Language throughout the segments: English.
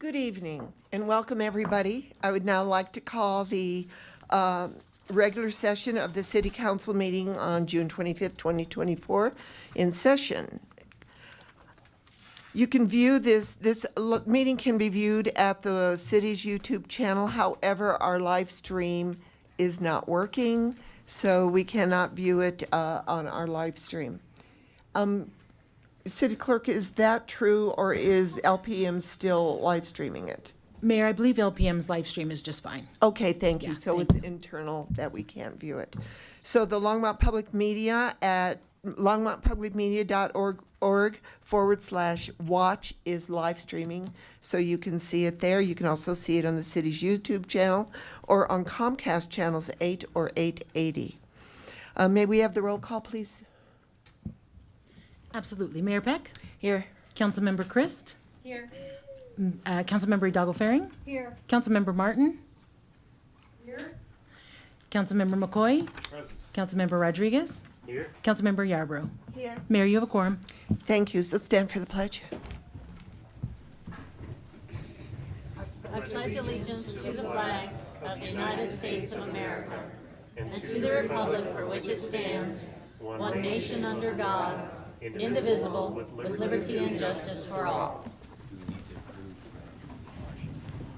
Good evening and welcome everybody. I would now like to call the regular session of the City Council meeting on June 25th, 2024 in session. You can view this meeting can be viewed at the city's YouTube channel. However, our live stream is not working, so we cannot view it on our live stream. City Clerk, is that true, or is LPM still live streaming it? Mayor, I believe LPM's live stream is just fine. Okay, thank you. Yeah, So thank it's internal that we can't view it. So the Longmont Public Media at longmontpublicmedia.org/watch is live streaming, so you can see it there. You can also see it on the city's YouTube channel or on Comcast channels 8 or 880. May we have the roll call, please? Absolutely. Mayor Peck? Here. Councilmember Christ? Here. Councilmember Hidalgo-Faring? Here. Councilmember Martin? Here. Councilmember McCoy? Present. Councilmember Rodriguez? Here. Councilmember Yarbrough? Here. Mayor, you have a quorum. Thank you. So stand for the pledge. I pledge allegiance to the flag of the United States of America and to the republic for which it stands, one nation under God, indivisible, with liberty and justice for all.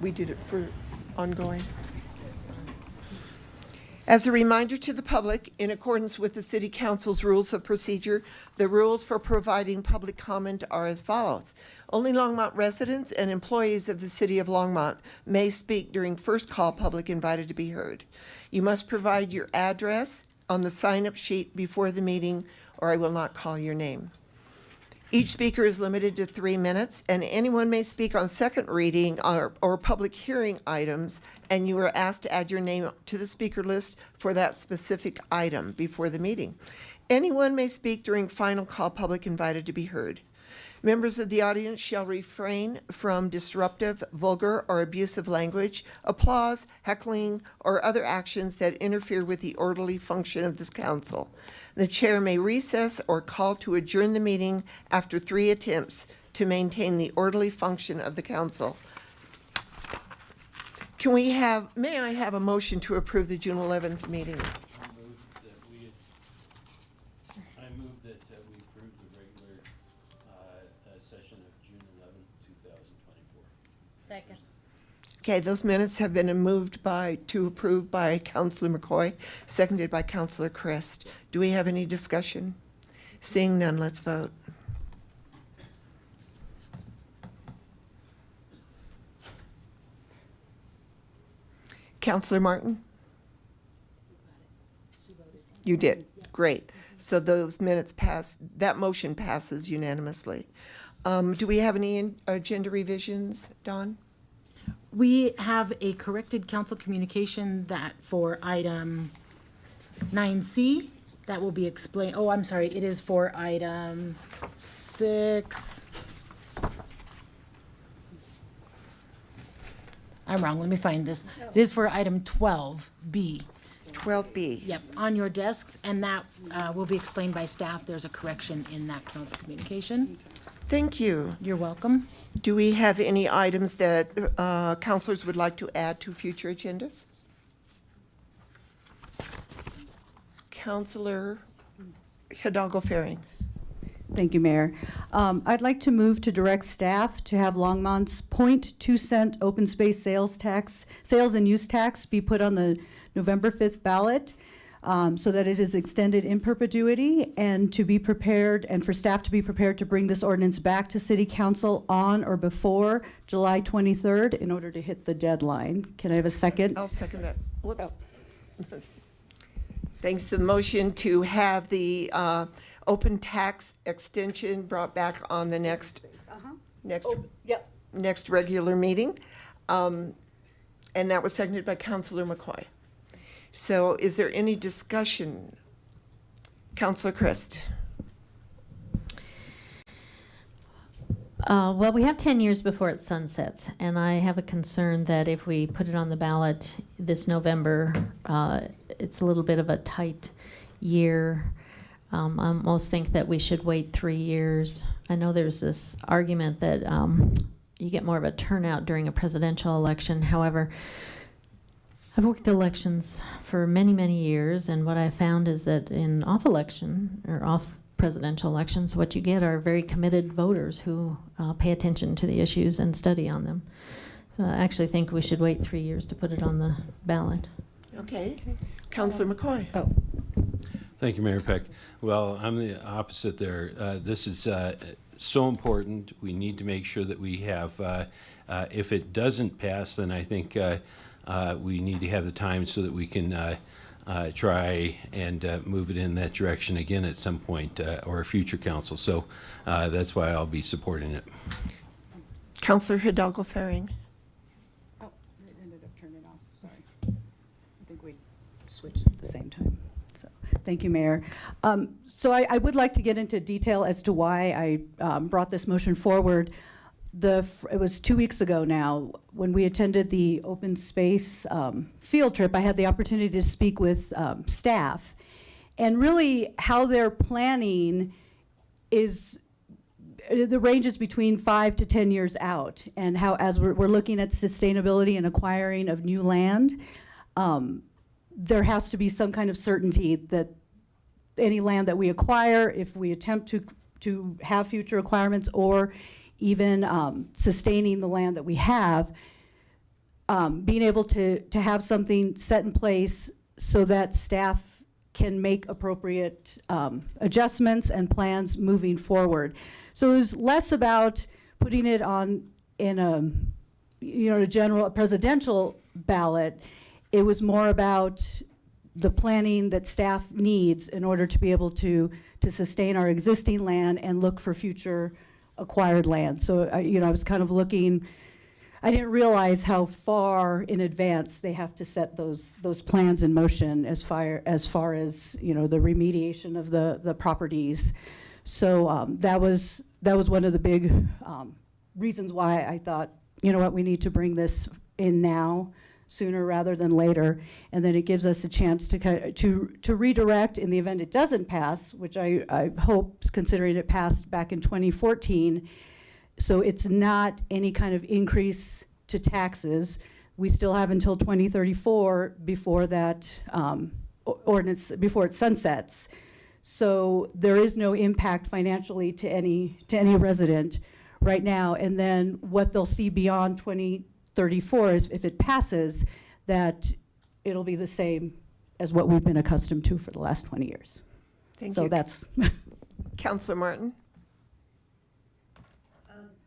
We did it for ongoing. As a reminder to the public, in accordance with the City Council's rules of procedure, the rules for providing public comment are as follows. Only Longmont residents and employees of the City of Longmont may speak during first call public invited to be heard. You must provide your address on the sign-up sheet before the meeting, or I will not call your name. Each speaker is limited to 3 minutes, and anyone may speak on second reading or public hearing items, and you are asked to add your name to the speaker list for that specific item before the meeting. Anyone may speak during final call public invited to be heard. Members of the audience shall refrain from disruptive, vulgar, or abusive language, applause, heckling, or other actions that interfere with the orderly function of this council. The chair may recess or call to adjourn the meeting after 3 attempts to maintain the orderly function of the council. May I have a motion to approve the June 11th meeting? I move that we approve the regular session of June 11th, 2024. Second. Okay, those minutes have been moved to approve by Councilor McCoy, seconded by Councilor Christ. Do we have any discussion? Seeing none, let's vote. Councilor Martin? You did, great. So those minutes pass, that motion passes unanimously. Do we have any agenda revisions, Dawn? We have a corrected council communication that for item 9C, that will be explained. Oh, I'm sorry, it is for item 6. I'm wrong, let me find this. It is for item 12B. 12B. Yep, on your desks, and that will be explained by staff. There's a correction in that council communication. Thank you. You're welcome. Do we have any items that councilors would like to add to future agendas? Councilor Hidalgo-Faring. Thank you, Mayor. I'd like to move to direct staff to have Longmont's 0.2 cent open space sales and use tax be put on the November 5th ballot so that it is extended in perpetuity, and to be prepared, and for staff to be prepared to bring this ordinance back to City Council on or before July 23rd in order to hit the deadline. Can I have a second? I'll second that. Whoops. Thanks to the motion to have the open tax extension brought back on the next regular meeting. And that was seconded by Councilor McCoy. So is there any discussion? Councilor Christ. Well, we have 10 years before it sunsets, and I have a concern that if we put it on the ballot this November, it's a little bit of a tight year. I almost think that we should wait 3 years. I know there's this argument that you get more of a turnout during a presidential election. However, I've worked elections for many, many years, and what I found is that in off presidential elections, what you get are very committed voters who pay attention to the issues and study on them. So I actually think we should wait 3 years to put it on the ballot. Okay. Counselor McCoy. Oh, Thank you, Mayor Peck. Well, I'm the opposite there. This is so important. We need to make sure that we have, if it doesn't pass, then I think we need to have the time so that we can try and move it in that direction again at some point, or a future council. So that's why I'll be supporting it. Counselor Hidalgo Faring. oh, it ended up turning off, sorry. I think we switched at the same time. So, thank you, Mayor. So I would like to get into detail as to why I brought this motion forward. It was 2 weeks ago now, when we attended the open space field trip, I had the opportunity to speak with staff. And really, how they're planning is, the range is between 5 to 10 years out. And how, as we're looking at sustainability and acquiring of new land, there has to be some kind of certainty that any land that we acquire, if we attempt to have future requirements, or even sustaining the land that we have, being able to have something set in place so that staff can make appropriate adjustments and plans moving forward. So it was less about putting it on in a presidential ballot. It was more about the planning that staff needs in order to be able to sustain our existing land and look for future acquired land. So, I was kind of looking, I didn't realize how far in advance they have to set those plans in motion as far as, the remediation of the properties. So that was one of the big reasons why I thought, you know what, we need to bring this in now, sooner rather than later, and then it gives us a chance to redirect in the event it doesn't pass, which I hope, considering it passed back in 2014. So it's not any kind of increase to taxes. We still have until 2034 before that ordinance, before it sunsets. So there is no impact financially to any resident right now. And then what they'll see beyond 2034 is, if it passes, that it'll be the same as what we've been accustomed to for the last 20 years. Thank So you. that's Counselor Martin.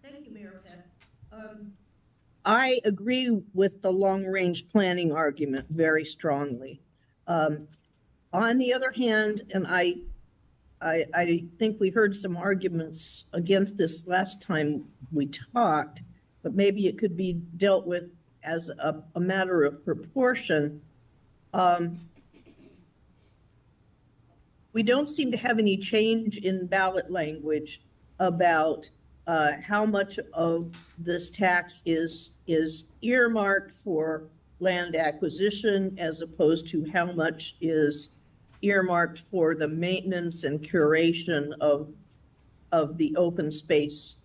Thank you, Mayor Peck. I agree with the long-range planning argument very strongly. On the other hand, and I think we heard some arguments against this last time we talked, but maybe it could be dealt with as a matter of proportion. We don't seem to have any change in ballot language about how much of this tax is earmarked for land acquisition as opposed to how much is earmarked for the maintenance and curation of the open space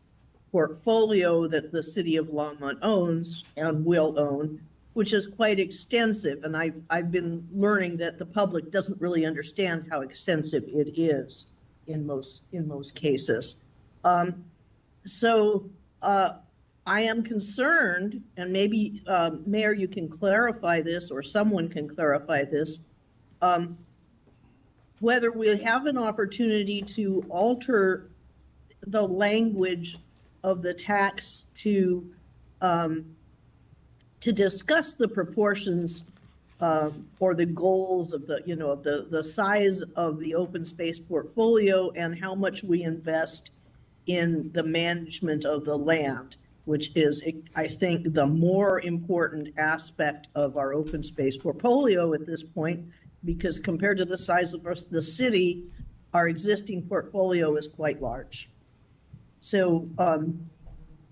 portfolio that the city of Longmont owns and will own, which is quite extensive. And I've been learning that the public doesn't really understand how extensive it is in most cases. So I am concerned, and maybe Mayor, you can clarify this, or someone can clarify this, whether we have an opportunity to alter the language of the tax to discuss the proportions or the goals of the size of the open space portfolio and how much we invest in the management of the land, which is, I think, the more important aspect of our open space portfolio at this point, because compared to the size of the city, our existing portfolio is quite large. So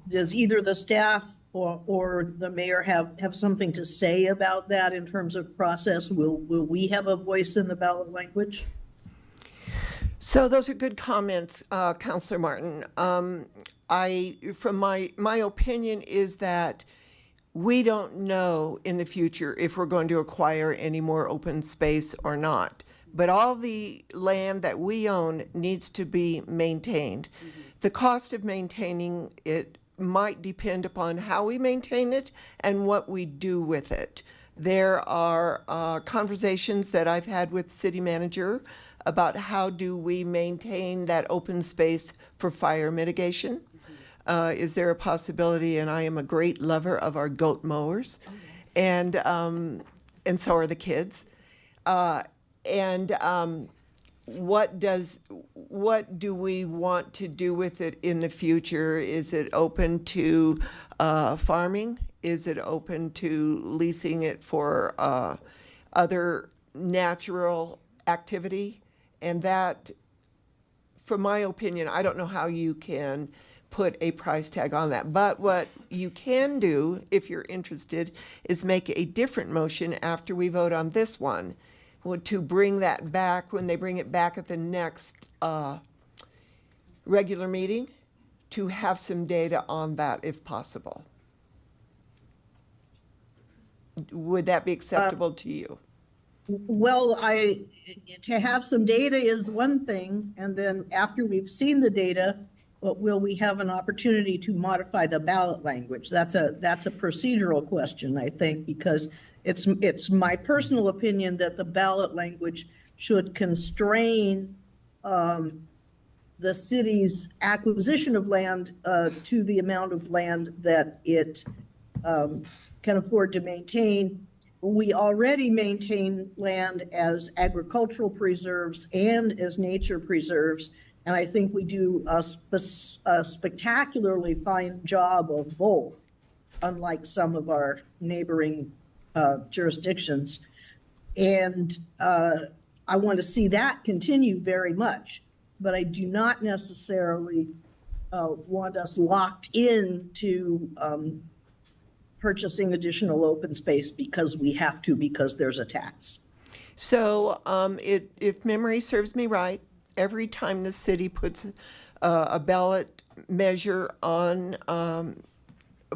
does either the staff or the mayor have something to say about that in terms of process? Will we have a voice in the ballot language? So those are good comments, Counselor Martin. from my opinion is that we don't know in the future if we're going to acquire any more open space or not. But all the land that we own needs to be maintained. The cost of maintaining it might depend upon how we maintain it and what we do with it. There are conversations that I've had with city manager about how do we maintain that open space for fire mitigation. Is there a possibility, and I am a great lover of our goat mowers, and so are the kids. What do we want to do with it in the future? Is it open to farming? Is it open to leasing it for other natural activity? And that, from my opinion, I don't know how you can put a price tag on that. But what you can do, if you're interested, is make a different motion after we vote on this one, to bring that back when they bring it back at the next regular meeting, to have some data on that if possible. Would that be acceptable to you? Well, to have some data is one thing, and then after we've seen the data, will we have an opportunity to modify the ballot language? That's a procedural question, I think, because it's my personal opinion that the ballot language should constrain the city's acquisition of land to the amount of land that it can afford to maintain. We already maintain land as agricultural preserves and as nature preserves, and I think we do a spectacularly fine job of both, unlike some of our neighboring jurisdictions. And I want to see that continue very much, but I do not necessarily want us locked into purchasing additional open space because we have to, because there's a tax. So if memory serves me right, every time the city puts a ballot measure on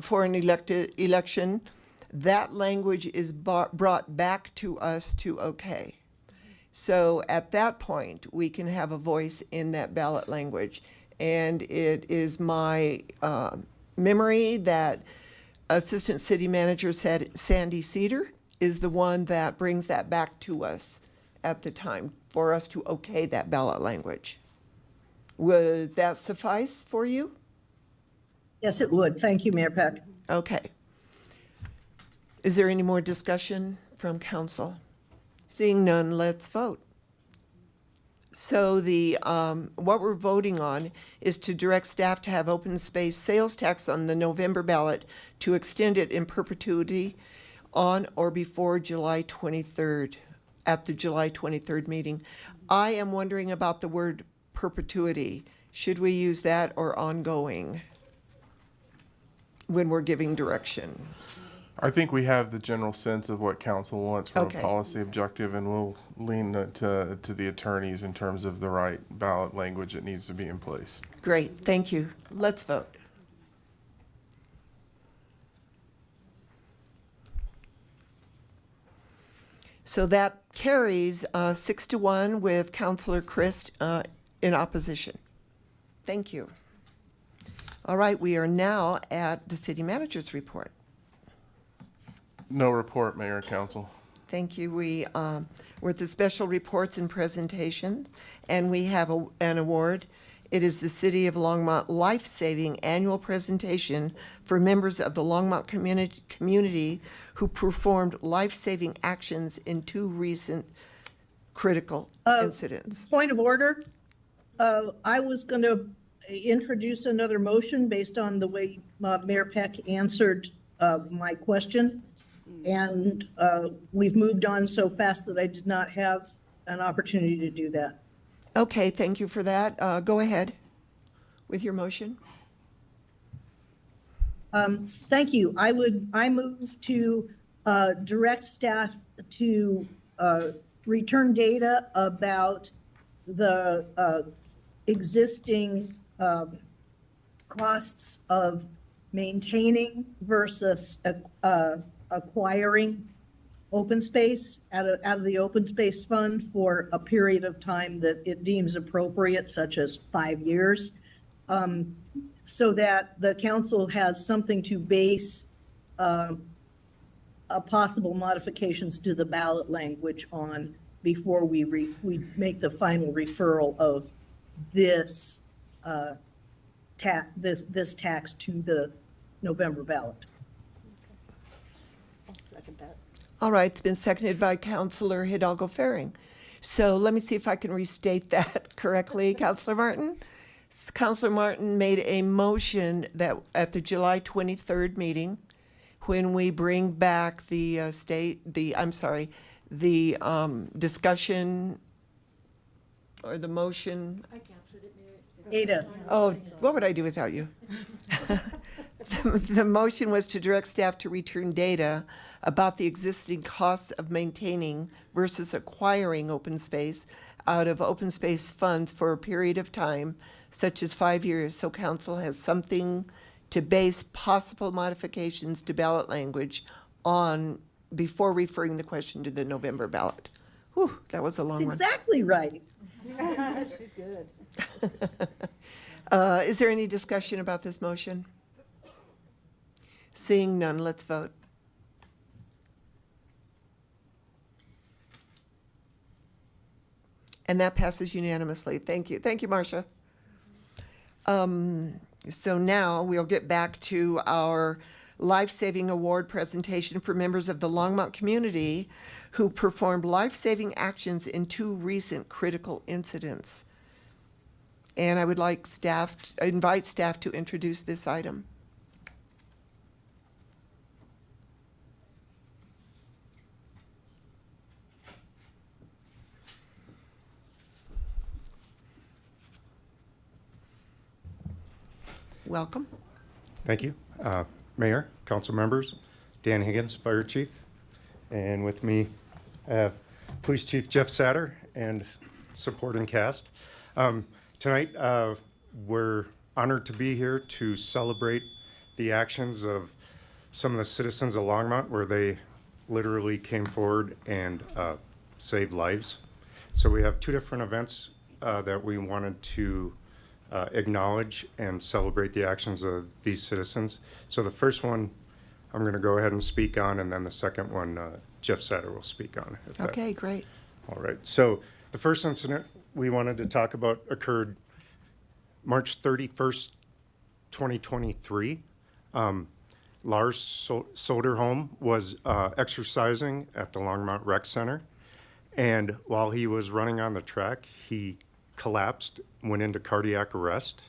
for an election, that language is brought back to us to okay. So at that point, we can have a voice in that ballot language. And it is my memory that Assistant City Manager Sandy Cedar is the one that brings that back to us at the time for us to okay that ballot language. Would that suffice for you? Yes, it would. Thank you, Mayor Peck. Okay. Is there any more discussion from council? Seeing none, let's vote. So what we're voting on is to direct staff to have open space sales tax on the November ballot to extend it in perpetuity on or before July 23rd, at the July 23rd meeting. I am wondering about the word perpetuity. Should we use that or ongoing when we're giving direction? I think we have the general sense of what council wants from Okay. a policy objective, and we'll lean to the attorneys in terms of the right ballot language that needs to be in place. Great, thank you. Let's vote. So that carries 6-1 with Councilor Christ in opposition. Thank you. All right, we are now at the city manager's report. No report, Mayor and Council. Thank you. We're at the special reports and presentations, and we have an award. It is the City of Longmont Life-Saving Annual Presentation for members of the Longmont community who performed life-saving actions in 2 recent critical incidents. Point of order. I was going to introduce another motion based on the way Mayor Peck answered my question. And we've moved on so fast that I did not have an opportunity to do that. Okay, thank you for that. Go ahead with your motion. Thank you. I move to direct staff to return data about the existing costs of maintaining versus acquiring open space out of the open space fund for a period of time that it deems appropriate, such as 5 years, so that the council has something to base possible modifications to the ballot language on before we make the final referral of this this tax to the November ballot. I'll second that. All right, it's been seconded by Counselor Hidalgo Faring. So let me see if I can restate that correctly, Counselor Martin. Counselor Martin made a motion that at the July 23rd meeting, when we bring back the discussion or the motion. Ada, Oh, what would I do without you? The motion was to direct staff to return data about the existing costs of maintaining versus acquiring open space out of open space funds for a period of time, such as 5 years, so council has something to base possible modifications to ballot language on before referring the question to the November ballot. Whew, that was a long that's one. exactly right. She's good. Is there any discussion about this motion? Seeing none, let's vote. And that passes unanimously. Thank you. Thank you, Marcia. So now we'll get back to our life-saving award presentation for members of the Longmont community who performed life-saving actions in 2 recent critical incidents. And I would like invite staff to introduce this item. Welcome. Thank you. Mayor, council members, Dan Higgins, Fire Chief, and with me I have Police Chief Jeff Satter and supporting cast. Tonight, we're honored to be here to celebrate the actions of some of the citizens of Longmont where they literally came forward and saved lives. So we have 2 different events that we wanted to acknowledge and celebrate the actions of these citizens. So the first one I'm going to go ahead and speak on, and then the second one Jeff Satter will speak on. Okay, great. All right. So the first incident we wanted to talk about occurred March 31st, 2023. Lars Soderholm was exercising at the Longmont Rec Center, and while he was running on the track, he collapsed, went into cardiac arrest,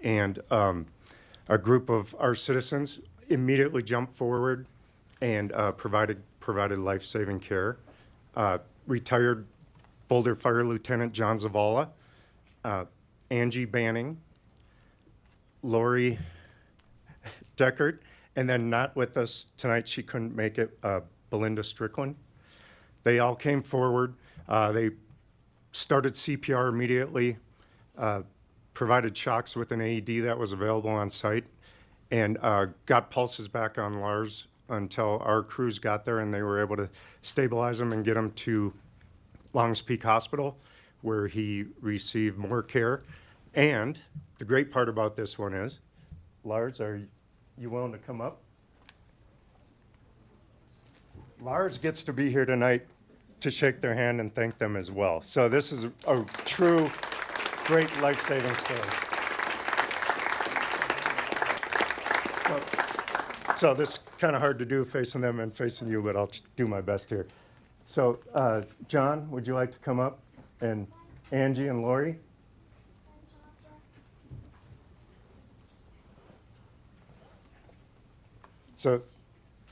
and a group of our citizens immediately jumped forward and provided life-saving care. Retired Boulder Fire Lieutenant John Zavala, Angie Banning, Lori Deckert, and then not with us tonight, she couldn't make it, Belinda Strickland. They all came forward. They started CPR immediately, provided shocks with an AED that was available on site, and got pulses back on Lars until our crews got there and they were able to stabilize him and get him to Longs Peak Hospital, where he received more care. And the great part about this one is, Lars, are you willing to come up? Lars gets to be here tonight to shake their hand and thank them as well. So this is a true great life-saving story. So this is kind of hard to do facing them and facing you, but I'll do my best here. So John, would you like to come up? And Angie and Lori? So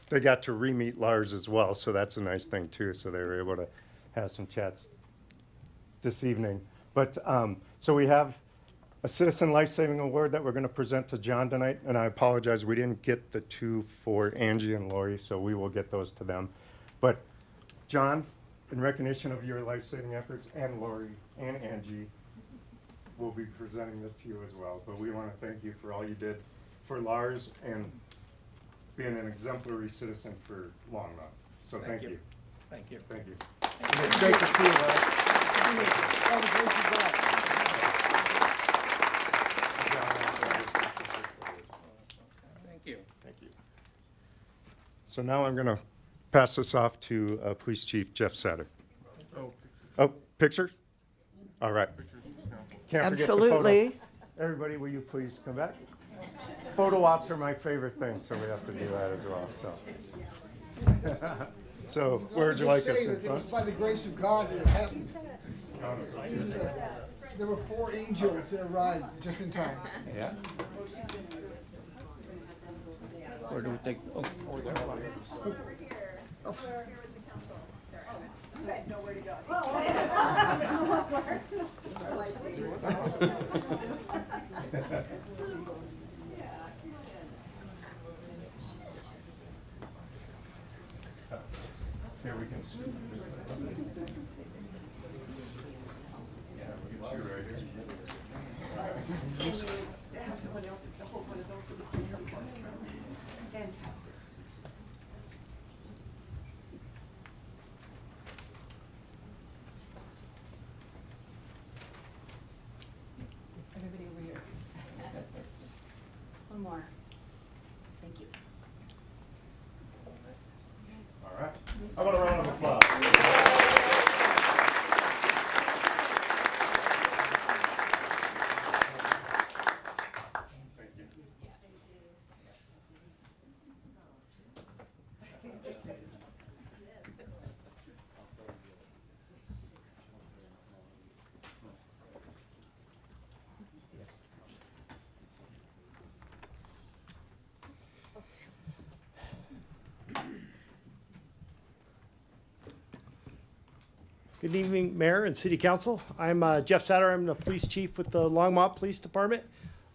they got to re-meet Lars as well, so that's a nice thing too. So they were able to have some chats this evening. But so we have a Citizen Life-Saving Award that we're going to present to John tonight, and I apologize, we didn't get the 2 for Angie and Lori, so we will get those to them. But John, in recognition of your life-saving efforts, and Lori and Angie, will be presenting this to you as well. But we want to thank you for all you did for Lars and being an exemplary citizen for Longmont. So thank you. Thank you. Thank you. And it's great to see you, Lars. Thank you. Thank you. So now I'm going to pass this off to Police Chief Jeff Satter. Oh, pictures? All right. Can't forget the photo. Absolutely. Everybody, will you please come back? Photo ops are my favorite thing, so we have to do that as well, so. So where would you like us in It was front? by the grace of God that it happened. There were 4 angels that arrived just in time. Yeah. Where do we take, oh, over there. Here we can. Everybody over here. One more. Thank you. All right. How about a round of applause? Thank you. Good evening, Mayor and City Council. I'm Jeff Satter. I'm the police chief with the Longmont Police Department.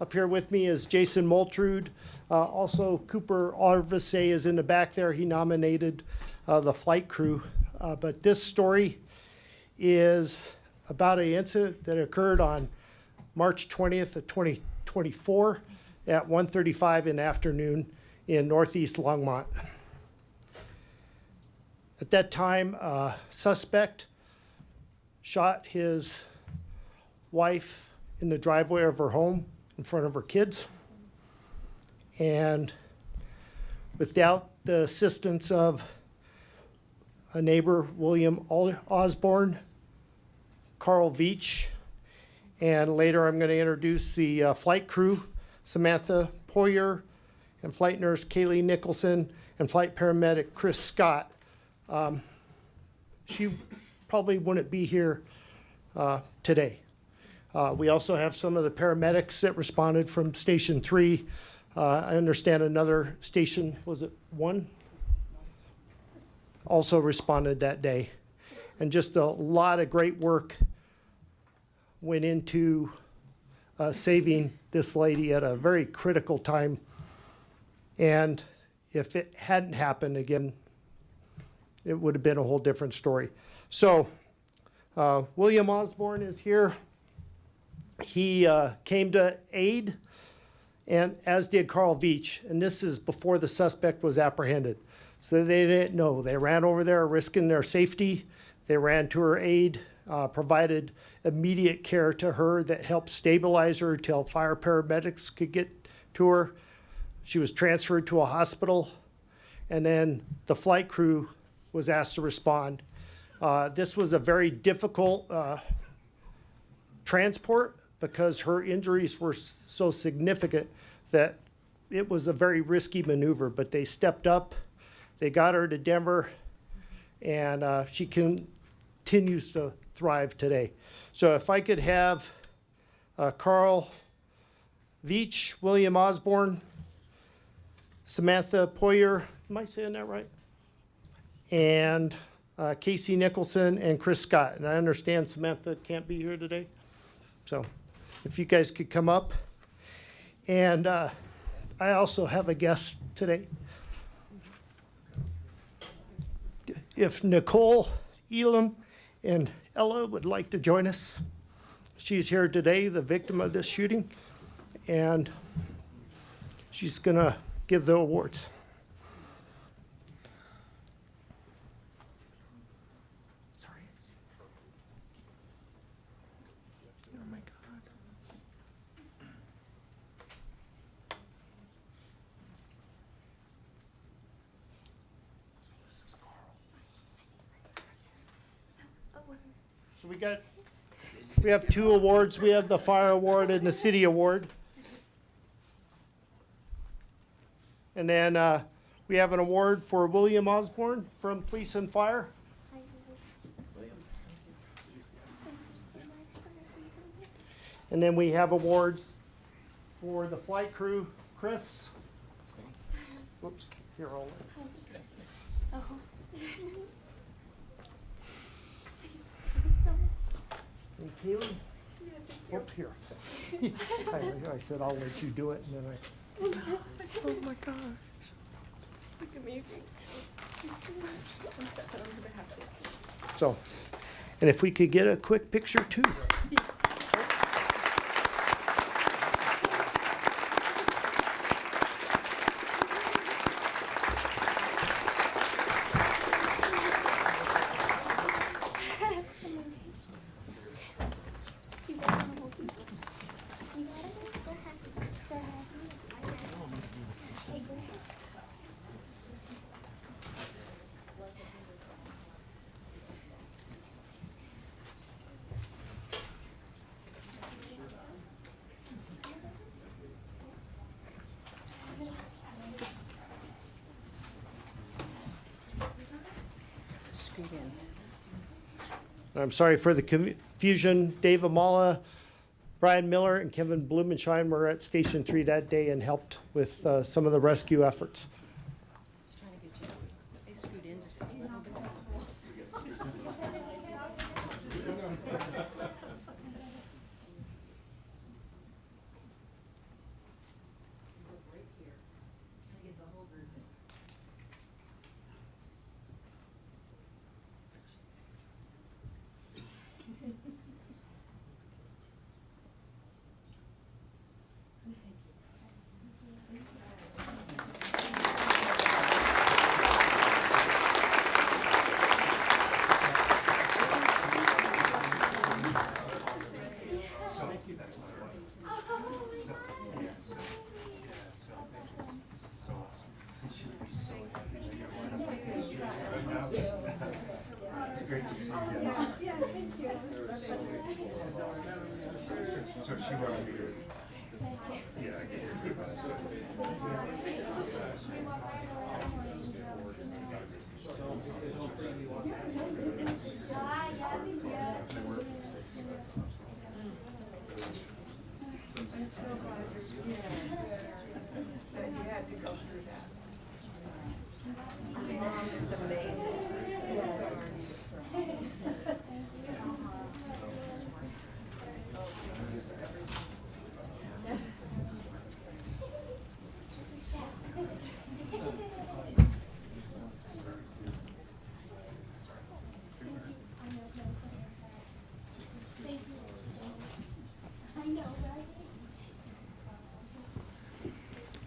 Up here with me is Jason Moltrud. Also, Cooper Arvise is in the back there. He nominated the flight crew. But this story is about an incident that occurred on March 20th of 2024 at 1:35 in the afternoon in Northeast Longmont. At that time, a suspect shot his wife in the driveway of her home in front of her kids. And without the assistance of a neighbor, William Osborne, Carl Veach, and later I'm going to introduce the flight crew, Samantha Poyer, and flight nurse Kaylee Nicholson, and flight paramedic Chris Scott. She probably wouldn't be here today. We also have some of the paramedics that responded from Station 3. I understand another station, was it 1? Also responded that day. And just a lot of great work went into saving this lady at a very critical time. And if it hadn't happened again, it would have been a whole different story. So William Osborne is here. He came to aid, and as did Carl Veach. And this is before the suspect was apprehended. So they didn't know. They ran over there risking their safety. They ran to her aid, provided immediate care to her that helped stabilize her until fire paramedics could get to her. She was transferred to a hospital, and then the flight crew was asked to respond. This was a very difficult transport because her injuries were so significant that it was a very risky maneuver, but they stepped up, they got her to Denver, and she continues to thrive today. So if I could have Carl Veach, William Osborne, Samantha Poyer, am I saying that right? And Casey Nicholson and Chris Scott. And I understand Samantha can't be here today. So if you guys could come up. And I also have a guest today. If Nicole, Elam, and Ella would like to join us. she's here today, the victim of this shooting, and she's gonna give the awards. So we have two awards. We have the fire award and the city award. And then we have an award for William Osborne from Police and Fire. And then we have awards for the flight crew, Chris. Whoops, here, I'll. And Keely? Whoops, here. I said I'll let you do it, and then Oh my gosh. Look amazing. so, and if we could get a quick picture too. I'm sorry for the confusion. Dave Amala, Brian Miller, and Kevin Blumenschein were at Station 3 that day and helped with some of the rescue efforts. Trying to get you. They scoot in just a little bit.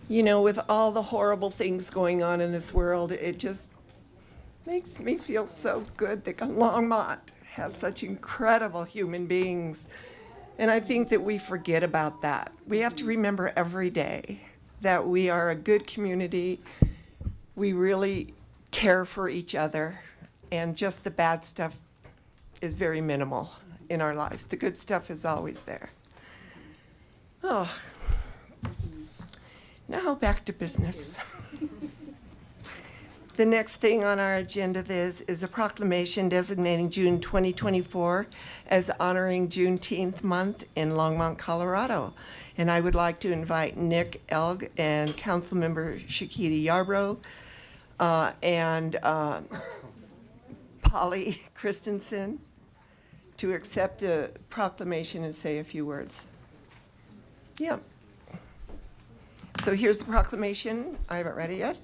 You know, with all the horrible things going on in this world, it just makes me feel so good that Longmont has such incredible human beings. And I think that we forget about that. We have to remember every day that we are a good community. We really care for each other, and just the bad stuff is very minimal in our lives. The good stuff is always there. Oh. Now back to business. The next thing on our agenda is a proclamation designating June 2024 as honoring Juneteenth month in Longmont, Colorado. And I would like to invite Nick Elg and Councilmember Shakita Yarbrough and Polly Christensen to accept the proclamation and say a few words. Yeah. So here's the proclamation. I haven't read it yet.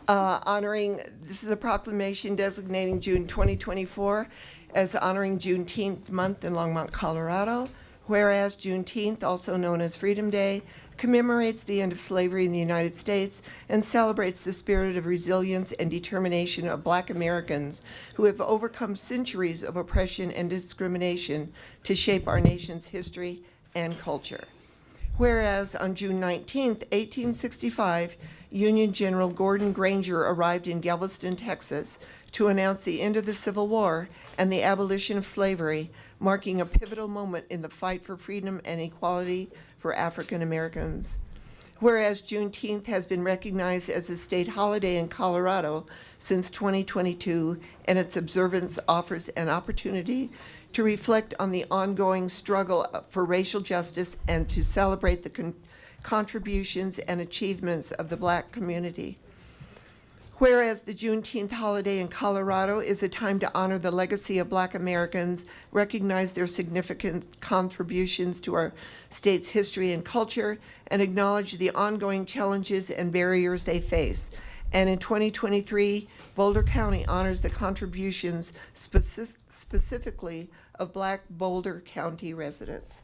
This is a proclamation designating June 2024 as honoring Juneteenth month in Longmont, Colorado. Whereas Juneteenth, also known as Freedom Day, commemorates the end of slavery in the United States and celebrates the spirit of resilience and determination of Black Americans who have overcome centuries of oppression and discrimination to shape our nation's history and culture. Whereas on June 19th, 1865, Union General Gordon Granger arrived in Galveston, Texas, to announce the end of the Civil War and the abolition of slavery, marking a pivotal moment in the fight for freedom and equality for African Americans. Whereas Juneteenth has been recognized as a state holiday in Colorado since 2022, and its observance offers an opportunity to reflect on the ongoing struggle for racial justice and to celebrate the contributions and achievements of the Black community. Whereas the Juneteenth holiday in Colorado is a time to honor the legacy of Black Americans, recognize their significant contributions to our state's history and culture, and acknowledge the ongoing challenges and barriers they face. And in 2023, Boulder County honors the contributions specifically of Black Boulder County residents.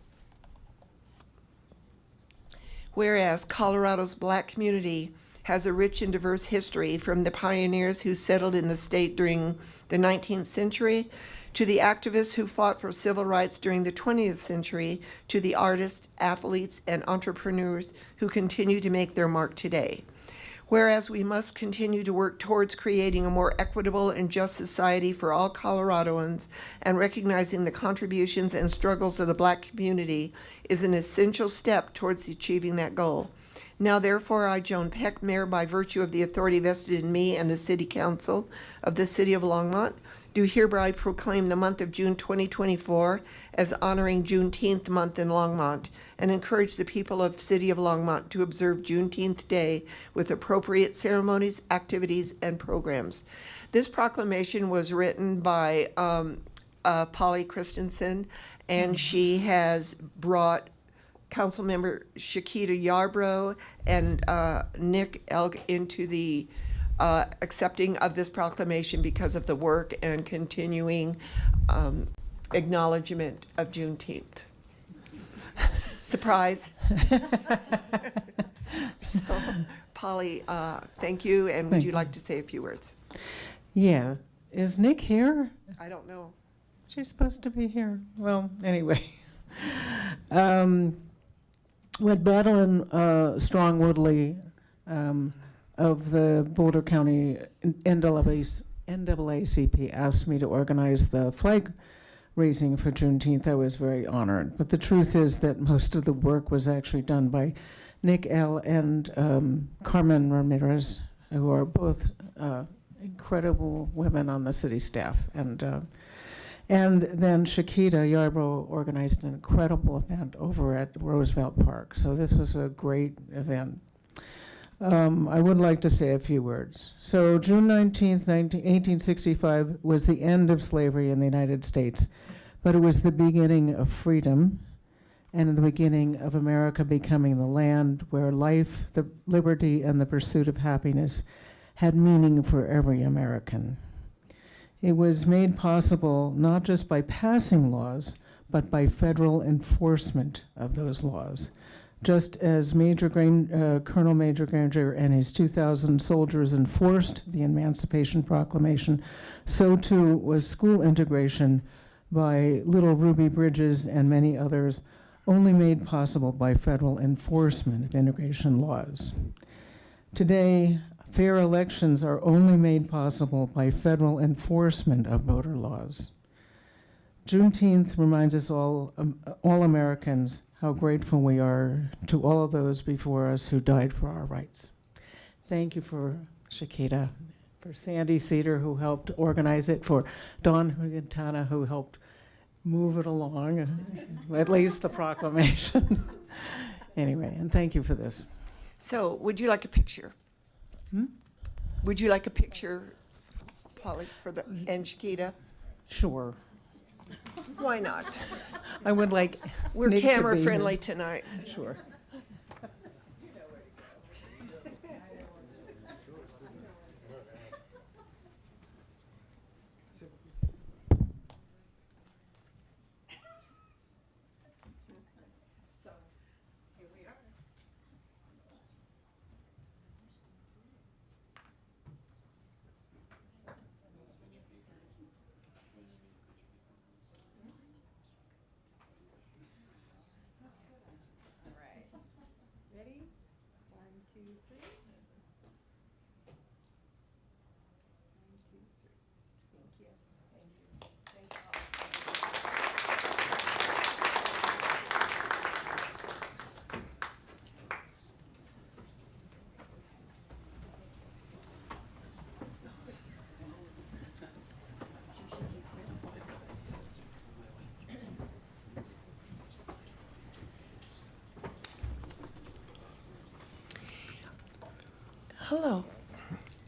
Whereas Colorado's Black community has a rich and diverse history, from the pioneers who settled in the state during the 19th century, to the activists who fought for civil rights during the 20th century, to the artists, athletes, and entrepreneurs who continue to make their mark today. Whereas we must continue to work towards creating a more equitable and just society for all Coloradoans, and recognizing the contributions and struggles of the Black community is an essential step towards achieving that goal. Now therefore, I, Joan Peck, Mayor, by virtue of the authority vested in me and the City Council of the City of Longmont, do hereby proclaim the month of June 2024 as honoring Juneteenth month in Longmont, and encourage the people of City of Longmont to observe Juneteenth Day with appropriate ceremonies, activities, and programs. This proclamation was written by Polly Christensen, and she has brought Councilmember Shakita Yarbrough and Nick Elk into the accepting of this proclamation because of the work and continuing acknowledgement of Juneteenth. Surprise. So, Polly, thank you, and would you like to say a few words? Yeah. Is Nick here? I don't know. She's supposed to be here. Well, anyway. When Madeline Strong Woodley of the Boulder County NAACP asked me to organize the flag raising for Juneteenth, I was very honored. But the truth is that most of the work was actually done by Nick L. and Carmen Ramirez, who are both incredible women on the city staff. And then Shakita Yarbrough organized an incredible event over at Roosevelt Park. So this was a great event. I would like to say a few words. So June 19th, 1865 was the end of slavery in the United States, but it was the beginning of freedom and the beginning of America becoming the land where life, the liberty, and the pursuit of happiness had meaning for every American. It was made possible not just by passing laws, but by federal enforcement of those laws. Just as Colonel Major Granger and his 2,000 soldiers enforced the Emancipation Proclamation, so too was school integration by Little Ruby Bridges and many others, only made possible by federal enforcement of integration laws. Today, fair elections are only made possible by federal enforcement of voter laws. Juneteenth reminds us all Americans, how grateful we are to all of those before us who died for our rights. Thank you for Shakita, for Sandy Cedar, who helped organize it, for Dawn Hugentana, who helped move it along, at least the proclamation. Anyway, and thank you for this. So, would you like a picture? Would you like a picture, Polly, and Shakita? Sure. Why not? I would like We're Nick to camera be friendly here. tonight. Sure. Hello.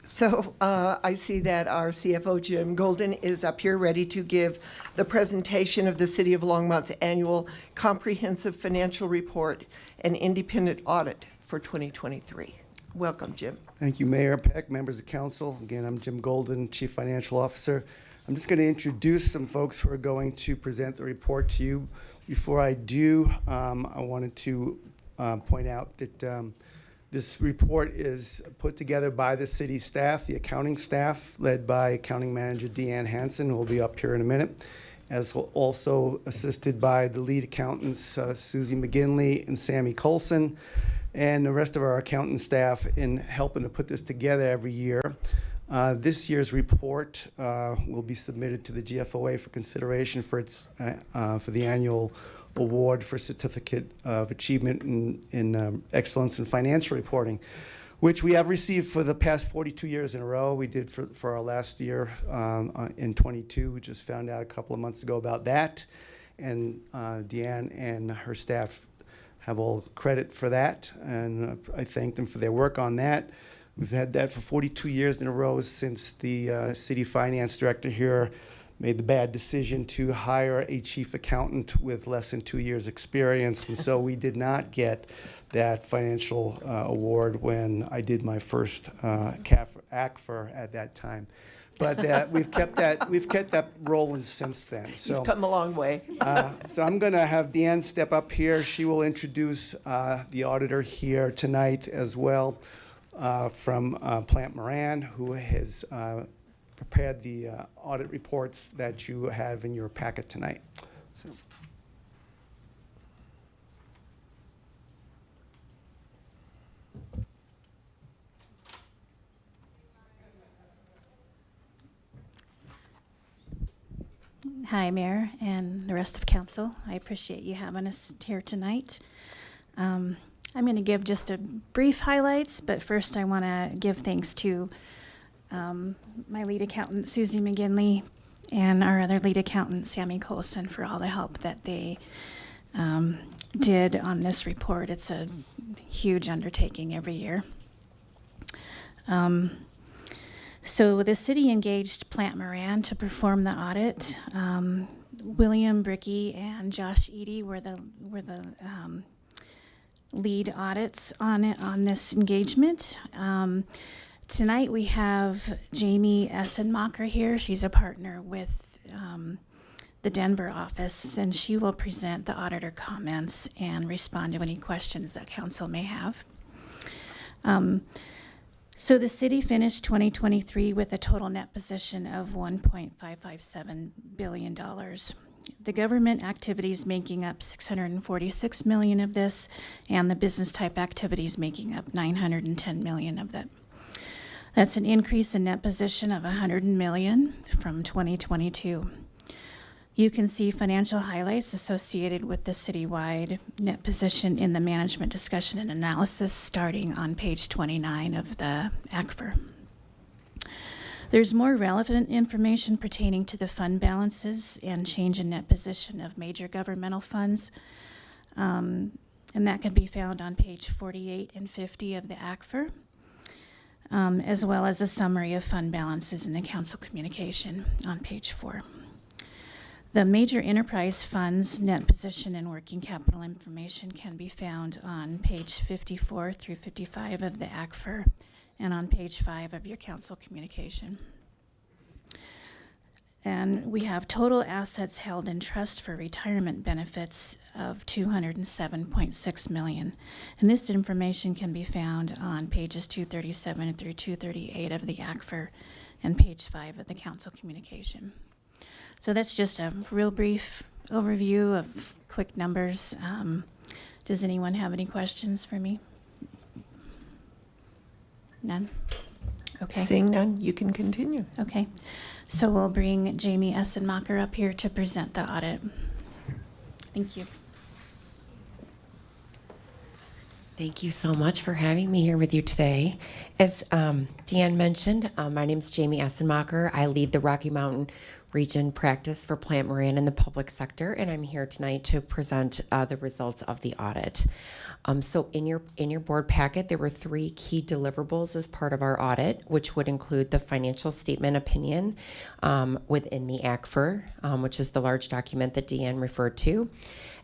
So I see that our CFO, Jim Golden, is up here ready to give the presentation of the City of Longmont's annual comprehensive financial report and independent audit for 2023. Welcome, Jim. Thank you, Mayor Peck, members of council. Again, I'm Jim Golden, Chief Financial Officer. I'm just going to introduce some folks who are going to present the report to you. Before I do, I wanted to point out that this report is put together by the city staff, the accounting staff, led by Accounting Manager Deanne Hansen, who will be up here in a minute, as also assisted by the lead accountants, Susie McGinley and Sammy Colson, and the rest of our accountant staff in helping to put this together every year. This year's report will be submitted to the GFOA for consideration for the annual award for Certificate of Achievement in Excellence in Financial Reporting, which we have received for the past 42 years in a row. We did for our last year in 22. We just found out a couple of months ago about that. And Deanne and her staff have all credit for that. And I thank them for their work on that. We've had that for 42 years in a row since the city finance director here made the bad decision to hire a chief accountant with less than 2 years' experience. And so we did not get that financial award when I did my first ACFR at that time. But we've kept that rolling since then. So, you've come a long way. So I'm going to have Deanne step up here. She will introduce the auditor here tonight as well from Platte Moran, who has prepared the audit reports that you have in your packet tonight. So. Hi, Mayor and the rest of council. I appreciate you having us here tonight. I'm going to give just a brief highlights, but first I want to give thanks to my lead accountant, Susie McGinley, and our other lead accountant, Sammy Colson, for all the help that they did on this report. It's a huge undertaking every year. So the city engaged Platte Moran to perform the audit. William Brickey and Josh Eady were the lead audits on this engagement. Tonight we have Jamie Essenmacher here. She's a partner with the Denver office, and she will present the auditor comments and respond to any questions that council may have. So the city finished 2023 with a total net position of $1.557 billion. The government activities making up $646 million of this, and the business type activities making up $910 million of that. That's an increase in net position of $100 million from 2022. You can see financial highlights associated with the citywide net position in the management discussion and analysis starting on page 29 of the ACFR. There's more relevant information pertaining to the fund balances and change in net position of major governmental funds, and that can be found on page 48 and 50 of the ACFR. As well as a summary of fund balances in the council communication on page 4. The major enterprise funds net position and working capital information can be found on page 54 through 55 of the ACFR and on page 5 of your council communication. And we have total assets held in trust for retirement benefits of $207.6 million. And this information can be found on pages 237 through 238 of the ACFR and page 5 of the council communication. So that's just a real brief overview of quick numbers. Does anyone have any questions for me? None? Okay. Seeing none, you can continue. Okay. So we'll bring Jamie Essenmacher up here to present the audit. Thank you. Thank you so much for having me here with you today. As Deanne mentioned, my name is Jamie Essenmacher. I lead the Rocky Mountain Region practice for Plant Moran in the public sector, and I'm here tonight to present the results of the audit. So in your board packet, there were 3 key deliverables as part of our audit, which would include the financial statement opinion within the ACFR, which is the large document that Deanne referred to,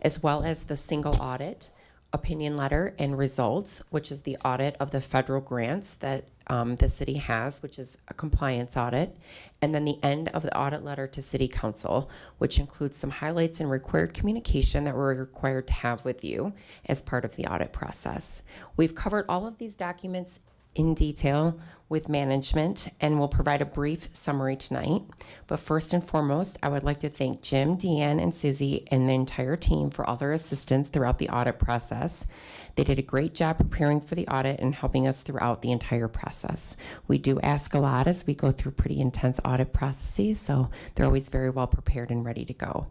as well as the single audit opinion letter and results, which is the audit of the federal grants that the city has, which is a compliance audit, and then the end of the audit letter to City Council, which includes some highlights and required communication that we're required to have with you as part of the audit process. We've covered all of these documents in detail with management and will provide a brief summary tonight. But first and foremost, I would like to thank Jim, Deanne, and Susie and the entire team for all their assistance throughout the audit process. They did a great job preparing for the audit and helping us throughout the entire process. We do ask a lot as we go through pretty intense audit processes, so they're always very well prepared and ready to go.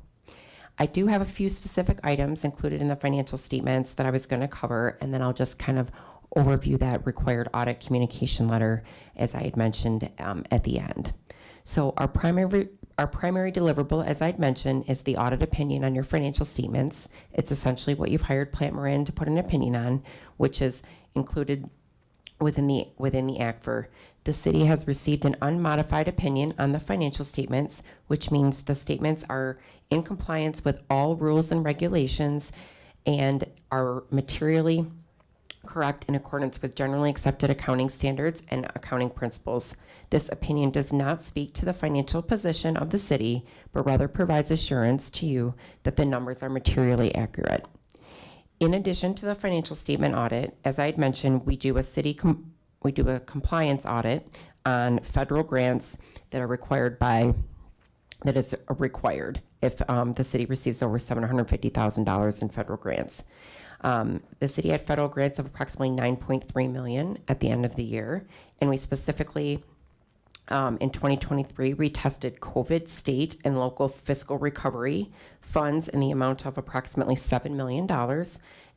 I do have a few specific items included in the financial statements that I was going to cover, and then I'll just kind of overview that required audit communication letter, as I had mentioned at the end. So our primary deliverable, as I'd mentioned, is the audit opinion on your financial statements. It's essentially what you've hired Plant Moran to put an opinion on, which is included within the ACFR. The city has received an unmodified opinion on the financial statements, which means the statements are in compliance with all rules and regulations and are materially correct in accordance with generally accepted accounting standards and accounting principles. This opinion does not speak to the financial position of the city, but rather provides assurance to you that the numbers are materially accurate. In addition to the financial statement audit, as I had mentioned, we do a compliance audit on federal grants that are required if the city receives over $750,000 in federal grants. The city had federal grants of approximately $9.3 million at the end of the year, and we specifically, in 2023, retested COVID state and local fiscal recovery funds in the amount of approximately $7 million,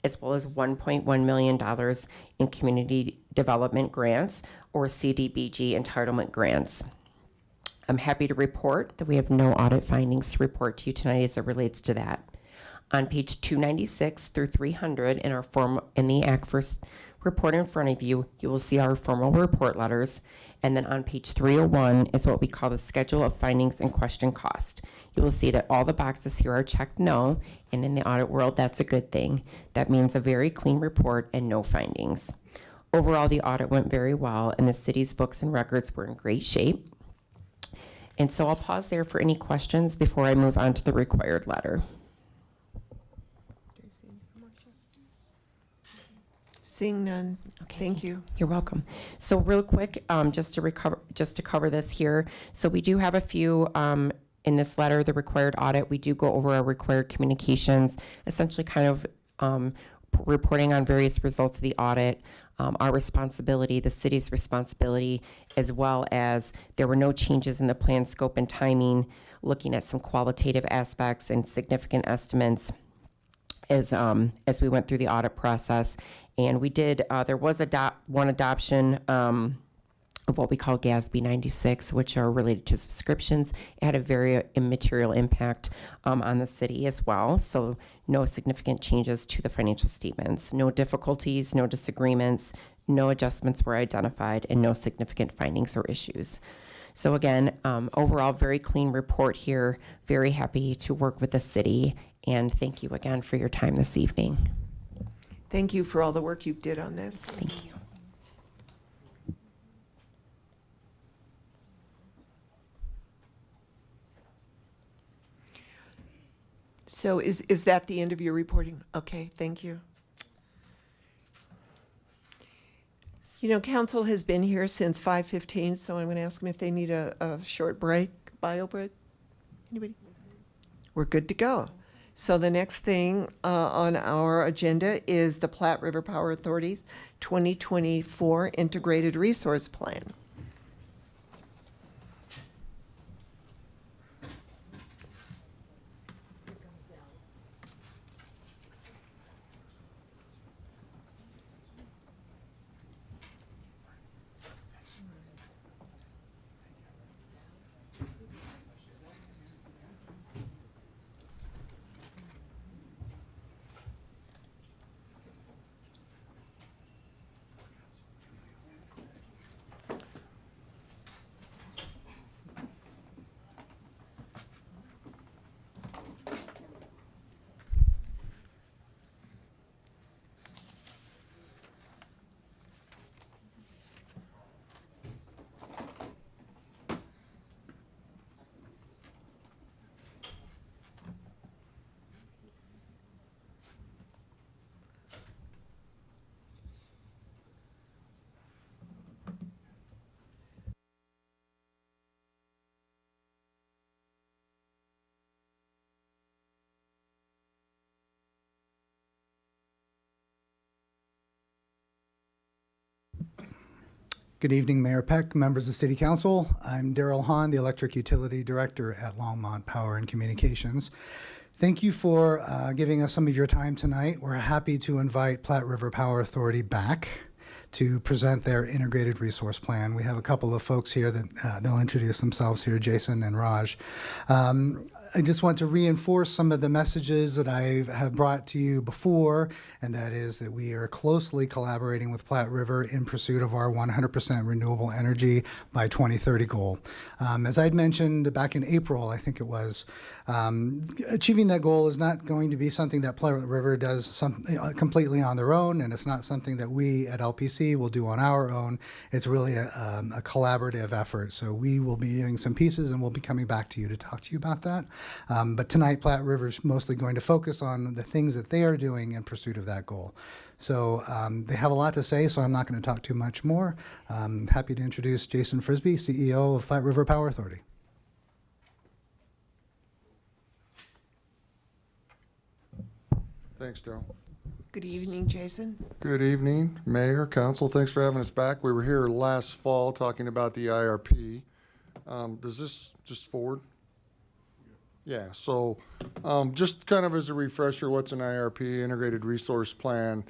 as well as $1.1 million in community development grants or CDBG entitlement grants. I'm happy to report that we have no audit findings to report to you tonight as it relates to that. On page 296 through 300 in the ACFR report in front of you, you will see our formal report letters. And then on page 301 is what we call the schedule of findings and question cost. You will see that all the boxes here are checked no, and in the audit world, that's a good thing. That means a very clean report and no findings. Overall, the audit went very well, and the city's books and records were in great shape. And so I'll pause there for any questions before I move on to the required letter. Seeing none. Okay, Thank you. You're welcome. So real quick, just to cover this here. So we do have a few in this letter, the required audit. We do go over our required communications, essentially kind of reporting on various results of the audit, our responsibility, the city's responsibility, as well as there were no changes in the plan scope and timing, looking at some qualitative aspects and significant estimates as we went through the audit process. And we did, there was one adoption of what we call GASB 96, which are related to subscriptions. It had a very immaterial impact on the city as well. So no significant changes to the financial statements, no difficulties, no disagreements, no adjustments were identified, and no significant findings or issues. So again, overall, very clean report here. Very happy to work with the city. And thank you again for your time this evening. Thank you for all the work you did on this. Thank you. So is that the end of your reporting? Okay, thank you. You know, council has been here since 5:15, so I'm going to ask them if they need a short break, bio break. Anybody? We're good to go. So the next thing on our agenda is the Platte River Power Authority's 2024 Integrated Resource Plan. Good evening, Mayor Peck, members of City Council. I'm Daryl Hahn, the Electric Utility Director at Longmont Power and Communications. Thank you for giving us some of your time tonight. We're happy to invite Platte River Power Authority back to present their integrated resource plan. We have a couple of folks here that they'll introduce themselves here, Jason and Raj. I just want to reinforce some of the messages that I have brought to you before, and that is that we are closely collaborating with Platte River in pursuit of our 100% renewable energy by 2030 goal. As I'd mentioned back in April, I think it was, achieving that goal is not going to be something that Platte River does completely on their own, and it's not something that we at LPC will do on our own. It's really a collaborative effort. So we will be doing some pieces, and we'll be coming back to you to talk to you about that. But tonight, Platte River is mostly going to focus on the things that they are doing in pursuit of that goal. So they have a lot to say, so I'm not going to talk too much more. Happy to introduce Jason Frisbee, CEO of Platte River Power Authority. Thanks, Daryl. Good evening, Jason. Good evening, Mayor, Council. Thanks for having us back. We were here last fall talking about the IRP. Does this just forward? Yeah, so just kind of as a refresher, what's an IRP, Integrated Resource Plan?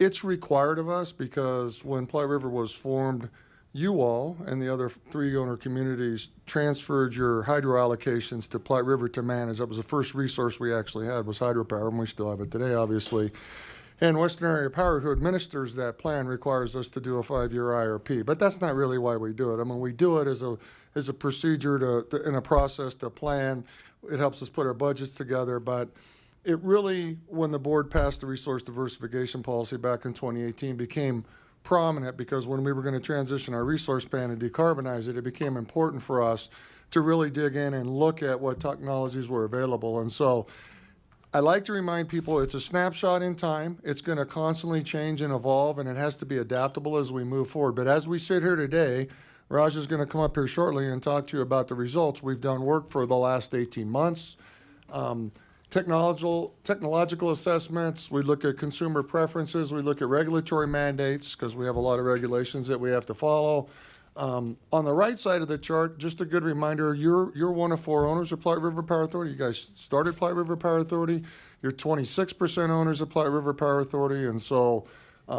It's required of us because when Platte River was formed, you all and the other 3 owner communities transferred your hydro allocations to Platte River to manage. That was the first resource we actually had, was hydropower, and we still have it today, obviously. And Western Area Power, who administers that plan, requires us to do a 5-year IRP. But that's not really why we do it. I mean, we do it as a procedure in a process to plan. It helps us put our budgets together. But it really, when the board passed the resource diversification policy back in 2018, became prominent because when we were going to transition our resource plan and decarbonize it, it became important for us to really dig in and look at what technologies were available. And so I like to remind people it's a snapshot in time. It's going to constantly change and evolve, and it has to be adaptable as we move forward. But as we sit here today, Raj is going to come up here shortly and talk to you about the results. We've done work for the last 18 months. Technological assessments, we look at consumer preferences, we look at regulatory mandates because we have a lot of regulations that we have to follow. On the right side of the chart, just a good reminder, you're one of 4 owners of Platte River Power Authority. You guys started Platte River Power Authority. You're 26% owners of Platte River Power Authority, and so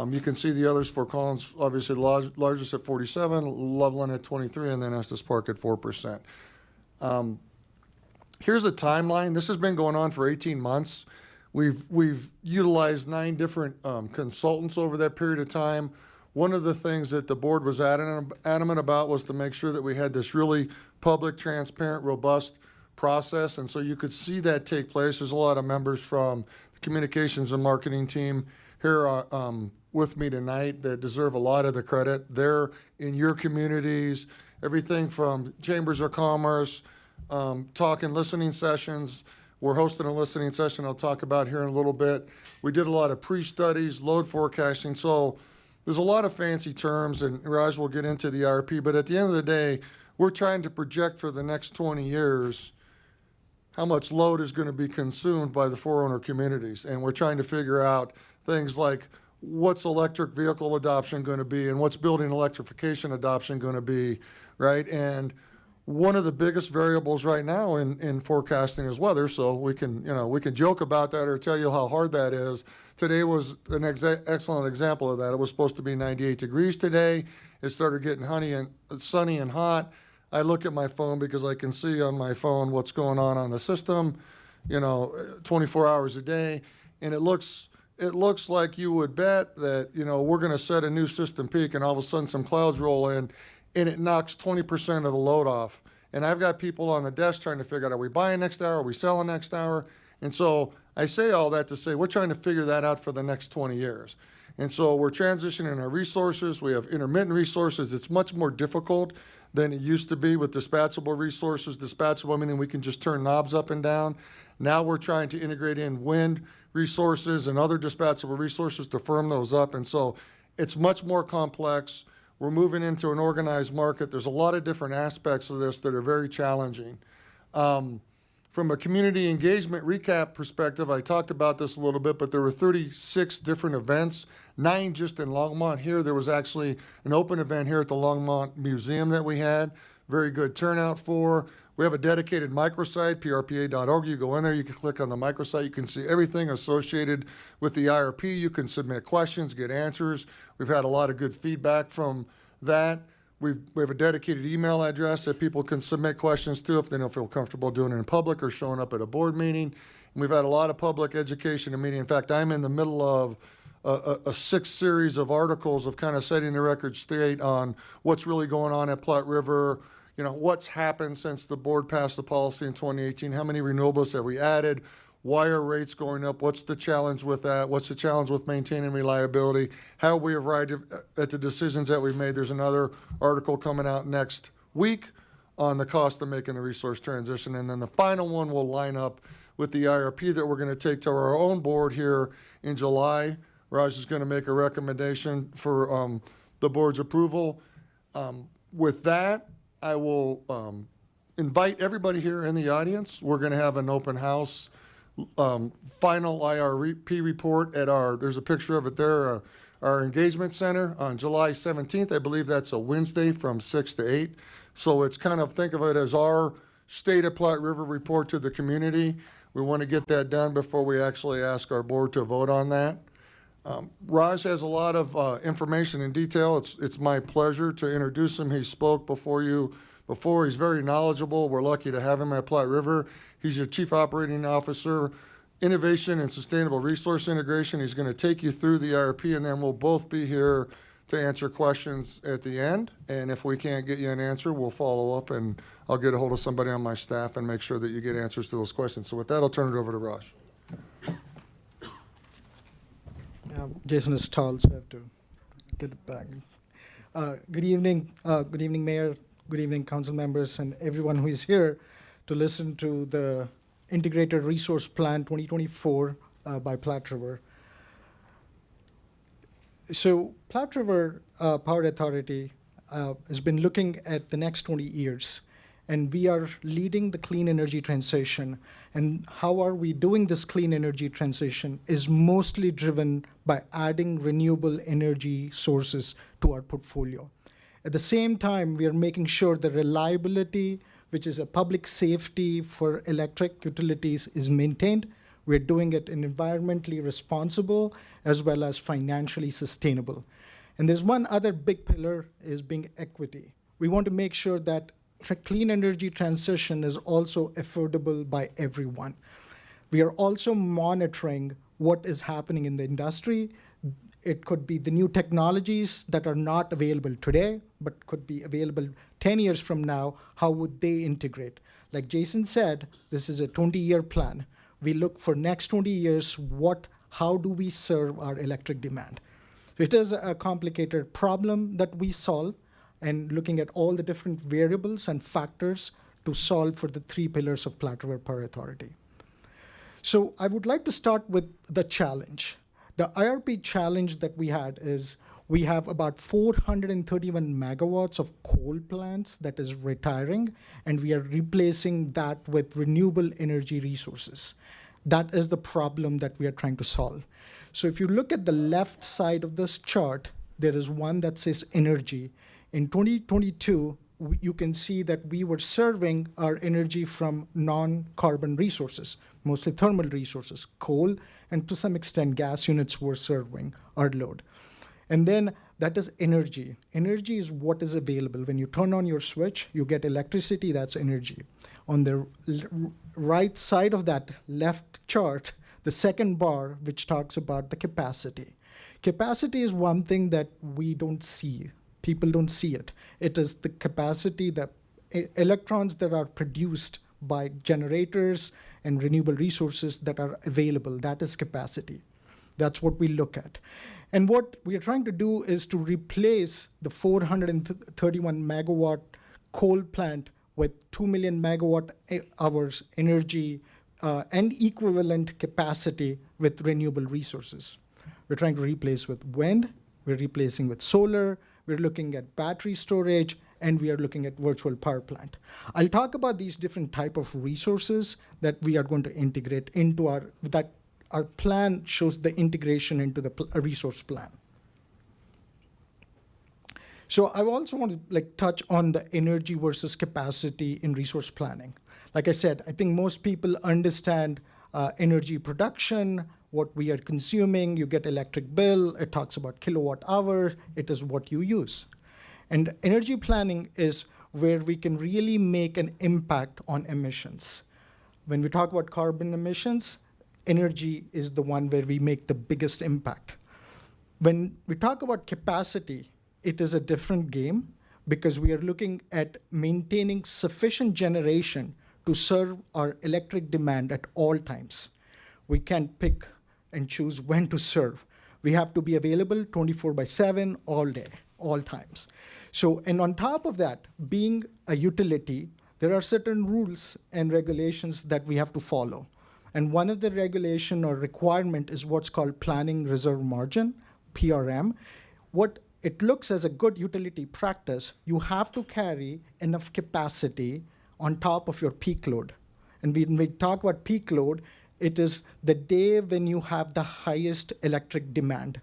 you can see the others 4 columns, obviously largest at 47, Loveland at 23, and then Estes Park at 4%. Here's a timeline. This has been going on for 18 months. We've utilized 9 different consultants over that period of time. One of the things that the board was adamant about was to make sure that we had this really public, transparent, robust process. And so you could see that take place. There's a lot of members from the communications and marketing team here with me tonight that deserve a lot of the credit. They're in your communities, everything from chambers of commerce, talking listening sessions. We're hosting a listening session I'll talk about here in a little bit. We did a lot of pre-studies, load forecasting. So there's a lot of fancy terms, and Raj will get into the IRP, but at the end of the day, we're trying to project for the next 20 years how much load is going to be consumed by the four owner communities. And we're trying to figure out things like what's electric vehicle adoption going to be and what's building electrification adoption going to be, right? And one of the biggest variables right now in forecasting is weather. So we can joke about that or tell you how hard that is. Today was an excellent example of that. It was supposed to be 98 degrees today. It started getting sunny and hot. I look at my phone because I can see on my phone what's going on the system, 24 hours a day. And it looks like you would bet that, we're going to set a new system peak and all of a sudden some clouds roll in and it knocks 20% of the load off. And I've got people on the desk trying to figure out, are we buying next hour? Are we selling next hour? And so I say all that to say we're trying to figure that out for the next 20 years. And so we're transitioning our resources. We have intermittent resources. It's much more difficult than it used to be with dispatchable resources. Dispatchable meaning we can just turn knobs up and down. Now we're trying to integrate in wind resources and other dispatchable resources to firm those up. And so it's much more complex. We're moving into an organized market. There's a lot of different aspects of this that are very challenging. From a community engagement recap perspective, I talked about this a little bit, but there were 36 different events, 9 just in Longmont here. There was actually an open event here at the Longmont Museum that we had. Very good turnout for. We have a dedicated microsite, prpa.org. You go in there, you can click on the microsite. You can see everything associated with the IRP. You can submit questions, get answers. We've had a lot of good feedback from that. We have a dedicated email address that people can submit questions to if they don't feel comfortable doing it in public or showing up at a board meeting. And we've had a lot of public education and media. In fact, I'm in the middle of a 6 series of articles of kind of setting the record straight on what's really going on at Platte River, what's happened since the board passed the policy in 2018, how many renewables have we added, why are rates going up, what's the challenge with that, what's the challenge with maintaining reliability, how we arrived at the decisions that we've made. There's another article coming out next week on the cost of making the resource transition. And then the final one will line up with the IRP that we're going to take to our own board here in July. Raj is going to make a recommendation for the board's approval. With that, I will invite everybody here in the audience. We're going to have an open house final IRP report at there's a picture of it there, our engagement center on July 17th. I believe that's a Wednesday from 6 to 8. So it's kind of, think of it as our State of Platte River report to the community. We want to get that done before we actually ask our board to vote on that. Raj has a lot of information in detail. It's my pleasure to introduce him. He spoke before you before. He's very knowledgeable. We're lucky to have him at Platte River. He's your Chief Operating Officer, Innovation and Sustainable Resource Integration. He's going to take you through the IRP, and then we'll both be here to answer questions at the end. And if we can't get you an answer, we'll follow up, and I'll get a hold of somebody on my staff and make sure that you get answers to those questions. So with that, I'll turn it over to Raj. Jason is tall, so I have to get it back. Good evening, Mayor. Good evening, council members, and everyone who is here to listen to the Integrated Resource Plan 2024 by Platte River. So Platte River Power Authority has been looking at the next 20 years, and we are leading the clean energy transition. And how are we doing this clean energy transition is mostly driven by adding renewable energy sources to our portfolio. At the same time, we are making sure the reliability, which is a public safety for electric utilities, is maintained. We're doing it in environmentally responsible as well as financially sustainable. And there's one other big pillar is being equity. We want to make sure that clean energy transition is also affordable by everyone. We are also monitoring what is happening in the industry. It could be the new technologies that are not available today, but could be available 10 years from now. How would they integrate? Like Jason said, this is a 20-year plan. We look for next 20 years, how do we serve our electric demand? So it is a complicated problem that we solve, and looking at all the different variables and factors to solve for the 3 pillars of Platte River Power Authority. So I would like to start with the challenge. The IRP challenge that we had is We have about 431 megawatts of coal plants that is retiring, and we are replacing that with renewable energy resources. That is the problem that we are trying to solve. So if you look at the left side of this chart, there is one that says energy. In 2022, you can see that we were serving our energy from non-carbon resources, mostly thermal resources, coal, and to some extent gas units were serving our load. And then that is energy. Energy is what is available. When you turn on your switch, you get electricity, that's energy. On the right side of that left chart, the second bar, which talks about the capacity. Capacity is one thing that we don't see. People don't see it. It is the capacity, that electrons that are produced by generators and renewable resources that are available. That is capacity. That's what we look at. And what we are trying to do is to replace the 431 megawatt coal plant with 2 million megawatt hours energy and equivalent capacity with renewable resources. We're trying to replace with wind, we're replacing with solar, we're looking at battery storage, and we are looking at virtual power plant. I'll talk about these different type of resources that we are going to integrate into our plan shows the integration into the resource plan. So I also want to touch on the energy versus capacity in resource planning. Like I said, I think most people understand energy production, what we are consuming. You get electric bill, it talks about kilowatt hour, it is what you use. And energy planning is where we can really make an impact on emissions. When we talk about carbon emissions, energy is the one where we make the biggest impact. When we talk about capacity, it is a different game because we are looking at maintaining sufficient generation to serve our electric demand at all times. We can't pick and choose when to serve. We have to be available 24/7, all day, all times. So, and on top of that, being a utility, there are certain rules and regulations that we have to follow. And one of the regulation or requirement is what's called planning reserve margin, PRM. What it looks as a good utility practice, you have to carry enough capacity on top of your peak load. And when we talk about peak load, it is the day when you have the highest electric demand,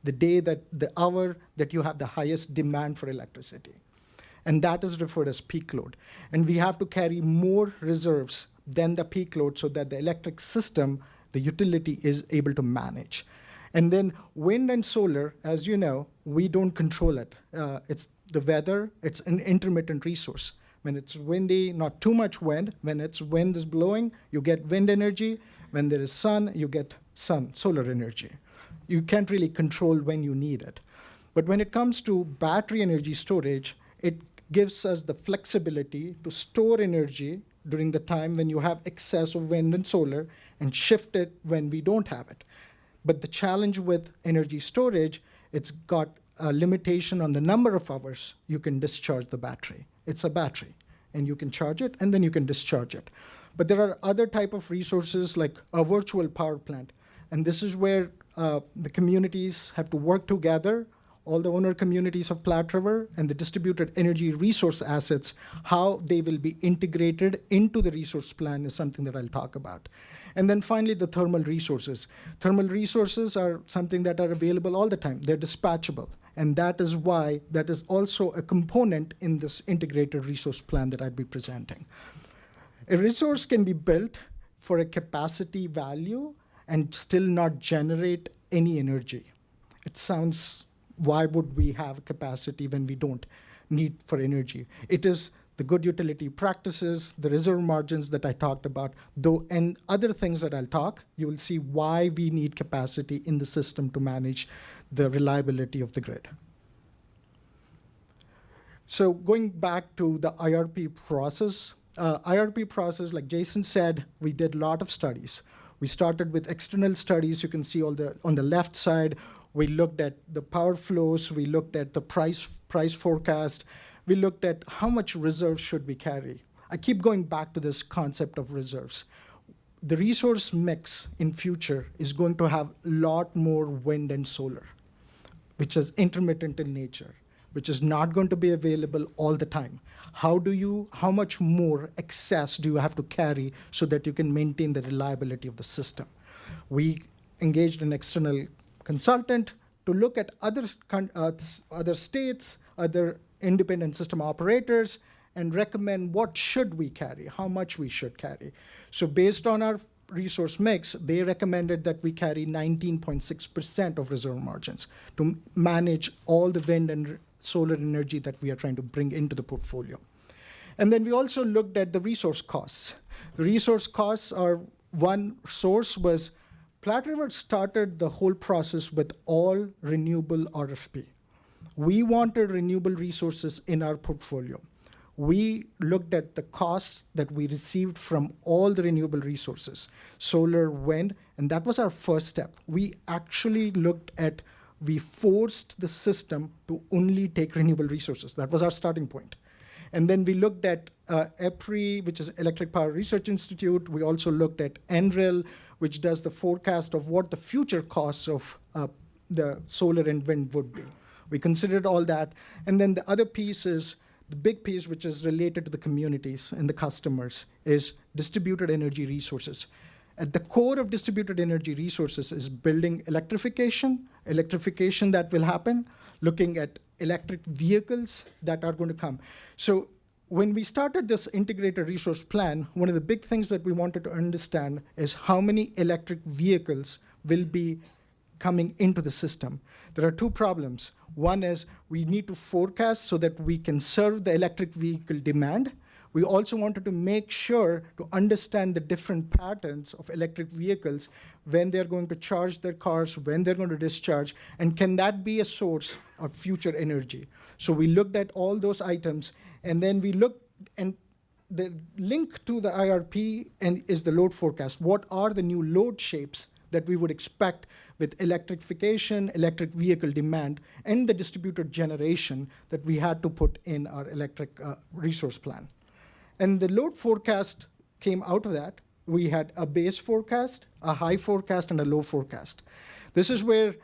the hour that you have the highest demand for electricity. And that is referred as peak load. And we have to carry more reserves than the peak load so that the electric system, the utility, is able to manage. And then wind and solar, as you know, we don't control it. It's the weather, it's an intermittent resource. When it's windy, not too much wind. When it's wind is blowing, you get wind energy. When there is sun, you get solar energy. You can't really control when you need it. But when it comes to battery energy storage, it gives us the flexibility to store energy during the time when you have excess of wind and solar and shift it when we don't have it. But the challenge with energy storage, it's got a limitation on the number of hours you can discharge the battery. It's a battery, and you can charge it, and then you can discharge it. But there are other type of resources like a virtual power plant. And this is where the communities have to work together, all the owner communities of Platte River and the distributed energy resource assets, how they will be integrated into the resource plan is something that I'll talk about. And then finally, the thermal resources. Thermal resources are something that are available all the time. They're dispatchable. And that is why that is also a component in this integrated resource plan that I'd be presenting. A resource can be built for a capacity value and still not generate any energy. It sounds, why would we have capacity when we don't need for energy? It is the good utility practices, the reserve margins that I talked about, though, and other things that I'll talk, you will see why we need capacity in the system to manage the reliability of the grid. So going back to the IRP process, like Jason said, we did a lot of studies. We started with external studies. You can see on the left side, we looked at the power flows, we looked at the price forecast, we looked at how much reserves should we carry. I keep going back to this concept of reserves. The resource mix in future is going to have a lot more wind and solar. which is intermittent in nature, which is not going to be available all the time? How much more excess do you have to carry so that you can maintain the reliability of the system? We engaged an external consultant to look at other states, other independent system operators, and recommend what should we carry, how much we should carry. So based on our resource mix, they recommended that we carry 19.6% of reserve margins to manage all the wind and solar energy that we are trying to bring into the portfolio. And then we also looked at the resource costs. The resource costs are, one source was Platte River started the whole process with all renewable RFP. We wanted renewable resources in our portfolio. We looked at the costs that we received from all the renewable resources, solar, wind, and that was our first step. We actually we forced the system to only take renewable resources. That was our starting point. And then we looked at EPRI, which is Electric Power Research Institute. We also looked at NREL, which does the forecast of what the future costs of the solar and wind would be. We considered all that. And then the other piece is, the big piece, which is related to the communities and the customers, is distributed energy resources. At the core of distributed energy resources is building electrification that will happen, looking at electric vehicles that are going to come. So when we started this integrated resource plan, one of the big things that we wanted to understand is how many electric vehicles will be coming into the system. There are two problems. One is we need to forecast so that we can serve the electric vehicle demand. We also wanted to make sure to understand the different patterns of electric vehicles, when they're going to charge their cars, when they're going to discharge, and can that be a source of future energy? So we looked at all those items, and then we looked, and the link to the IRP is the load forecast. What are the new load shapes that we would expect with electrification, electric vehicle demand, and the distributed generation that we had to put in our electric resource plan? And the load forecast came out of that. We had a base forecast, a high forecast, and a low forecast. This is where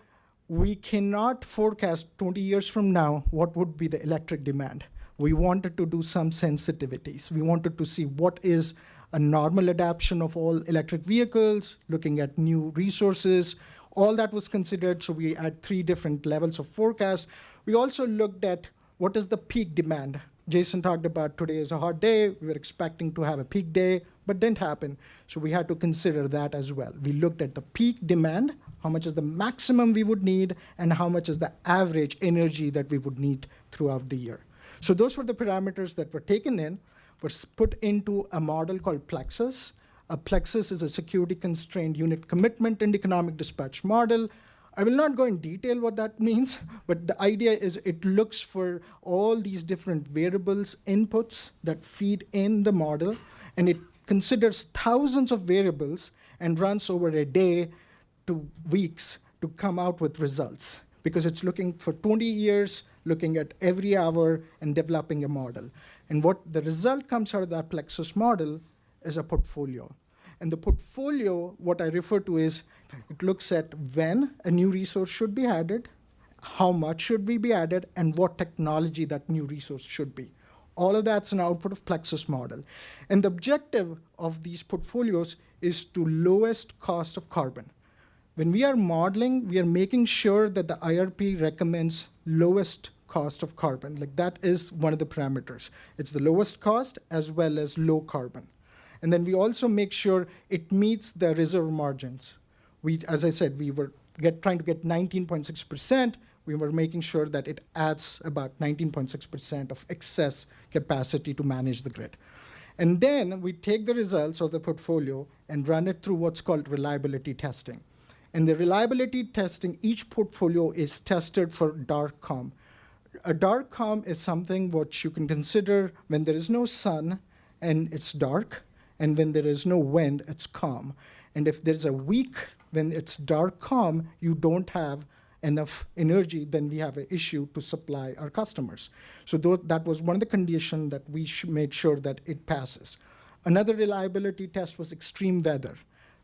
we cannot forecast 20 years from now what would be the electric demand. We wanted to do some sensitivities. We wanted to see what is a normal adoption of all electric vehicles, looking at new resources. All that was considered, so we had 3 different levels of forecast. We also looked at what is the peak demand. Jason talked about today is a hot day. We were expecting to have a peak day, but didn't happen. So we had to consider that as well. We looked at the peak demand, how much is the maximum we would need, and how much is the average energy that we would need throughout the year. So those were the parameters that were taken in, were put into a model called Plexus. A Plexus is a security constrained unit commitment and economic dispatch model. I will not go in detail what that means, but the idea is it looks for all these different variables, inputs that feed in the model, and it considers thousands of variables and runs over a day to weeks to come out with results, because it's looking for 20 years, looking at every hour and developing a model. And what the result comes out of that Plexus model is a portfolio. And the portfolio, what I refer to is, it looks at when a new resource should be added, how much should we be added, and what technology that new resource should be. All of that's an output of Plexus model. And the objective of these portfolios is to lowest cost of carbon. When we are modeling, we are making sure that the IRP recommends lowest cost of carbon. Like, that is one of the parameters. It's the lowest cost as well as low carbon. And then we also make sure it meets the reserve margins. As I said, we were trying to get 19.6%. We were making sure that it adds about 19.6% of excess capacity to manage the grid. And then we take the results of the portfolio and run it through what's called reliability testing. And the reliability testing, each portfolio is tested for dark COM. A dark COM is something which you can consider when there is no sun and it's dark, and when there is no wind, it's calm. And if there's a week when it's dark calm, you don't have enough energy, then we have an issue to supply our customers. So that was one of the conditions that we made sure that it passes. Another reliability test was extreme weather.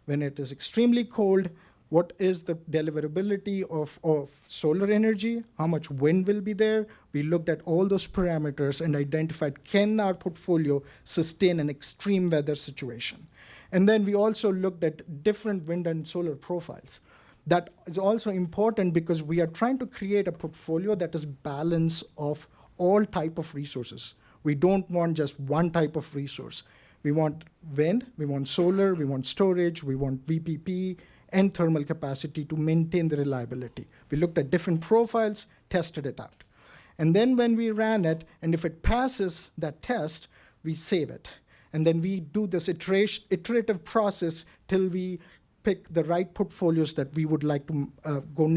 When it is extremely cold, what is the deliverability of solar energy, how much wind will be there. We looked at all those parameters and identified, can our portfolio sustain an extreme weather situation? And then we also looked at different wind and solar profiles. That is also important because we are trying to create a portfolio that is balance of all type of resources. We don't want just one type of resource. We want wind, we want solar, we want storage, we want VPP, and thermal capacity to maintain the reliability. We looked at different profiles, tested it out. And then when we ran it, and if it passes that test, we save it. And then we do this iterative process till we pick the right portfolios that we would like to go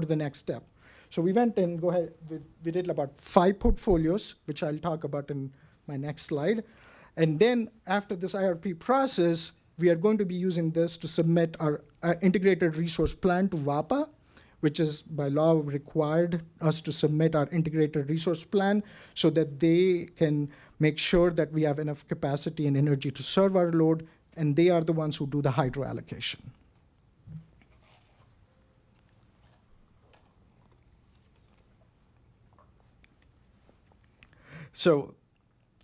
to the next step. So we went and we did about 5 portfolios, which I'll talk about in my next slide. And then after this IRP process, we are going to be using this to submit our integrated resource plan to WAPA, which is by law required us to submit our integrated resource plan so that they can make sure that we have enough capacity and energy to serve our load, and they are the ones who do the hydro allocation. So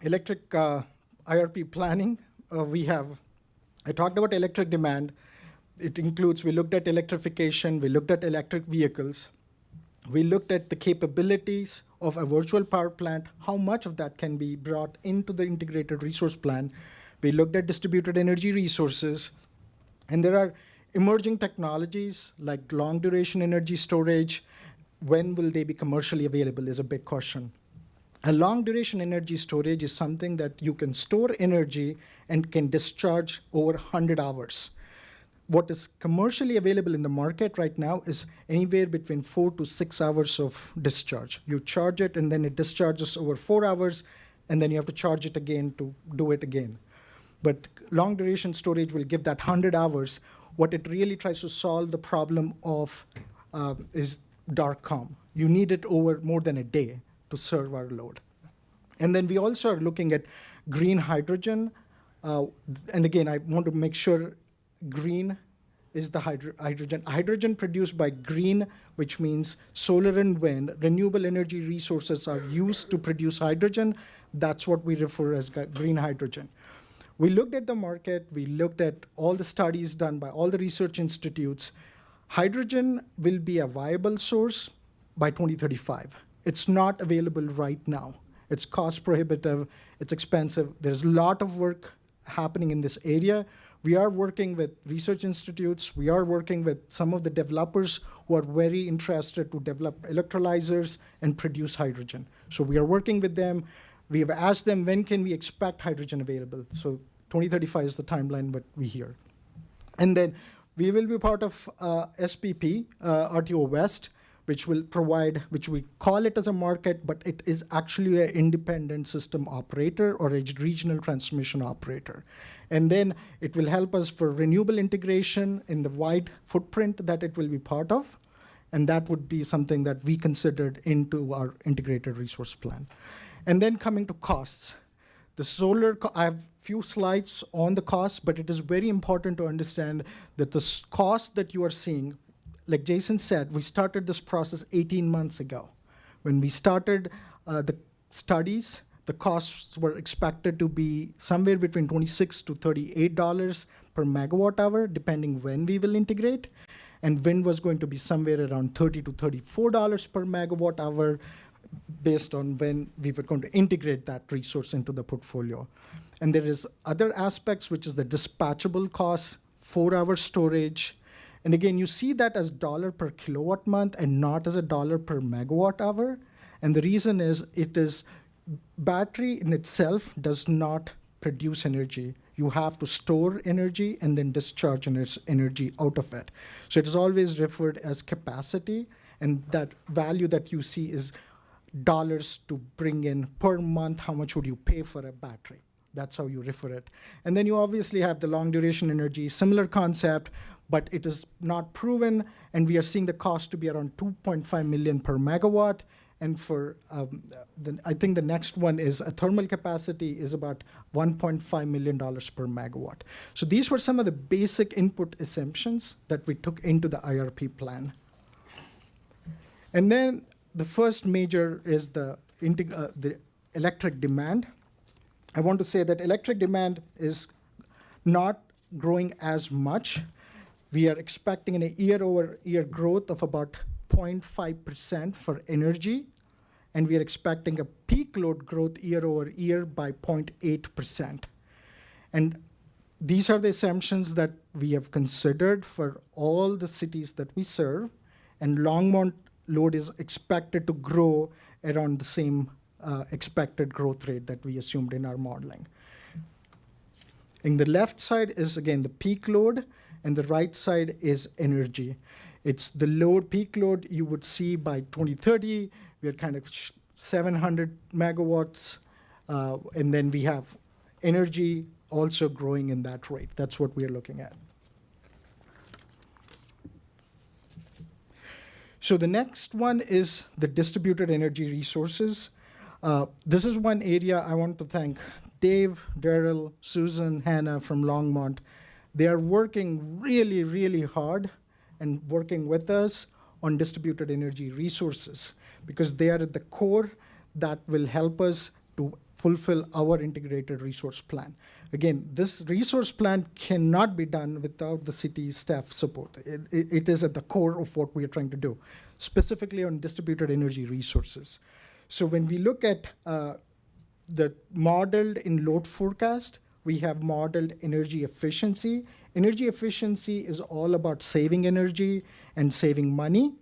electric IRP planning, I talked about electric demand. It includes, we looked at electrification, we looked at electric vehicles, we looked at the capabilities of a virtual power plant, how much of that can be brought into the integrated resource plan. We looked at distributed energy resources, and there are emerging technologies like long duration energy storage. When will they be commercially available is a big question. A long duration energy storage is something that you can store energy and can discharge over 100 hours. What is commercially available in the market right now is anywhere between 4 to 6 hours of discharge. You charge it and then it discharges over 4 hours, and then you have to charge it again to do it again. But long duration storage will give that 100 hours. What it really tries to solve the problem of is dark calm. You need it over more than a day to serve our load. And then we also are looking at green hydrogen. And again, I want to make sure green is the hydrogen. Hydrogen produced by green, which means solar and wind, renewable energy resources are used to produce hydrogen. That's what we refer as green hydrogen. We looked at the market. We looked at all the studies done by all the research institutes. Hydrogen will be a viable source by 2035. It's not available right now. It's cost prohibitive, it's expensive. There's a lot of work happening in this area. We are working with research institutes. We are working with some of the developers who are very interested to develop electrolyzers and produce hydrogen. So we are working with them. We have asked them, when can we expect hydrogen available? So 2035 is the timeline that we hear. And then we will be part of SPP, RTO West, which we call it as a market, but it is actually an independent system operator or a regional transmission operator. And then it will help us for renewable integration in the wide footprint that it will be part of. And that would be something that we considered into our integrated resource plan. And then coming to costs. The solar, I have few slides on the costs, but it is very important to understand that the cost that you are seeing, like Jason said, we started this process 18 months ago. When we started the studies, the costs were expected to be somewhere between $26 to $38 per megawatt hour, depending when we will integrate. And wind was going to be somewhere around $30 to $34 per megawatt hour, based on when we were going to integrate that resource into the portfolio. And there is other aspects, which is the dispatchable costs, 4-hour storage. And again, you see that as dollar per kilowatt month and not as a dollar per megawatt hour. And the reason is battery in itself does not produce energy. You have to store energy and then discharge energy out of it. So it is always referred as capacity, and that value that you see is dollars to bring in per month. How much would you pay for a battery? That's how you refer it. And then you obviously have the long duration energy, similar concept, but it is not proven, and we are seeing the cost to be around $2.5 million per megawatt. And for, I think the next one is a thermal capacity is about $1.5 million per megawatt. So these were some of the basic input assumptions that we took into the IRP plan. And then the first major is the electric demand. I want to say that electric demand is not growing as much. We are expecting a year-over-year growth of about 0.5% for energy, and we are expecting a peak load growth year-over-year by 0.8%. And these are the assumptions that we have considered for all the cities that we serve, and Longmont load is expected to grow around the same expected growth rate that we assumed in our modeling. In the left side is, again, the peak load, and the right side is energy. It's the load, peak load you would see by 2030. We're kind of 700 megawatts, and then we have energy also growing in that rate. That's what we're looking at. So the next one is the distributed energy resources. This is one area I want to thank Dave, Daryl, Susan, Hannah from Longmont. They are working really, really hard and working with us on distributed energy resources because they are at the core that will help us to fulfill our integrated resource plan. Again, this resource plan cannot be done without the city staff support. It is at the core of what we are trying to do, specifically on distributed energy resources. So when we look at the modeled in load forecast, we have modeled energy efficiency. Energy efficiency is all about saving energy and saving money.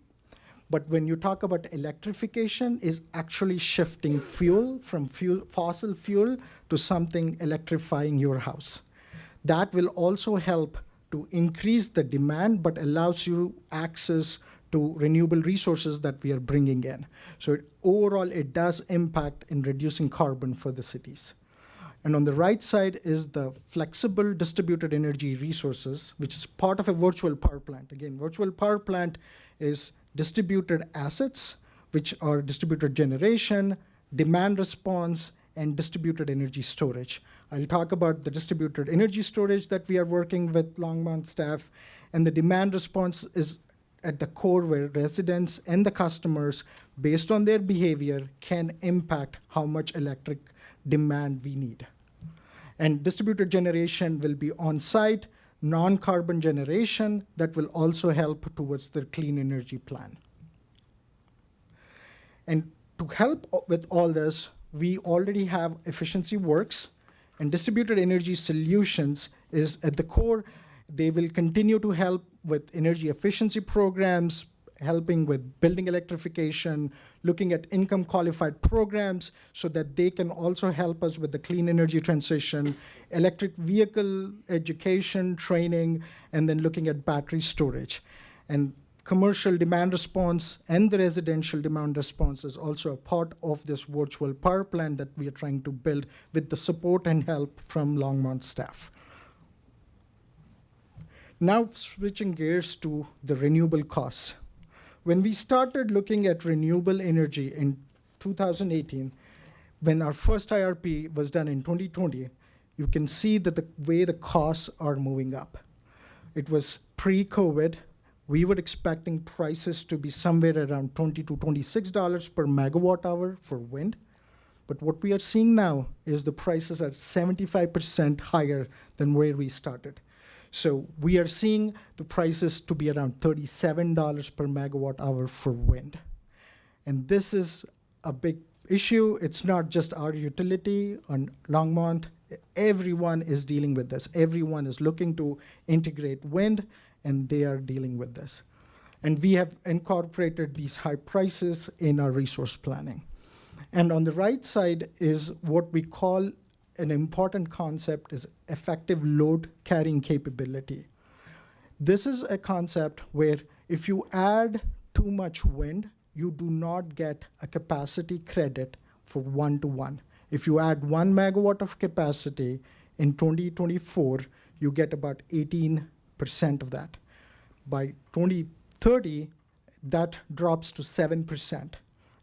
But when you talk about electrification, is actually shifting fuel from fossil fuel to something electrifying your house. That will also help to increase the demand, but allows you access to renewable resources that we are bringing in. So overall, it does impact in reducing carbon for the cities. And on the right side is the flexible distributed energy resources, which is part of a virtual power plant. Again, virtual power plant is distributed assets, which are distributed generation, demand response, and distributed energy storage. I'll talk about the distributed energy storage that we are working with Longmont staff, and the demand response is at the core where residents and the customers, based on their behavior, can impact how much electric demand we need. And distributed generation will be on-site, non-carbon generation that will also help towards the clean energy plan. And to help with all this, we already have Efficiency Works, and Distributed Energy Solutions is at the core. They will continue to help with energy efficiency programs, helping with building electrification, looking at income qualified programs so that they can also help us with the clean energy transition, electric vehicle education, training, and then looking at battery storage. And commercial demand response and the residential demand response is also a part of this virtual power plant that we are trying to build with the support and help from Longmont staff. Now switching gears to the renewable costs. When we started looking at renewable energy in 2018, when our first IRP was done in 2020, you can see that the way the costs are moving up. It was pre-COVID. We were expecting prices to be somewhere around $20 to $26 per megawatt hour for wind. But what we are seeing now is the prices are 75% higher than where we started. So we are seeing the prices to be around $37 per megawatt hour for wind. And this is a big issue. It's not just our utility on Longmont. Everyone is dealing with this. Everyone is looking to integrate wind, and they are dealing with this. And we have incorporated these high prices in our resource planning. And on the right side is what we call an important concept is effective load carrying capability. This is a concept where if you add too much wind, you do not get a capacity credit for 1-to-1. If you add 1 megawatt of capacity in 2024, you get about 18% of that. By 2030, that drops to 7%.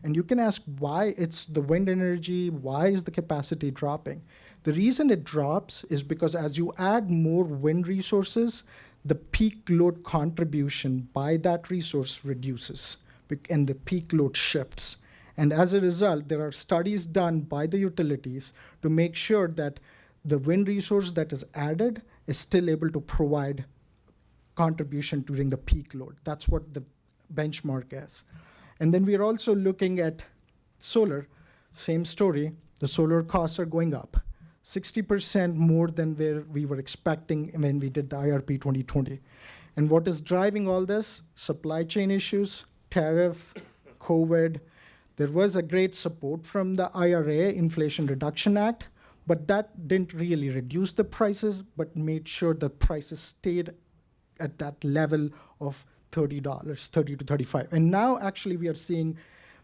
And you can ask why it's the wind energy, why is the capacity dropping? The reason it drops is because as you add more wind resources, the peak load contribution by that resource reduces, and the peak load shifts. And as a result, there are studies done by the utilities to make sure that the wind resource that is added is still able to provide contribution during the peak load. That's what the benchmark is. And then we are also looking at solar, same story. The solar costs are going up, 60% more than where we were expecting when we did the IRP 2020. And what is driving all this? Supply chain issues, tariff, COVID. There was a great support from the IRA, Inflation Reduction Act, but that didn't really reduce the prices, but made sure the prices stayed at that level of $30, $30 to $35. And now actually we are seeing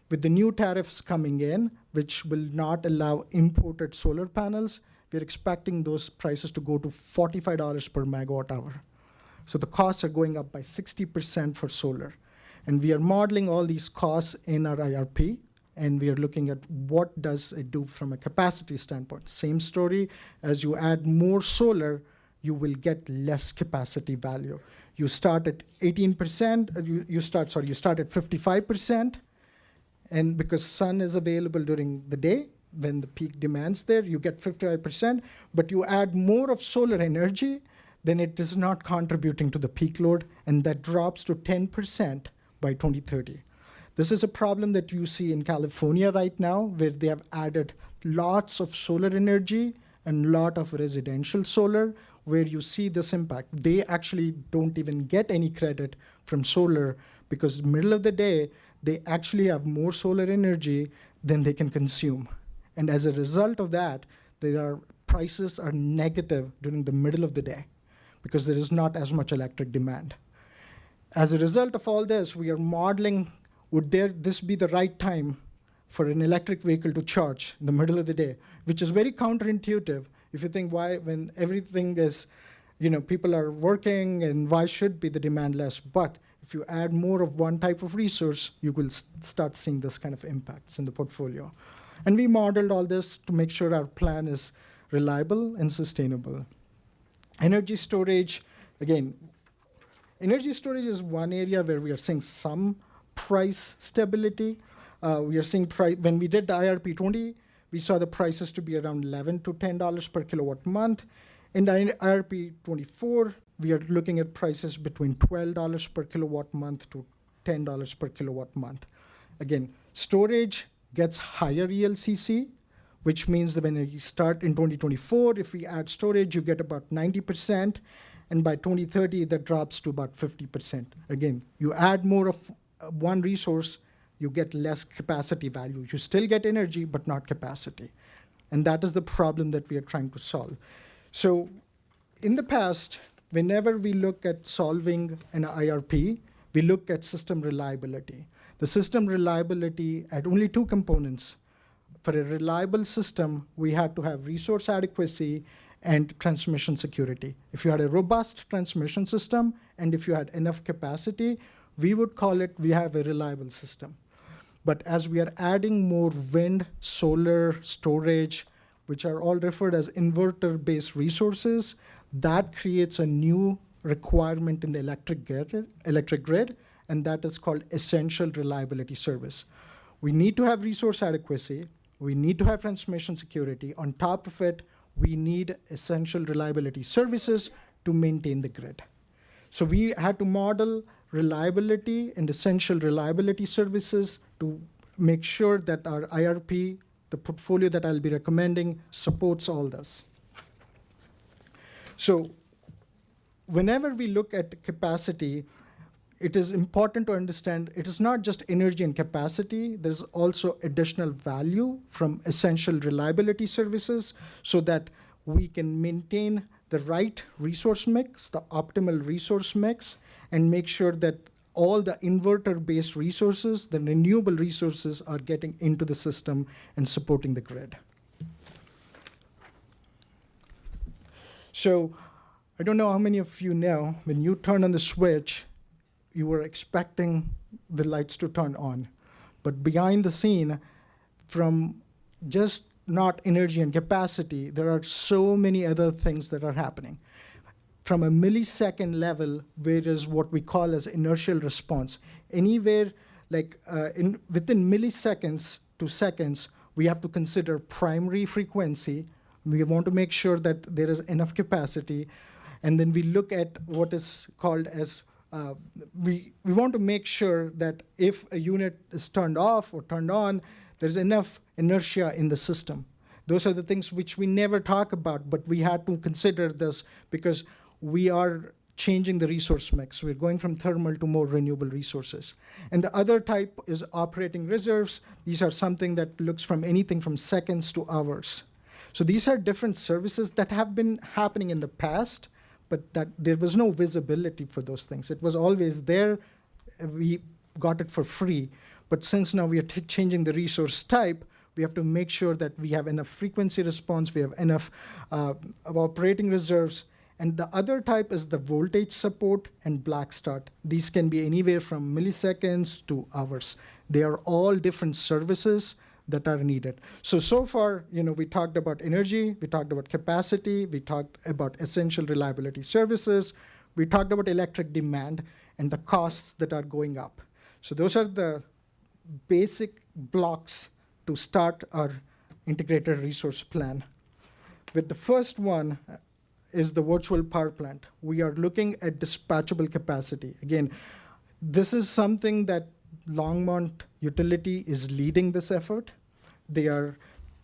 with the new tariffs coming in, which will not allow imported solar panels, we're expecting those prices to go to $45 per megawatt hour. So the costs are going up by 60% for solar. And we are modeling all these costs in our IRP, and we are looking at what does it do from a capacity standpoint. Same story, as you add more solar, you will get less capacity value. You start at 18%, you start at 55%, and because sun is available during the day, when the peak demand's there, you get 55%, but you add more of solar energy, then it is not contributing to the peak load, and that drops to 10% by 2030. This is a problem that you see in California right now, where they have added lots of solar energy and lot of residential solar, where you see this impact. They actually don't even get any credit from solar because middle of the day, they actually have more solar energy than they can consume. And as a result of that, prices are negative during the middle of the day because there is not as much electric demand. As a result of all this, we are modeling, would this be the right time for an electric vehicle to charge in the middle of the day, which is very counterintuitive. If you think why, when everything is, people are working, and why should be the demand less? But if you add more of one type of resource, you will start seeing this kind of impacts in the portfolio. And we modeled all this to make sure our plan is reliable and sustainable. Energy storage, again, energy storage is one area where we are seeing some price stability. We are seeing when we did the IRP 20, we saw the prices to be around $11 to $10 per kilowatt month. In the IRP 24, we are looking at prices between $12 per kilowatt month to $10 per kilowatt month. Again, storage gets higher ELCC, which means that when you start in 2024, if we add storage, you get about 90%, and by 2030, that drops to about 50%. Again, you add more of one resource, you get less capacity value. You still get energy, but not capacity. And that is the problem that we are trying to solve. So in the past, whenever we look at solving an IRP, we look at system reliability. The system reliability had only two components. For a reliable system, we had to have resource adequacy and transmission security. If you had a robust transmission system and if you had enough capacity, we would call it, we have a reliable system. But as we are adding more wind, solar, storage, which are all referred as inverter-based resources, that creates a new requirement in the electric grid, and that is called essential reliability service. We need to have resource adequacy. We need to have transmission security. On top of it, we need essential reliability services to maintain the grid. So we had to model reliability and essential reliability services to make sure that our IRP, the portfolio that I'll be recommending, supports all this. So whenever we look at capacity, it is important to understand it is not just energy and capacity, there's also additional value from essential reliability services so that we can maintain the right resource mix, the optimal resource mix, and make sure that all the inverter-based resources, the renewable resources, are getting into the system and supporting the grid. So I don't know how many of you know, when you turn on the switch, you were expecting the lights to turn on. But behind the scene, from just not energy and capacity, there are so many other things that are happening. From a millisecond level, where is what we call as inertial response. Anywhere within milliseconds to seconds, we have to consider primary frequency. We want to make sure that there is enough capacity. And then we look at what is called as, we want to make sure that if a unit is turned off or turned on, there's enough inertia in the system. Those are the things which we never talk about, but we had to consider this because we are changing the resource mix. We're going from thermal to more renewable resources. And the other type is operating reserves. These are something that looks from anything from seconds to hours. So these are different services that have been happening in the past, but that there was no visibility for those things. It was always there. We got it for free. But since now we are changing the resource type, we have to make sure that we have enough frequency response, we have enough operating reserves. And the other type is the voltage support and black start. These can be anywhere from milliseconds to hours. They are all different services that are needed. So far, we talked about energy, we talked about capacity, we talked about essential reliability services, we talked about electric demand and the costs that are going up. So those are the basic blocks to start our integrated resource plan. With the first one is the virtual power plant. We are looking at dispatchable capacity. Again, this is something that Longmont Utility is leading this effort. They are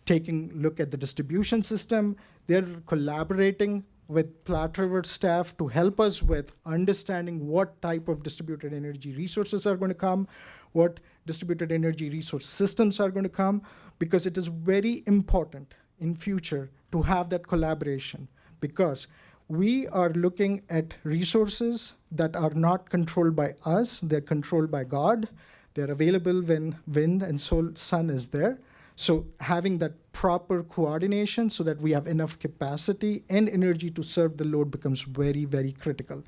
taking a look at the distribution system. They're collaborating with Platte River staff to help us with understanding what type of distributed energy resources are going to come, what distributed energy resource systems are going to come, because it is very important in future to have that collaboration, because we are looking at resources that are not controlled by us, they're controlled by God. They're available when wind and sun is there. So having that proper coordination so that we have enough capacity and energy to serve the load becomes very, very critical.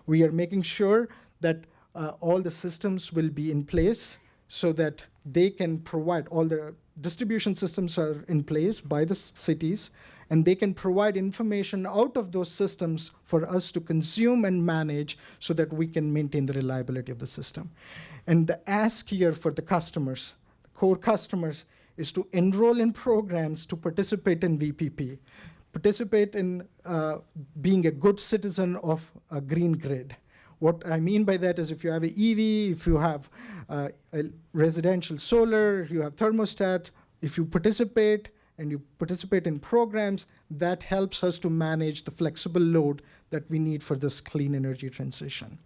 We are making sure that all the systems will be in place so that they can provide, all the distribution systems are in place by the cities, and they can provide information out of those systems for us to consume and manage so that we can maintain the reliability of the system. And the ask here for the customers, the core customers, is to enroll in programs to participate in VPP, participate in being a good citizen of a green grid. What I mean by that is if you have an EV, if you have a residential solar, you have thermostat, if you participate and you participate in programs, that helps us to manage the flexible load that we need for this clean energy transition.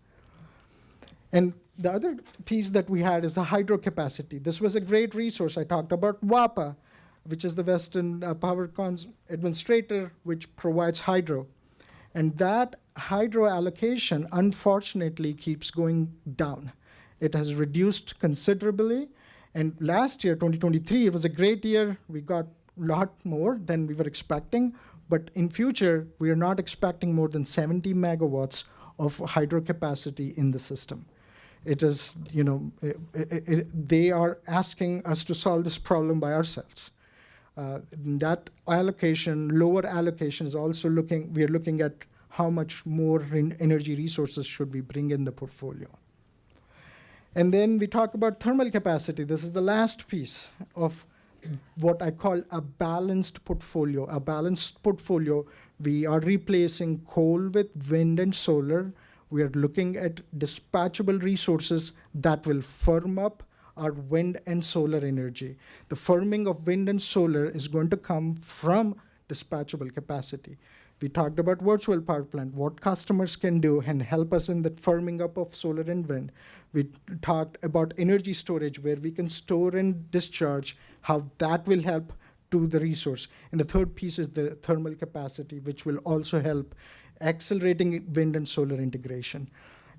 And the other piece that we had is the hydro capacity. This was a great resource. I talked about WAPA, which is the Western Power Administrator, which provides hydro. And that hydro allocation, unfortunately, keeps going down. It has reduced considerably. And last year, 2023, it was a great year. We got a lot more than we were expecting. But in future, we are not expecting more than 70 megawatts of hydro capacity in the system. It is, they are asking us to solve this problem by ourselves. That allocation, lower allocation is also we are looking at how much more energy resources should we bring in the portfolio. And then we talk about thermal capacity. This is the last piece of what I call a balanced portfolio. A balanced portfolio, we are replacing coal with wind and solar. We are looking at dispatchable resources that will firm up our wind and solar energy. The firming of wind and solar is going to come from dispatchable capacity. We talked about virtual power plant, what customers can do and help us in the firming up of solar and wind. We talked about energy storage, where we can store and discharge, how that will help to the resource. And the third piece is the thermal capacity, which will also help accelerating wind and solar integration.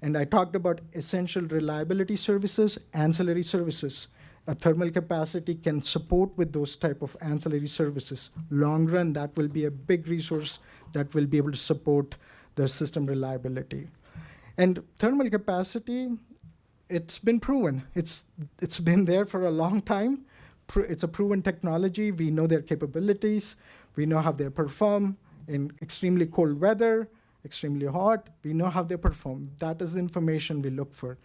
And I talked about essential reliability services, ancillary services. A thermal capacity can support with those type of ancillary services. Long run, that will be a big resource that will be able to support the system reliability. And thermal capacity it's been proven. It's been there for a long time. It's a proven technology. We know their capabilities. We know how they perform in extremely cold weather, extremely hot. We know how they perform. That is the information we look for.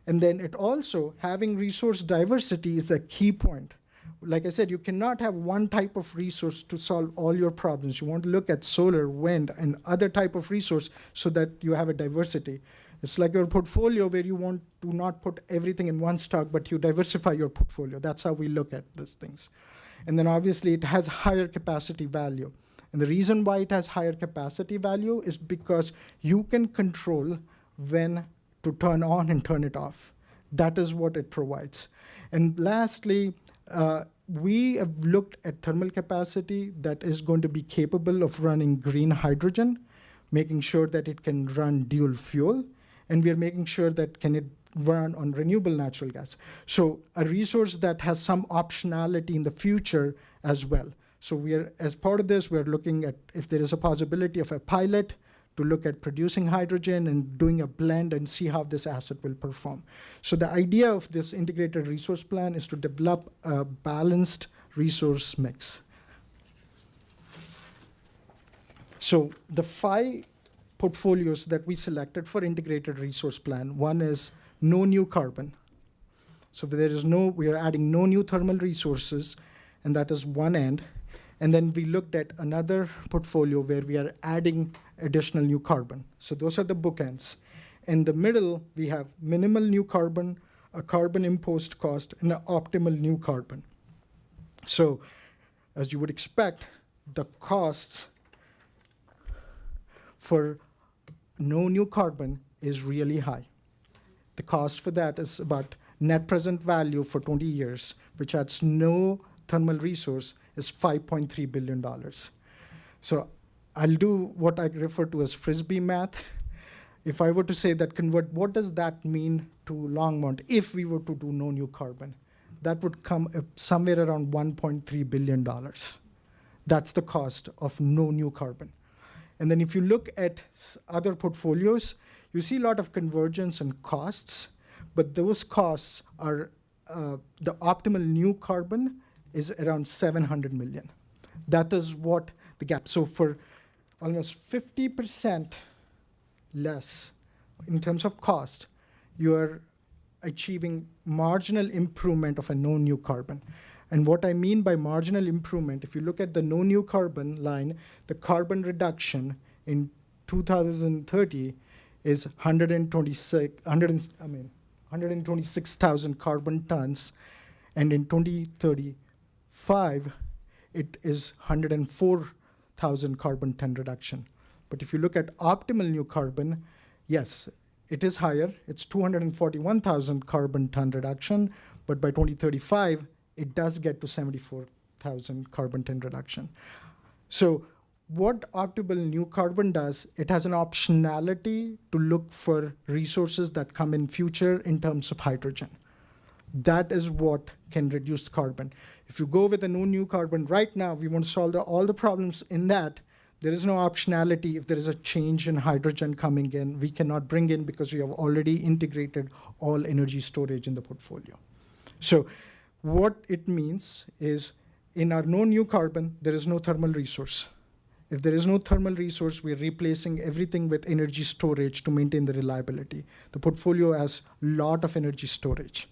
And then it also, having resource diversity is a key point. Like I said, you cannot have one type of resource to solve all your problems. You want to look at solar, wind, and other type of resource so that you have a diversity. It's like your portfolio where you want to not put everything in one stock, but you diversify your portfolio. That's how we look at these things. And then obviously it has higher capacity value. And the reason why it has higher capacity value is because you can control when to turn on and turn it off. That is what it provides. And lastly, we have looked at thermal capacity that is going to be capable of running green hydrogen, making sure that it can run dual fuel, and we are making sure that can it run on renewable natural gas. So a resource that has some optionality in the future as well. So we are, as part of this, we're looking at if there is a possibility of a pilot to look at producing hydrogen and doing a blend and see how this asset will perform. So the idea of this integrated resource plan is to develop a balanced resource mix. So the 5 portfolios that we selected for integrated resource plan, one is no new carbon. So we are adding no new thermal resources, and that is one end. And then we looked at another portfolio where we are adding additional new carbon. So those are the bookends. In the middle, we have minimal new carbon, a carbon imposed cost, and an optimal new carbon. So as you would expect, the costs for no new carbon is really high. The cost for that is about net present value for 20 years, which adds no thermal resource, is $5.3 billion. So I'll do what I refer to as Frisbee math. If I were to say that convert, what does that mean to Longmont if we were to do no new carbon? That would come somewhere around $1.3 billion. That's the cost of no new carbon. And then if you look at other portfolios, you see a lot of convergence in costs, but those costs are, the optimal new carbon is around 700 million. That is what the gap. So for almost 50% less in terms of cost, you are achieving marginal improvement of a no new carbon. And what I mean by marginal improvement, if you look at the no new carbon line, the carbon reduction in 2030 is 126,000 carbon tons, and in 2035, it is 104,000 carbon ton reduction. But if you look at optimal new carbon, yes, it is higher. It's 241,000 carbon ton reduction, but by 2035, it does get to 74,000 carbon ton reduction. So what optimal new carbon does, it has an optionality to look for resources that come in future in terms of hydrogen. That is what can reduce carbon. If you go with a no new carbon right now, we want to solve all the problems in that. There is no optionality. If there is a change in hydrogen coming in, we cannot bring in because we have already integrated all energy storage in the portfolio. So what it means is in our no new carbon, there is no thermal resource. If there is no thermal resource, we're replacing everything with energy storage to maintain the reliability. The portfolio has a lot of energy storage.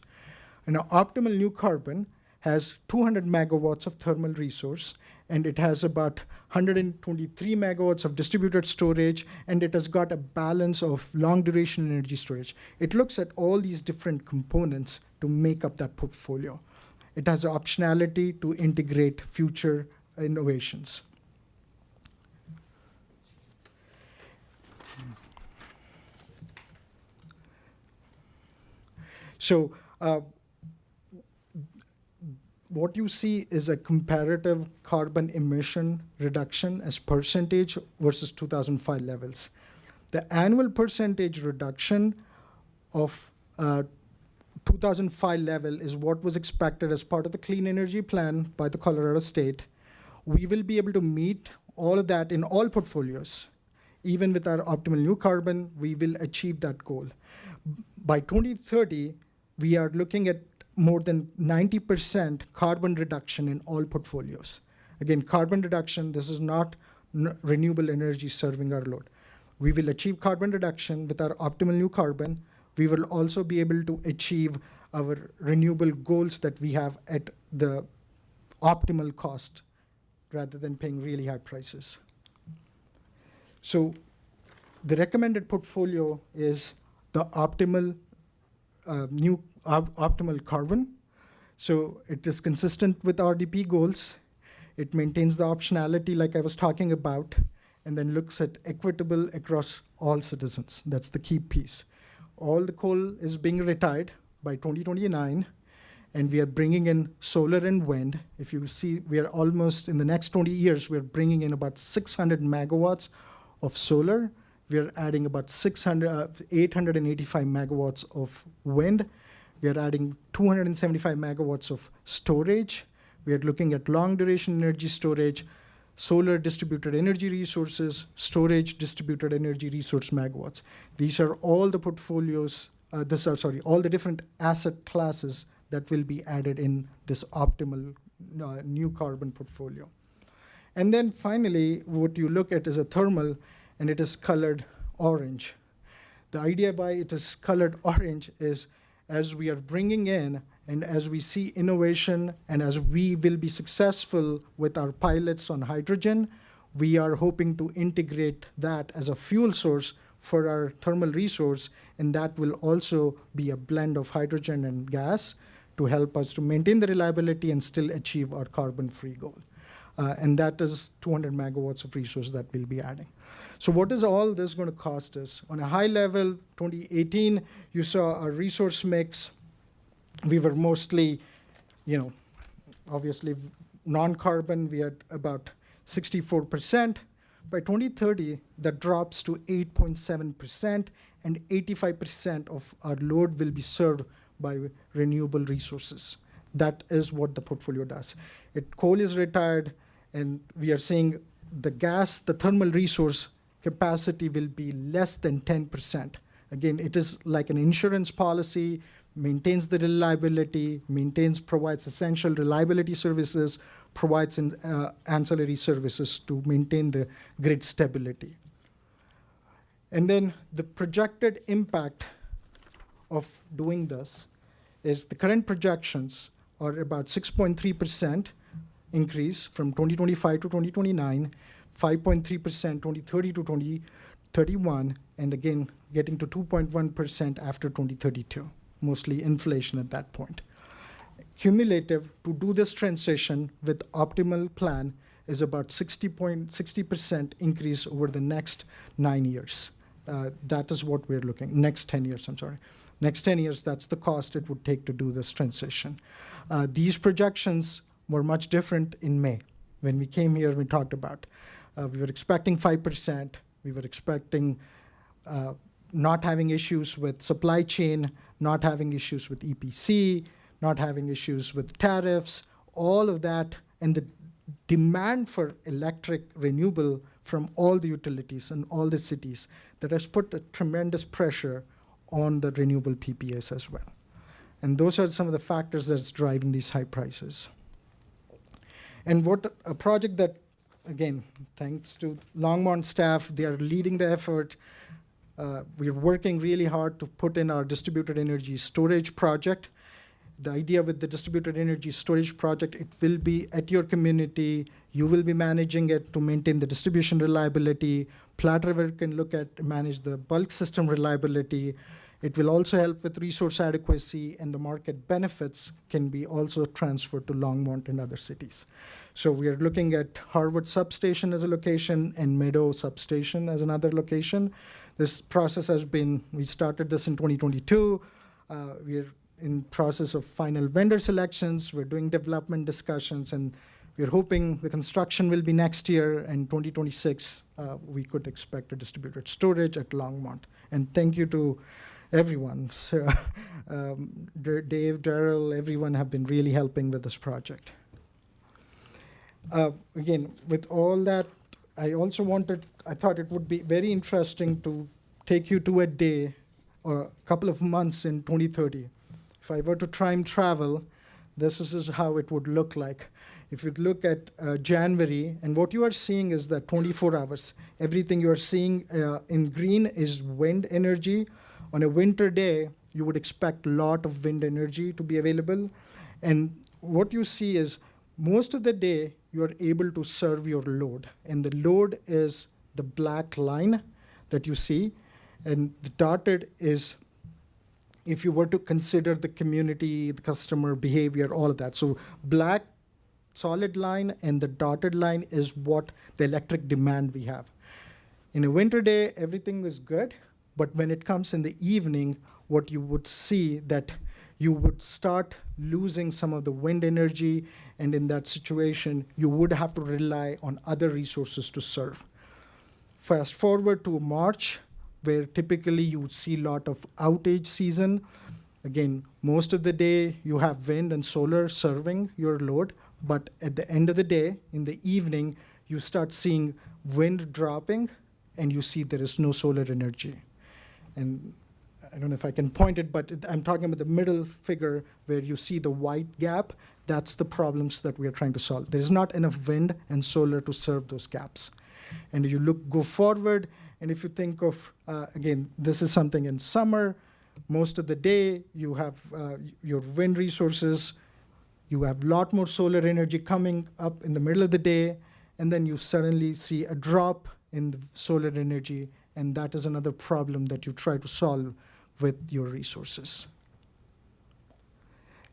And our optimal new carbon has 200 megawatts of thermal resource, and it has about 123 megawatts of distributed storage, and it has got a balance of long duration energy storage. It looks at all these different components to make up that portfolio. It has the optionality to integrate future innovations. So what you see is a comparative carbon emission reduction as percentage versus 2005 levels. The annual percentage reduction of 2005 level is what was expected as part of the Clean Energy Plan by the Colorado State. We will be able to meet all of that in all portfolios. Even with our optimal new carbon, we will achieve that goal. by 2030, we are looking at more than 90% carbon reduction in all portfolios. Again, carbon reduction, this is not renewable energy serving our load. We will achieve carbon reduction with our optimal new carbon. We will also be able to achieve our renewable goals that we have at the optimal cost rather than paying really high prices. So the recommended portfolio is the optimal optimal carbon. So it is consistent with RDP goals. It maintains the optionality like I was talking about, and then looks at equitable across all citizens. That's the key piece. All the coal is being retired by 2029, and we are bringing in solar and wind. If you see, we are almost, in the next 20 years, we're bringing in about 600 megawatts of solar. We are adding about 885 megawatts of wind. We are adding 275 megawatts of storage. We are looking at long-duration energy storage, solar distributed energy resources, storage distributed energy resource megawatts. These are all the portfolios, all the different asset classes that will be added in this optimal new carbon portfolio. And then finally, what you look at is a thermal, and it is colored orange. The idea why it is colored orange is as we are bringing in and as we see innovation and as we will be successful with our pilots on hydrogen, we are hoping to integrate that as a fuel source for our thermal resource, and that will also be a blend of hydrogen and gas to help us to maintain the reliability and still achieve our carbon-free goal. And that is 200 megawatts of resource that we'll be adding. So what is all this going to cost us? On a high level, 2018, you saw our resource mix. We were mostly, obviously non-carbon. We had about 64%. By 2030, that drops to 8.7%, and 85% of our load will be served by renewable resources. That is what the portfolio does. Coal is retired, and we are seeing the thermal resource capacity will be less than 10%. Again, it is like an insurance policy, maintains the reliability, provides essential reliability services, provides ancillary services to maintain the grid stability. And then the projected impact of doing this is the current projections are about 6.3% increase from 2025 to 2029, 5.3% 2030 to 2031, and again getting to 2.1% after 2032, mostly inflation at that point. Cumulative to do this transition with optimal plan is about 60% increase over the next 9 years. That is what we're looking, next 10 years, I'm sorry. Next 10 years, that's the cost it would take to do this transition. These projections were much different in May. When we came here, we talked about, we were expecting 5%. We were expecting not having issues with supply chain, not having issues with EPC, not having issues with tariffs, all of that, and the demand for electric renewable from all the utilities and all the cities that has put a tremendous pressure on the renewable PPAs as well. And those are some of the factors that's driving these high prices. And what a project that, again, thanks to Longmont staff, they are leading the effort. We're working really hard to put in our distributed energy storage project. The idea with the distributed energy storage project, it will be at your community. You will be managing it to maintain the distribution reliability. Platte River can manage the bulk system reliability. It will also help with resource adequacy, and the market benefits can be also transferred to Longmont and other cities. So we are looking at Harvard Substation as a location and Meadow Substation as another location. This process we started this in 2022. We are in process of final vendor selections. We're doing development discussions, and we're hoping the construction will be next year, and 2026, we could expect a distributed storage at Longmont. And thank you to everyone. So, Dave, Daryl, everyone have been really helping with this project. Again, with all that, I thought it would be very interesting to take you to a day or a couple of months in 2030. If I were to time travel, this is how it would look like. If you look at January, and what you are seeing is that 24 hours. Everything you are seeing in green is wind energy. On a winter day, you would expect a lot of wind energy to be available. And what you see is most of the day, you are able to serve your load. And the load is the black line that you see. And the dotted is if you were to consider the community, the customer behavior, all of that. So black solid line and the dotted line is what the electric demand we have. In a winter day, everything is good, but when it comes in the evening, what you would see that you would start losing some of the wind energy, and in that situation, you would have to rely on other resources to serve. Fast forward to March, where typically you would see a lot of outage season. Again, most of the day you have wind and solar serving your load, but at the end of the day, in the evening, you start seeing wind dropping and you see there is no solar energy. And I don't know if I can point it, but I'm talking about the middle figure where you see the white gap. That's the problems that we are trying to solve. There is not enough wind and solar to serve those gaps. And you go forward, and if you think of, again, this is something in summer, most of the day you have your wind resources, you have a lot more solar energy coming up in the middle of the day, and then you suddenly see a drop in the solar energy, and that is another problem that you try to solve with your resources.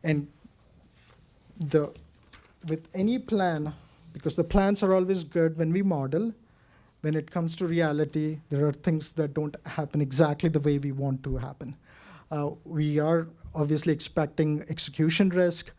And with any plan, because the plans are always good when we model, when it comes to reality, there are things that don't happen exactly the way we want to happen. We are obviously expecting execution risk.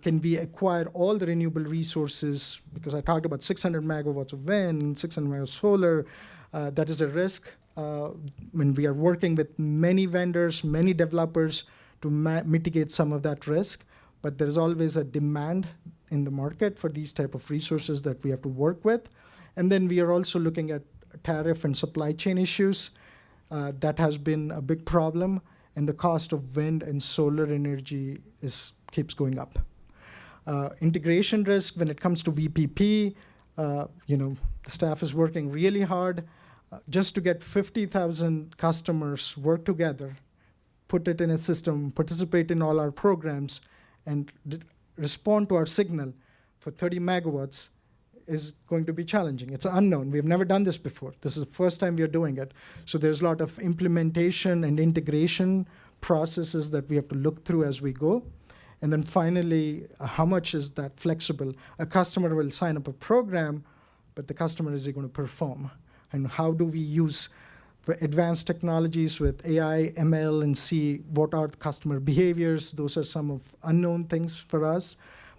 Can we acquire all the renewable resources? Because I talked about 600 megawatts of wind, 600 megawatts of solar. That is a risk when we are working with many vendors, many developers to mitigate some of that risk. But there's always a demand in the market for these type of resources that we have to work with. And then we are also looking at tariff and supply chain issues. That has been a big problem, and the cost of wind and solar energy keeps going up. Integration risk when it comes to VPP, the staff is working really hard just to get 50,000 customers work together, put it in a system, participate in all our programs, and respond to our signal for 30 megawatts is going to be challenging. It's unknown. We've never done this before. This is the first time we are doing it. So there's a lot of implementation and integration processes that we have to look through as we go. And then finally, how much is that flexible? A customer will sign up a program, but the customer is going to perform. And how do we use advanced technologies with AI, ML, and see what are the customer behaviors? Those are some of unknown things for us.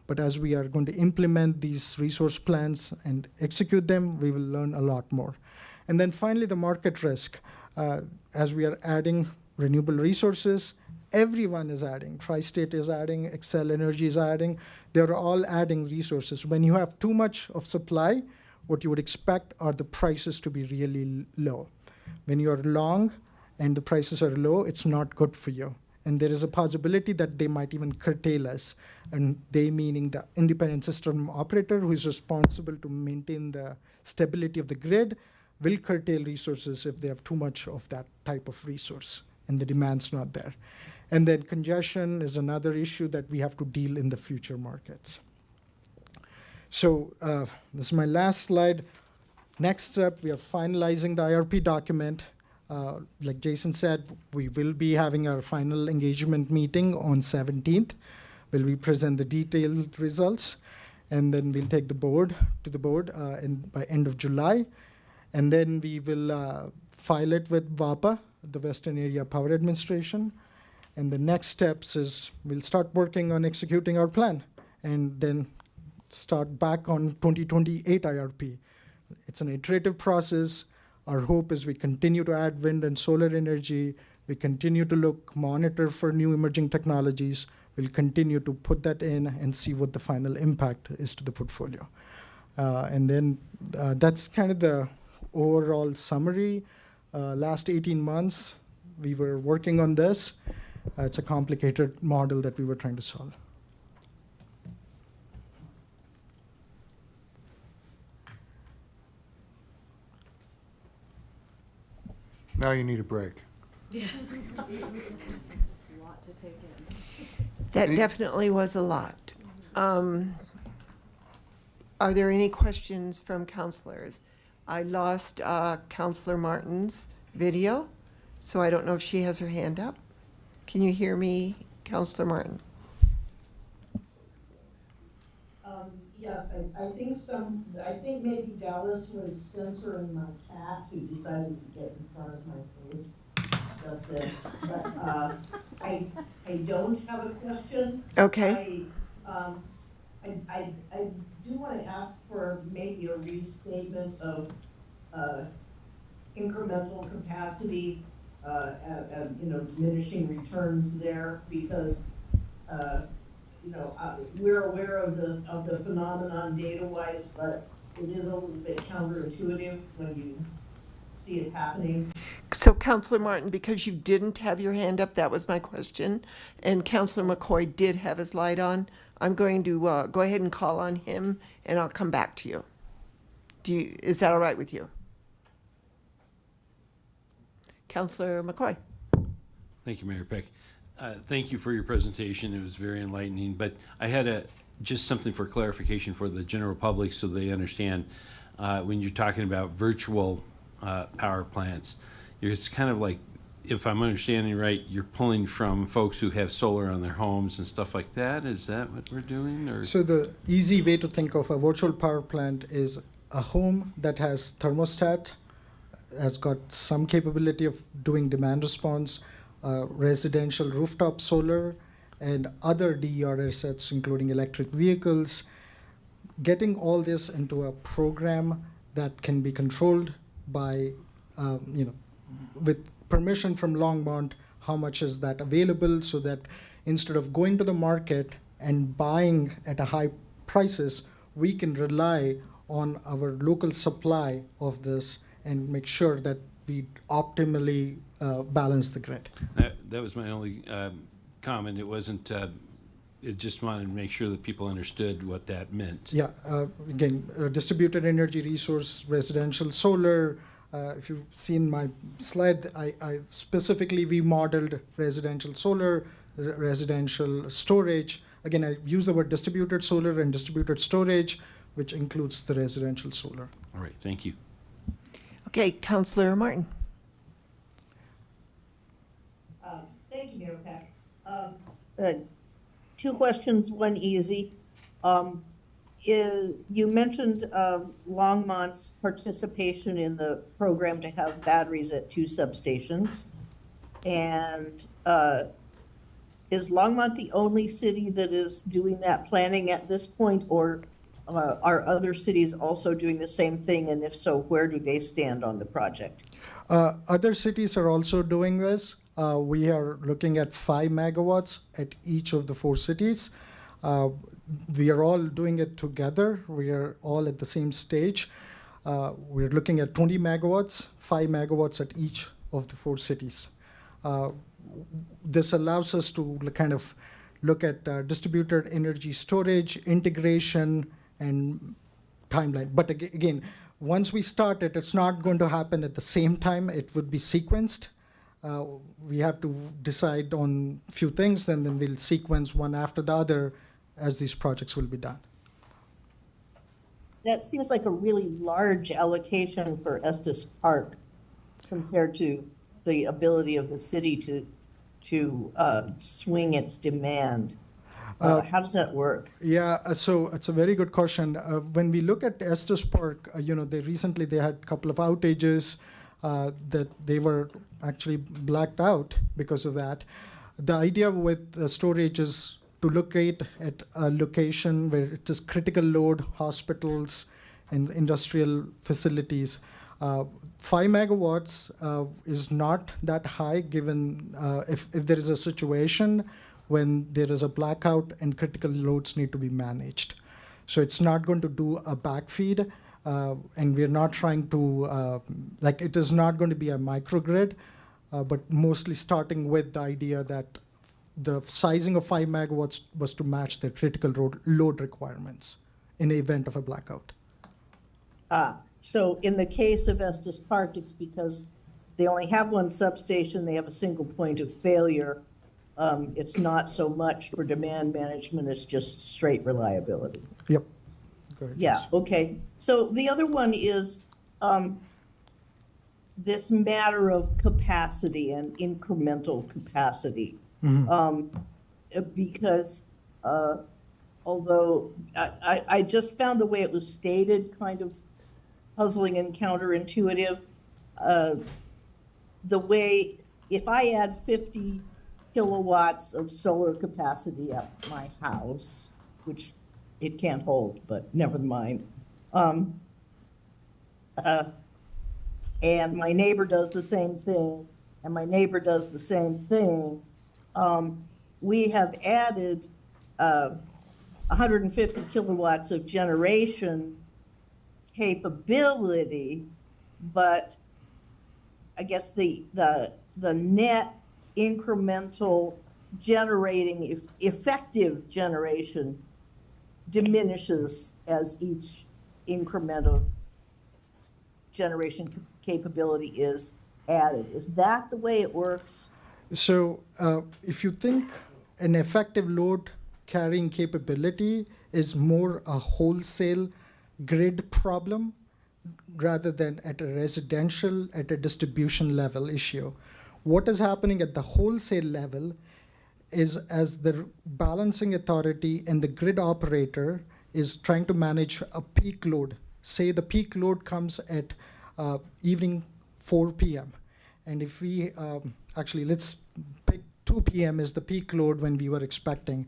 But as we are going to implement these resource plans and execute them, we will learn a lot more. And then finally, the market risk. As we are adding renewable resources, everyone is adding. Tri-State is adding, Xcel Energy is adding. They're all adding resources. When you have too much of supply, what you would expect are the prices to be really low. When you are long and the prices are low, it's not good for you. And there is a possibility that they might even curtail us. And they meaning the independent system operator who is responsible to maintain the stability of the grid will curtail resources if they have too much of that type of resource and the demand's not there. And then congestion is another issue that we have to deal in the future markets. So this is my last slide. Next step, we are finalizing the IRP document. Like Jason said, we will be having our final engagement meeting on 17th, where we present the detailed results, and then we'll take the board to the board by end of July. And then we will file it with WAPA, the Western Area Power Administration. And the next steps is we'll start working on executing our plan and then start back on 2028 IRP. It's an iterative process. Our hope is we continue to add wind and solar energy. We continue to monitor for new emerging technologies. We'll continue to put that in and see what the final impact is to the portfolio. And then that's kind of the overall summary. Last 18 months, we were working on this. It's a complicated model that we were trying to solve. Now you need a break. That definitely was a lot. Are there any questions from counselors? I lost Counselor Martin's video, so I don't know if she has her hand up. Can you hear me, Counselor Martin? Yes, I think maybe Dallas was censoring my cat who decided to get in front of my face just then. But I don't have a question. Okay. I do want to ask for maybe a restatement of incremental capacity and diminishing returns there, because we're aware of the phenomenon data-wise, but it is a little bit counterintuitive when you see it happening. So Counselor Martin, because you didn't have your hand up, that was my question, and Counselor McCoy did have his light on, I'm going to go ahead and call on him, and I'll come back to you. Is that all right with you? Counselor McCoy. Thank you, Mayor Peck. Thank you for your presentation. It was very enlightening, but I had just something for clarification for the general public so they understand. When you're talking about virtual power plants, it's kind of like, if I'm understanding right, you're pulling from folks who have solar on their homes and stuff like that. Is that what we're doing? Or? So the easy way to think of a virtual power plant is a home that has thermostat, has got some capability of doing demand response, residential rooftop solar, and other DER assets, including electric vehicles. Getting all this into a program that can be controlled by, with permission from Longmont, how much is that available, so that instead of going to the market and buying at a high prices, we can rely on our local supply of this and make sure that we optimally balance the grid. That was my only comment. It wasn't, it just wanted to make sure that people understood what that meant. Yeah, again, distributed energy resource, residential solar. If you've seen my slide, I specifically, we modeled residential solar, residential storage. Again, I use the word distributed solar and distributed storage, which includes the residential solar. All right, thank you. Okay, Counselor Martin. Thank you, Mayor Peck. Two questions, one easy. You mentioned Longmont's participation in the program to have batteries at 2 substations. And is Longmont the only city that is doing that planning at this point, or are other cities also doing the same thing? And if so, where do they stand on the project? Other cities are also doing this. We are looking at 5 megawatts at each of the 4 cities. We are all doing it together. We are all at the same stage. We're looking at 20 megawatts, 5 megawatts at each of the 4 cities. This allows us to kind of look at distributed energy storage, integration, and timeline. But again, once we start it, it's not going to happen at the same time. It would be sequenced. We have to decide on a few things, and then we'll sequence one after the other as these projects will be done. That seems like a really large allocation for Estes Park compared to the ability of the city to swing its demand. How does that work? Yeah, so it's a very good question. When we look at Estes Park, they recently had a couple of outages that they were actually blacked out because of that. The idea with the storage is to locate at a location where it is critical load, hospitals and industrial facilities. 5 megawatts is not that high given if there is a situation when there is a blackout and critical loads need to be managed. So it's not going to do a backfeed, and we're not trying to, it is not going to be a microgrid. but mostly starting with the idea that the sizing of 5 megawatts was to match the critical load requirements in the event of a blackout. So in the case of Estes Park, it's because they only have one substation, they have a single point of failure. It's not so much for demand management, it's just straight reliability. Yep. Go ahead, Yeah, please. okay. So the other one is this matter of capacity and incremental capacity. Because although I just found the way it was stated kind of puzzling and counterintuitive. The way, if I add 50 kilowatts of solar capacity at my house, which it can't hold, but never mind. And my neighbor does the same thing, and my neighbor does the same thing. We have added 150 kilowatts of generation capability, but I guess the net incremental generating, effective generation diminishes as each increment of generation capability is added. Is that the way it works? So if you think an effective load carrying capability is more a wholesale grid problem rather than at a residential, at a distribution level issue. What is happening at the wholesale level is, as the balancing authority and the grid operator is trying to manage a peak load. Say the peak load comes at evening 4 p.m. And if we, actually let's pick 2 p.m. is the peak load when we were expecting.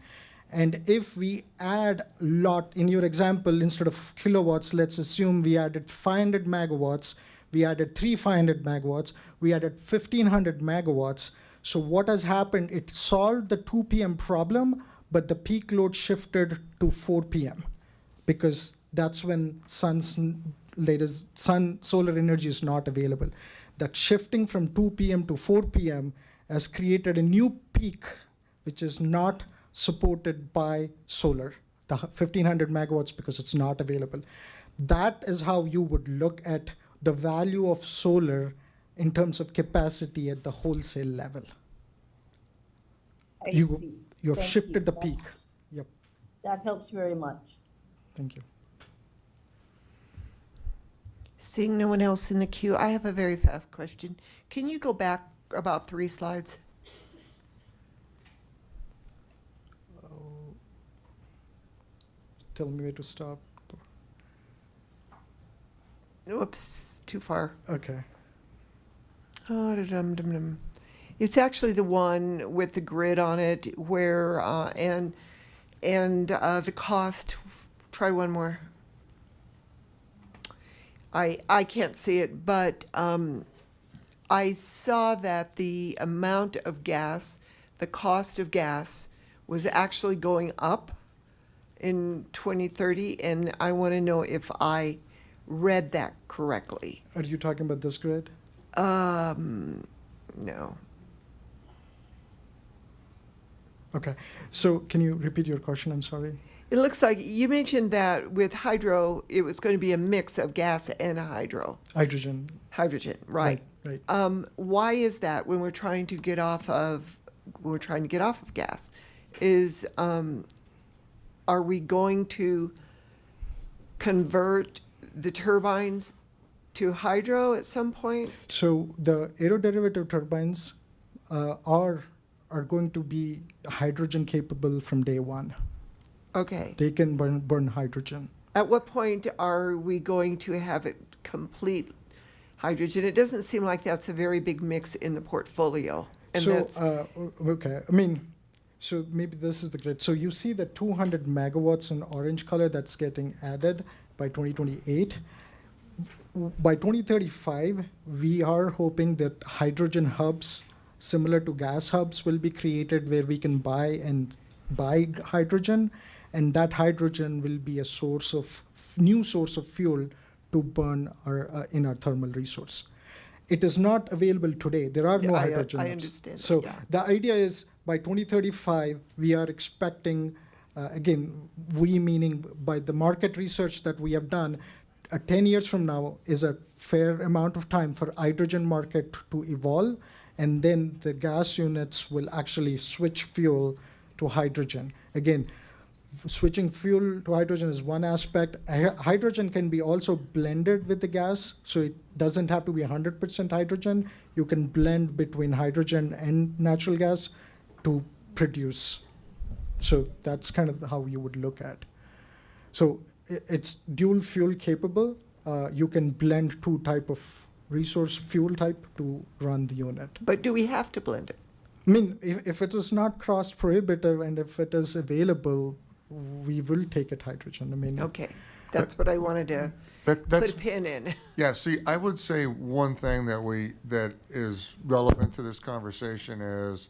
And if we add a lot, in your example, instead of kilowatts, let's assume we added 500 megawatts, we added 500 megawatts, we added 1,500 megawatts. So what has happened, it solved the 2 p.m. problem, but the peak load shifted to 4 p.m. because that's when sun solar energy is not available. That shifting from 2 p.m. to 4 p.m. has created a new peak, which is not supported by solar, the 1,500 megawatts, because it's not available. That is how you would look at the value of solar in terms of capacity at the wholesale level. I You see. have Thank shifted you. the peak. Yep. That helps very much. Thank you. Seeing no one else in the queue, I have a very fast question. Can you go back about 3 slides? Tell me where to stop. Whoops, too far. Okay. Oh, da-dum-dum-dum. It's actually the one with the grid on it where, and the cost. Try one more. I can't see it, but I saw that the amount of gas, the cost of gas, was actually going up in 2030, and I want to know if I read that correctly. Are you talking about this grid? No. Okay. So can you repeat your question? I'm sorry. It looks like you mentioned that with hydro, it was going to be a mix of gas and hydro. Hydrogen. Hydrogen, right. Right. Why is that when we're trying to get off of gas? Are we going to convert the turbines to hydro at some point? So the aeroderivative turbines are going to be hydrogen capable from day one. Okay. They can burn hydrogen. At what point are we going to have it complete hydrogen? It doesn't seem like that's a very big mix in the portfolio. And So, okay, I mean, so maybe this is the grid. So you see the 200 megawatts in orange color that's getting added by 2028. By 2035, we are hoping that hydrogen hubs, similar to gas hubs, will be created where we can buy hydrogen, and that hydrogen will be a new source of fuel to burn in our thermal resource. it is not available today. There are no I hydrogen. hubs. understand that, So yeah. the idea is by 2035, we are expecting, again, we meaning by the market research that we have done, 10 years from now is a fair amount of time for hydrogen market to evolve, and then the gas units will actually switch fuel to hydrogen. Again, switching fuel to hydrogen is one aspect. Hydrogen can be also blended with the gas, so it doesn't have to be 100% hydrogen. You can blend between hydrogen and natural gas to produce. So that's kind of how you would look at. So it's dual fuel capable. You can blend two type of resource fuel type to run the unit. But do we have to blend it? I mean, if it is not cost prohibitive and if it is available, we will take it hydrogen. I mean, Okay, that's what I wanted to That's put a pin in. Yeah, see, I would say one thing that is relevant to this conversation is,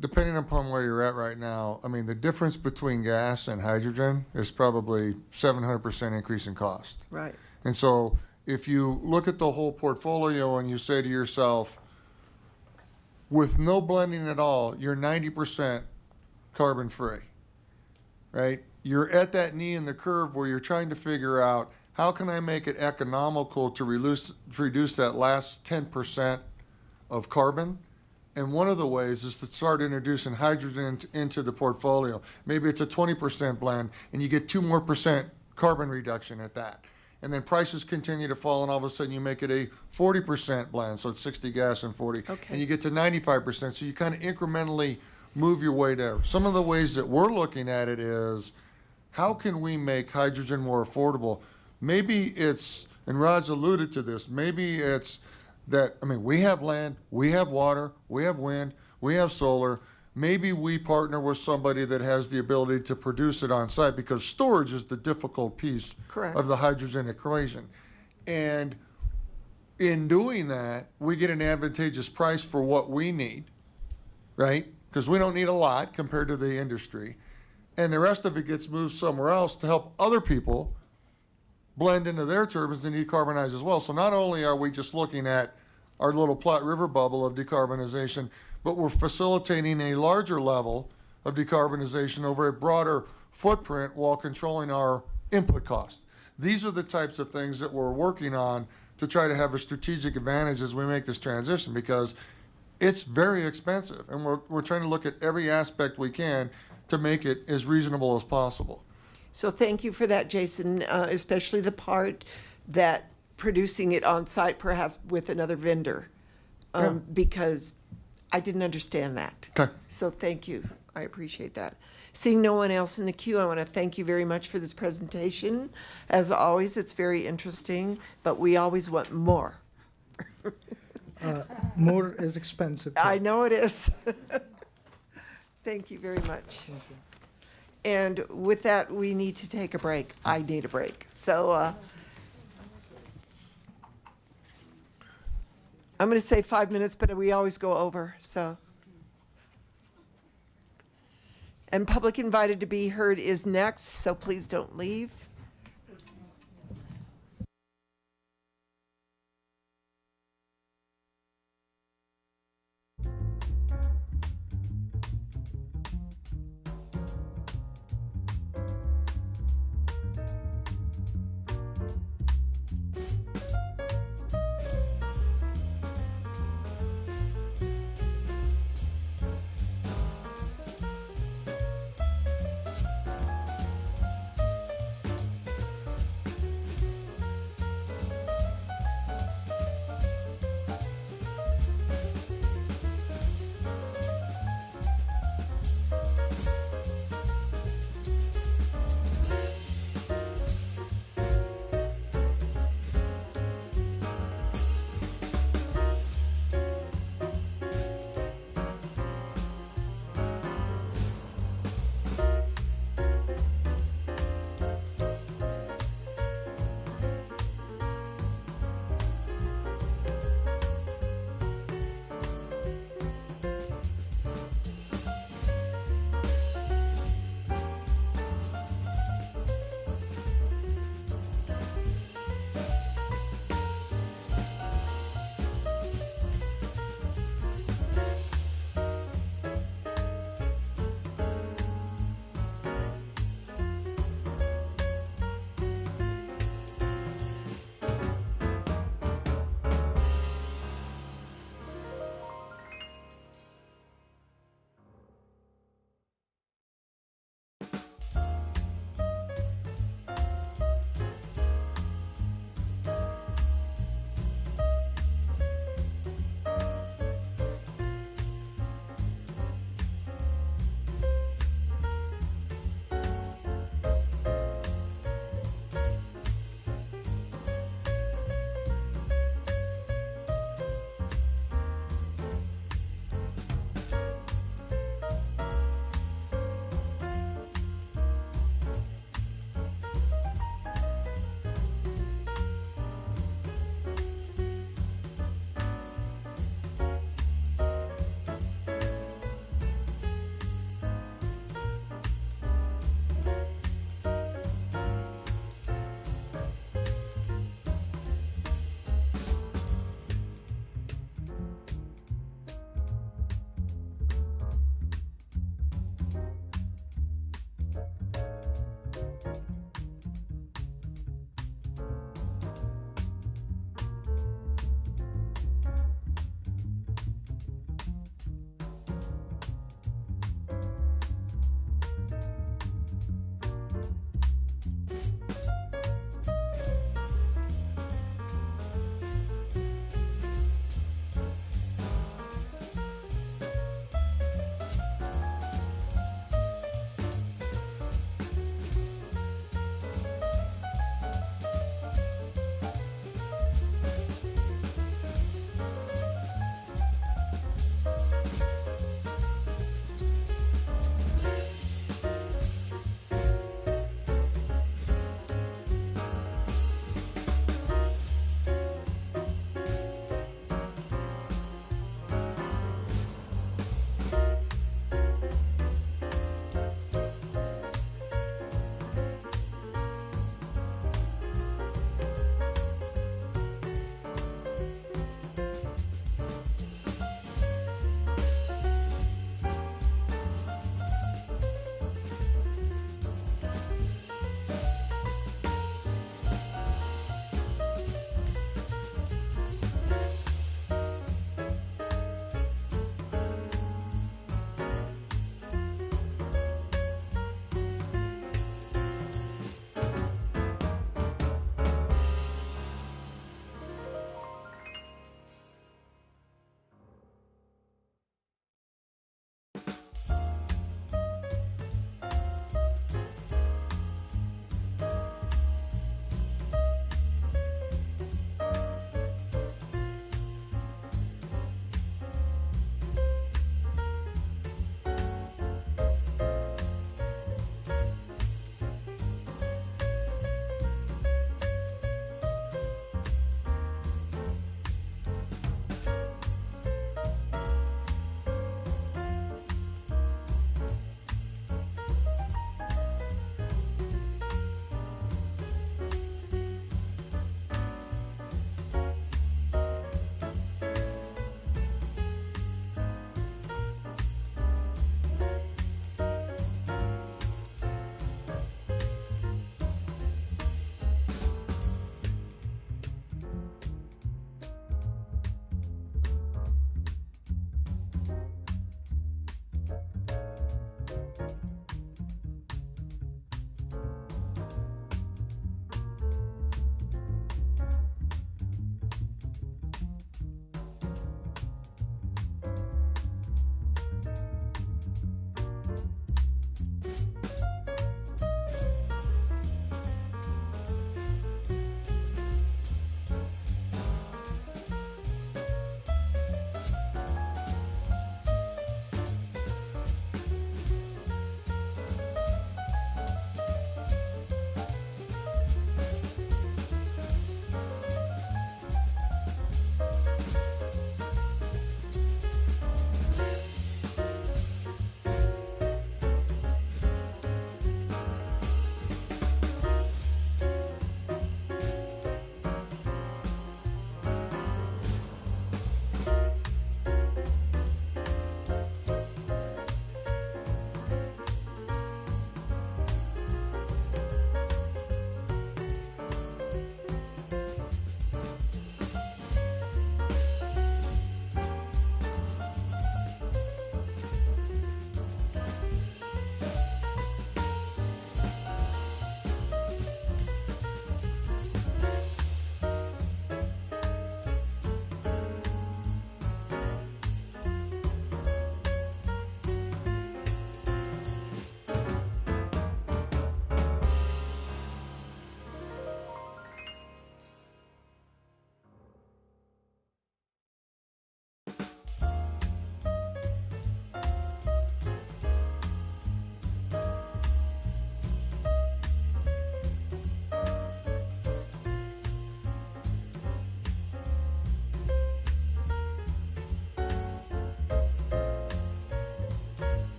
depending upon where you're at right now, I mean, the difference between gas and hydrogen is probably 700% increase in cost. Right. And so if you look at the whole portfolio and you say to yourself, with no blending at all, you're 90% carbon free, right? You're at that knee in the curve where you're trying to figure out, how can I make it economical to reduce that last 10% of carbon? And one of the ways is to start introducing hydrogen into the portfolio. Maybe it's a 20% blend, and you get 2% more carbon reduction at that. And then prices continue to fall, and all of a sudden you make it a 40% blend, so it's 60 gas and 40. Okay. And you get to 95%, so you kind of incrementally move your way there. Some of the ways that we're looking at it is, how can we make hydrogen more affordable? Maybe it's, and Raj alluded to this, maybe it's that, I mean, we have land, we have water, we have wind, we have solar. Maybe we partner with somebody that has the ability to produce it on site, because storage is the difficult piece Correct. of the hydrogen equation. And in doing that, we get an advantageous price for what we need, right? Because we don't need a lot compared to the industry. And the rest of it gets moved somewhere else to help other people blend into their turbines and decarbonize as well. So not only are we just looking at our little Platte River bubble of decarbonization, but we're facilitating a larger level of decarbonization over a broader footprint while controlling our input costs. These are the types of things that we're working on to try to have a strategic advantage as we make this transition, because it's very expensive, and we're trying to look at every aspect we can to make it as reasonable as possible. So thank you for that, Jason, especially the part that producing it on site, perhaps with another vendor, because I didn't understand that. Okay. So thank you. I appreciate that. Seeing no one else in the queue, I want to thank you very much for this presentation. As always, it's very interesting, but we always want more. more is expensive. too. I know it is. Thank you very much. Thank you. And with that, we need to take a break. I need a break. So I'm going to say 5 minutes, but we always go over, so. And public invited to be heard is next, so please don't leave.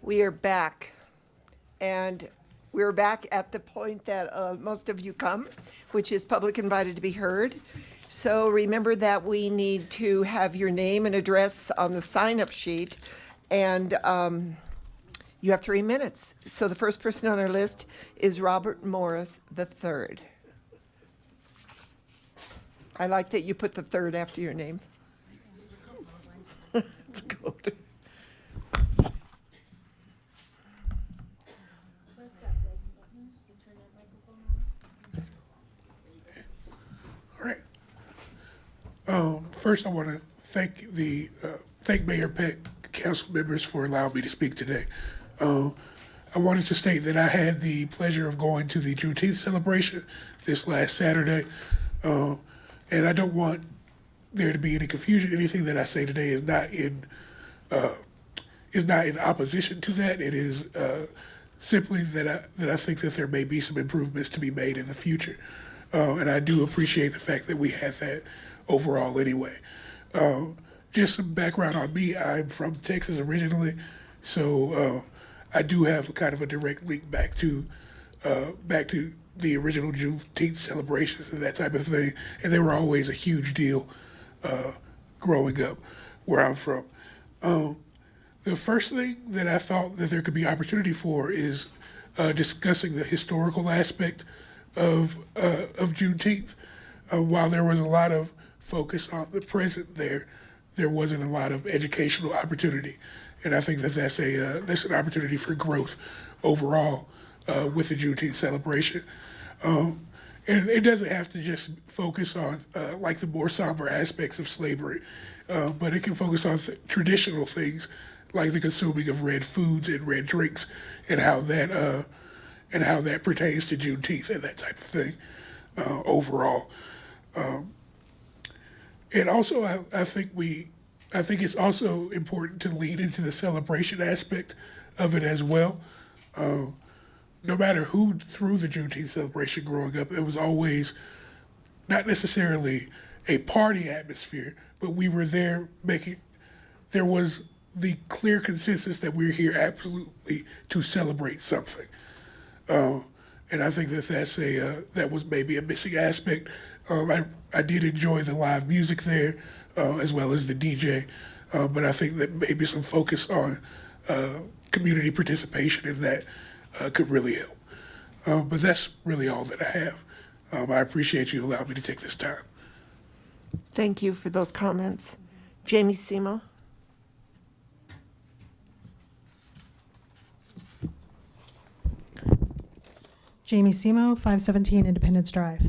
We are back. And we're back at the point that most of you come, which is public invited to be heard. So remember that we need to have your name and address on the sign-up sheet. And you have 3 minutes. So the first person on our list is Robert Morris III. I like that you put the third after your name. It's good. All right. First, I want to thank thank Mayor Peck, council members for allowing me to speak today. I wanted to state that I had the pleasure of going to the Juneteenth celebration this last Saturday, and I don't want there to be any confusion. Anything that I say today is not in opposition to that. It is simply that I think that there may be some improvements to be made in the future, and I do appreciate the fact that we had that overall anyway. Just some background on me. I'm from Texas originally, so I do have kind of a direct link back to the original Juneteenth celebrations and that type of thing, and they were always a huge deal growing up where I'm from. The first thing that I thought that there could be opportunity for is discussing the historical aspect of Juneteenth. While there was a lot of focus on the present there wasn't a lot of educational opportunity. And I think that that's an opportunity for growth overall with the Juneteenth celebration. And it doesn't have to just focus on like the more somber aspects of slavery, but it can focus on traditional things like the consuming of red foods and red drinks and how that pertains to Juneteenth and that type of thing overall. And also, I think it's also important to lead into the celebration aspect of it as well. No matter who threw the Juneteenth celebration growing up, it was always not necessarily a party atmosphere, but we were there there was the clear consensus that we're here absolutely to celebrate something. And I think that was maybe a missing aspect. I did enjoy the live music there, as well as the DJ, but I think that maybe some focus on community participation in that could really help. But that's really all that I have. I appreciate you allowing me to take this time. Thank you for those comments. Jamie Simo. Jamie Simo, 517 Independence Drive.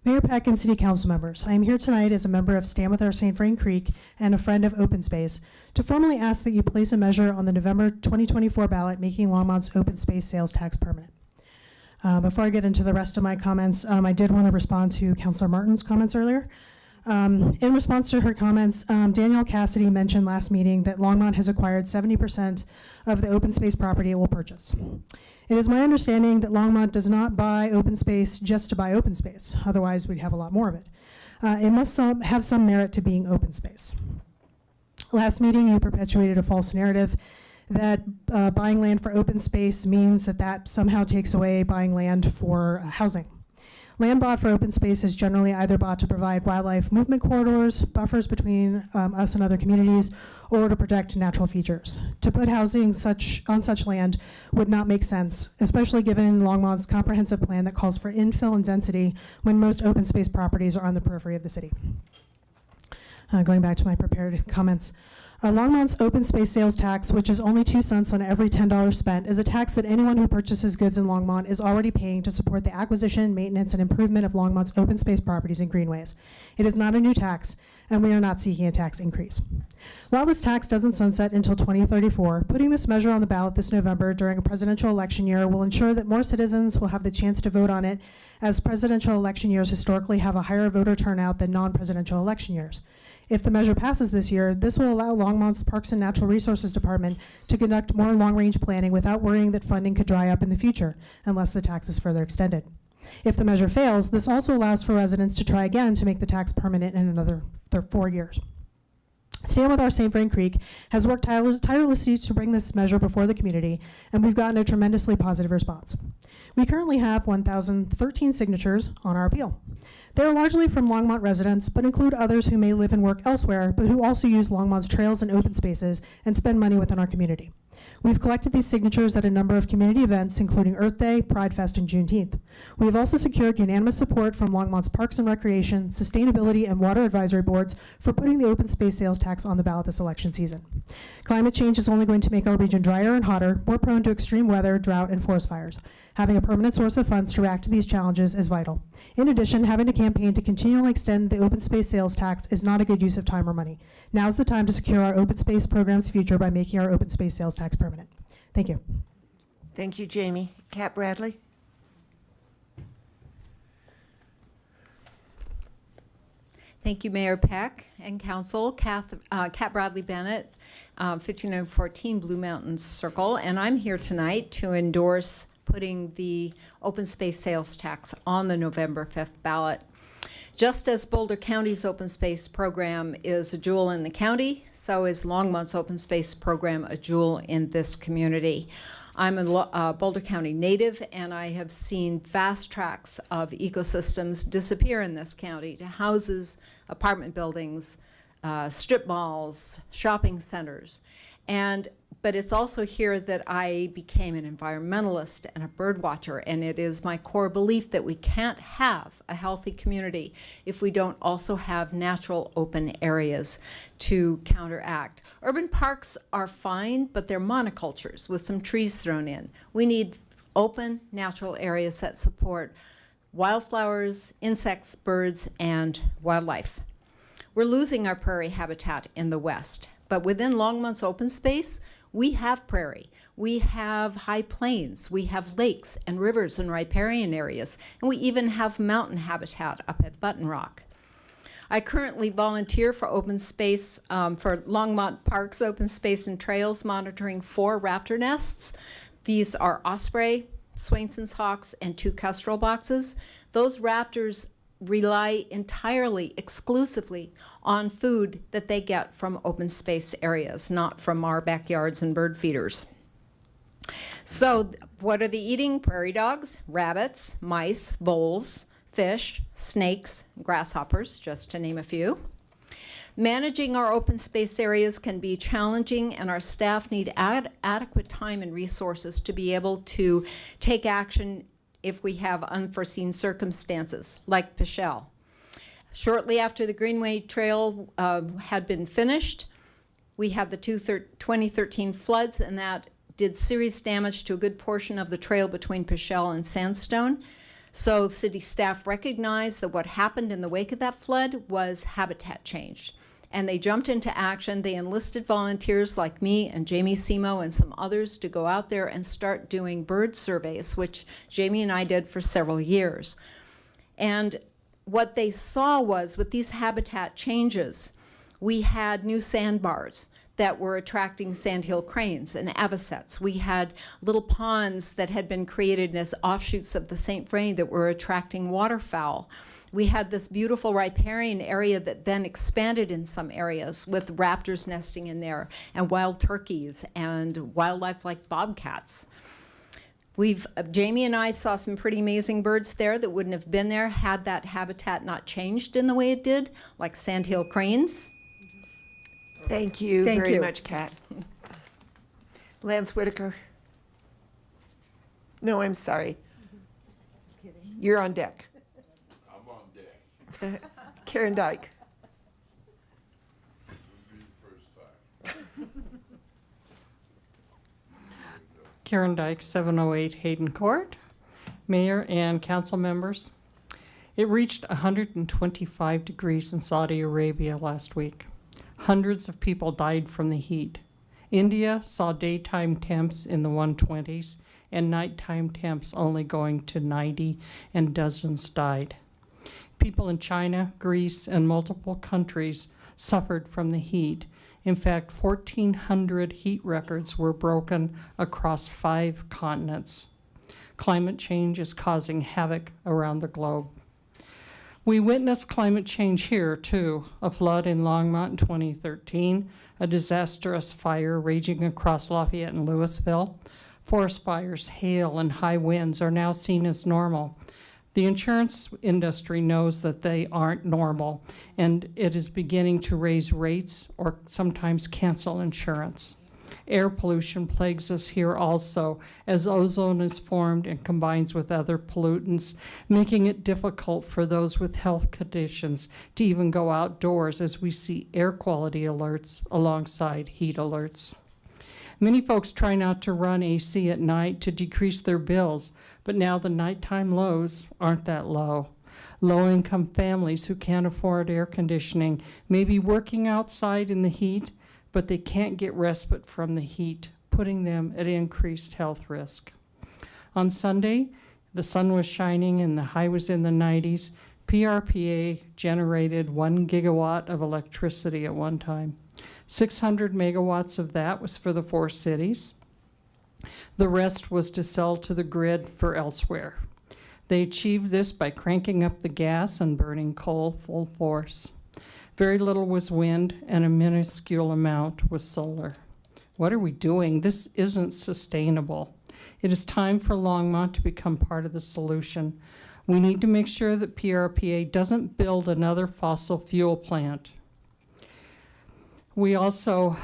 Mayor Peck and City Council members, I am here tonight as a member of Stand With Our St. Vrain Creek and a friend of Open Space to formally ask that you place a measure on the November 2024 ballot making Longmont's open space sales tax permanent. Before I get into the rest of my comments, I did want to respond to Councilor Martin's comments earlier. In response to her comments, Danielle Cassidy mentioned last meeting that Longmont has acquired 70% of the open space property it will purchase. It is my understanding that Longmont does not buy open space just to buy open space. Otherwise, we'd have a lot more of it. It must have some merit to being open space. Last meeting, you perpetuated a false narrative that buying land for open space means that somehow takes away buying land for housing. Land bought for open space is generally either bought to provide wildlife movement corridors, buffers between us and other communities, or to protect natural features. To put housing on such land would not make sense, especially given Longmont's comprehensive plan that calls for infill and density when most open space properties are on the periphery of the city. Going back to my prepared comments. Longmont's open space sales tax, which is only 2 cents on every $10 spent, is a tax that anyone who purchases goods in Longmont is already paying to support the acquisition, maintenance, and improvement of Longmont's open space properties and greenways. It is not a new tax, and we are not seeking a tax increase. While this tax doesn't sunset until 2034, putting this measure on the ballot this November during a presidential election year will ensure that more citizens will have the chance to vote on it, as presidential election years historically have a higher voter turnout than non-presidential election years. If the measure passes this year, this will allow Longmont's Parks and Natural Resources Department to conduct more long-range planning without worrying that funding could dry up in the future unless the tax is further extended. If the measure fails, this also allows for residents to try again to make the tax permanent in another 4 years. Stand With Our St. Vrain Creek has worked tirelessly to bring this measure before the community, and we've gotten a tremendously positive response. We currently have 1,013 signatures on our appeal. They are largely from Longmont residents, but include others who may live and work elsewhere, but who also use Longmont's trails and open spaces and spend money within our community. We've collected these signatures at a number of community events, including Earth Day, Pride Fest, and Juneteenth. We have also secured unanimous support from Longmont's Parks and Recreation, Sustainability, and Water Advisory Boards for putting the open space sales tax on the ballot this election season. Climate change is only going to make our region drier and hotter, more prone to extreme weather, drought, and forest fires. Having a permanent source of funds to react to these challenges is vital. In addition, having a campaign to continually extend the open space sales tax is not a good use of time or money. Now's the time to secure our open space program's future by making our open space sales tax permanent. Thank you. Thank you, Jamie. Kat Bradley? Thank you, Mayor Peck and Council. Kat Bradley Bennett, 5914 Blue Mountain Circle, and I'm here tonight to endorse putting the open space sales tax on the November 5th ballot. Just as Boulder County's open space program is a jewel in the county, so is Longmont's open space program a jewel in this community. I'm a Boulder County native, and I have seen vast tracts of ecosystems disappear in this county to houses, apartment buildings, strip malls, shopping centers. But it's also here that I became an environmentalist and a bird watcher, and it is my core belief that we can't have a healthy community if we don't also have natural open areas to counteract. Urban parks are fine, but they're monocultures with some trees thrown in. We need open natural areas that support wildflowers, insects, birds, and wildlife. We're losing our prairie habitat in the west, but within Longmont's open space, we have prairie, we have high plains, we have lakes and rivers and riparian areas, and we even have mountain habitat up at Button Rock. I currently volunteer for open space, for Longmont Park's open space and trails, monitoring 4 raptor nests. These are osprey, Swainson's hawks, and 2 kestrel boxes. Those raptors rely entirely, exclusively on food that they get from open space areas, not from our backyards and bird feeders. So what are they eating? Prairie dogs, rabbits, mice, voles, fish, snakes, grasshoppers, just to name a few. Managing our open space areas can be challenging, and our staff need adequate time and resources to be able to take action if we have unforeseen circumstances, like Pichelle. Shortly after the Greenway Trail had been finished, we had the 2013 floods, and that did serious damage to a good portion of the trail between Pichelle and Sandstone. So city staff recognized that what happened in the wake of that flood was habitat change. And they jumped into action. They enlisted volunteers like me and Jamie Simo and some others to go out there and start doing bird surveys, which Jamie and I did for several years. And what they saw was, with these habitat changes, we had new sandbars that were attracting sandhill cranes and avocets. We had little ponds that had been created as offshoots of the St. Vrain that were attracting waterfowl. We had this beautiful riparian area that then expanded in some areas with raptors nesting in there and wild turkeys and wildlife like bobcats. Jamie and I saw some pretty amazing birds there that wouldn't have been there had that habitat not changed in the way it did, like sandhill cranes. Thank you very much, Kat. Lance Whitaker. No, I'm sorry. You're on deck. I'm on deck. Karen Dyke. Karen Dyke, 708 Hayden Court. Mayor and council members, it reached 125 degrees in Saudi Arabia last week. Hundreds of people died from the heat. India saw daytime temps in the 120s and nighttime temps only going to 90, and dozens died. People in China, Greece, and multiple countries suffered from the heat. In fact, 1,400 heat records were broken across 5 continents. Climate change is causing havoc around the globe. We witnessed climate change here, too. A flood in Longmont in 2013, a disastrous fire raging across Lafayette and Louisville. Forest fires, hail, and high winds are now seen as normal. The insurance industry knows that they aren't normal, and it is beginning to raise rates or sometimes cancel insurance. Air pollution plagues us here also, as ozone is formed and combines with other pollutants, making it difficult for those with health conditions to even go outdoors, as we see air quality alerts alongside heat alerts. Many folks try not to run AC at night to decrease their bills, but now the nighttime lows aren't that low. Low-income families who can't afford air conditioning may be working outside in the heat, but they can't get respite from the heat, putting them at increased health risk. On Sunday, the sun was shining and the high was in the 90s. PRPA generated 1 gigawatt of electricity at one time. 600 megawatts of that was for the 4 cities. The rest was to sell to the grid for elsewhere. They achieved this by cranking up the gas and burning coal full force. Very little was wind, and a minuscule amount was solar. What are we doing? This isn't sustainable. It is time for Longmont to become part of the solution. We need to make sure that PRPA doesn't build another fossil fuel plant. We also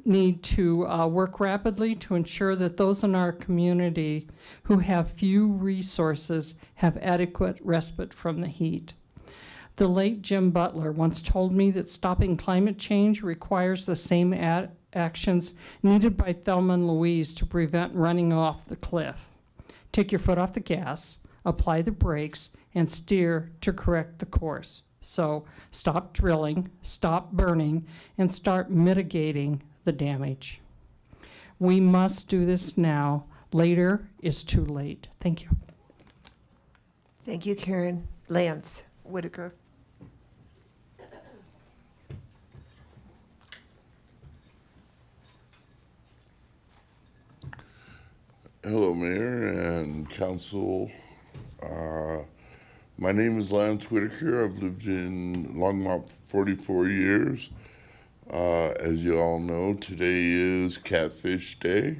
need to work rapidly to ensure that those in our community who have few resources have adequate respite from the heat. The late Jim Butler once told me that stopping climate change requires the same actions needed by Thelma and Louise to prevent running off the cliff. Take your foot off the gas, apply the brakes, and steer to correct the course. So stop drilling, stop burning, and start mitigating the damage. We must do this now. Later is too late. Thank you. Thank you, Karen. Lance Whitaker. Hello, Mayor and Council. My name is Lance Whitaker. I've lived in Longmont for 44 years. As you all know, today is Catfish Day.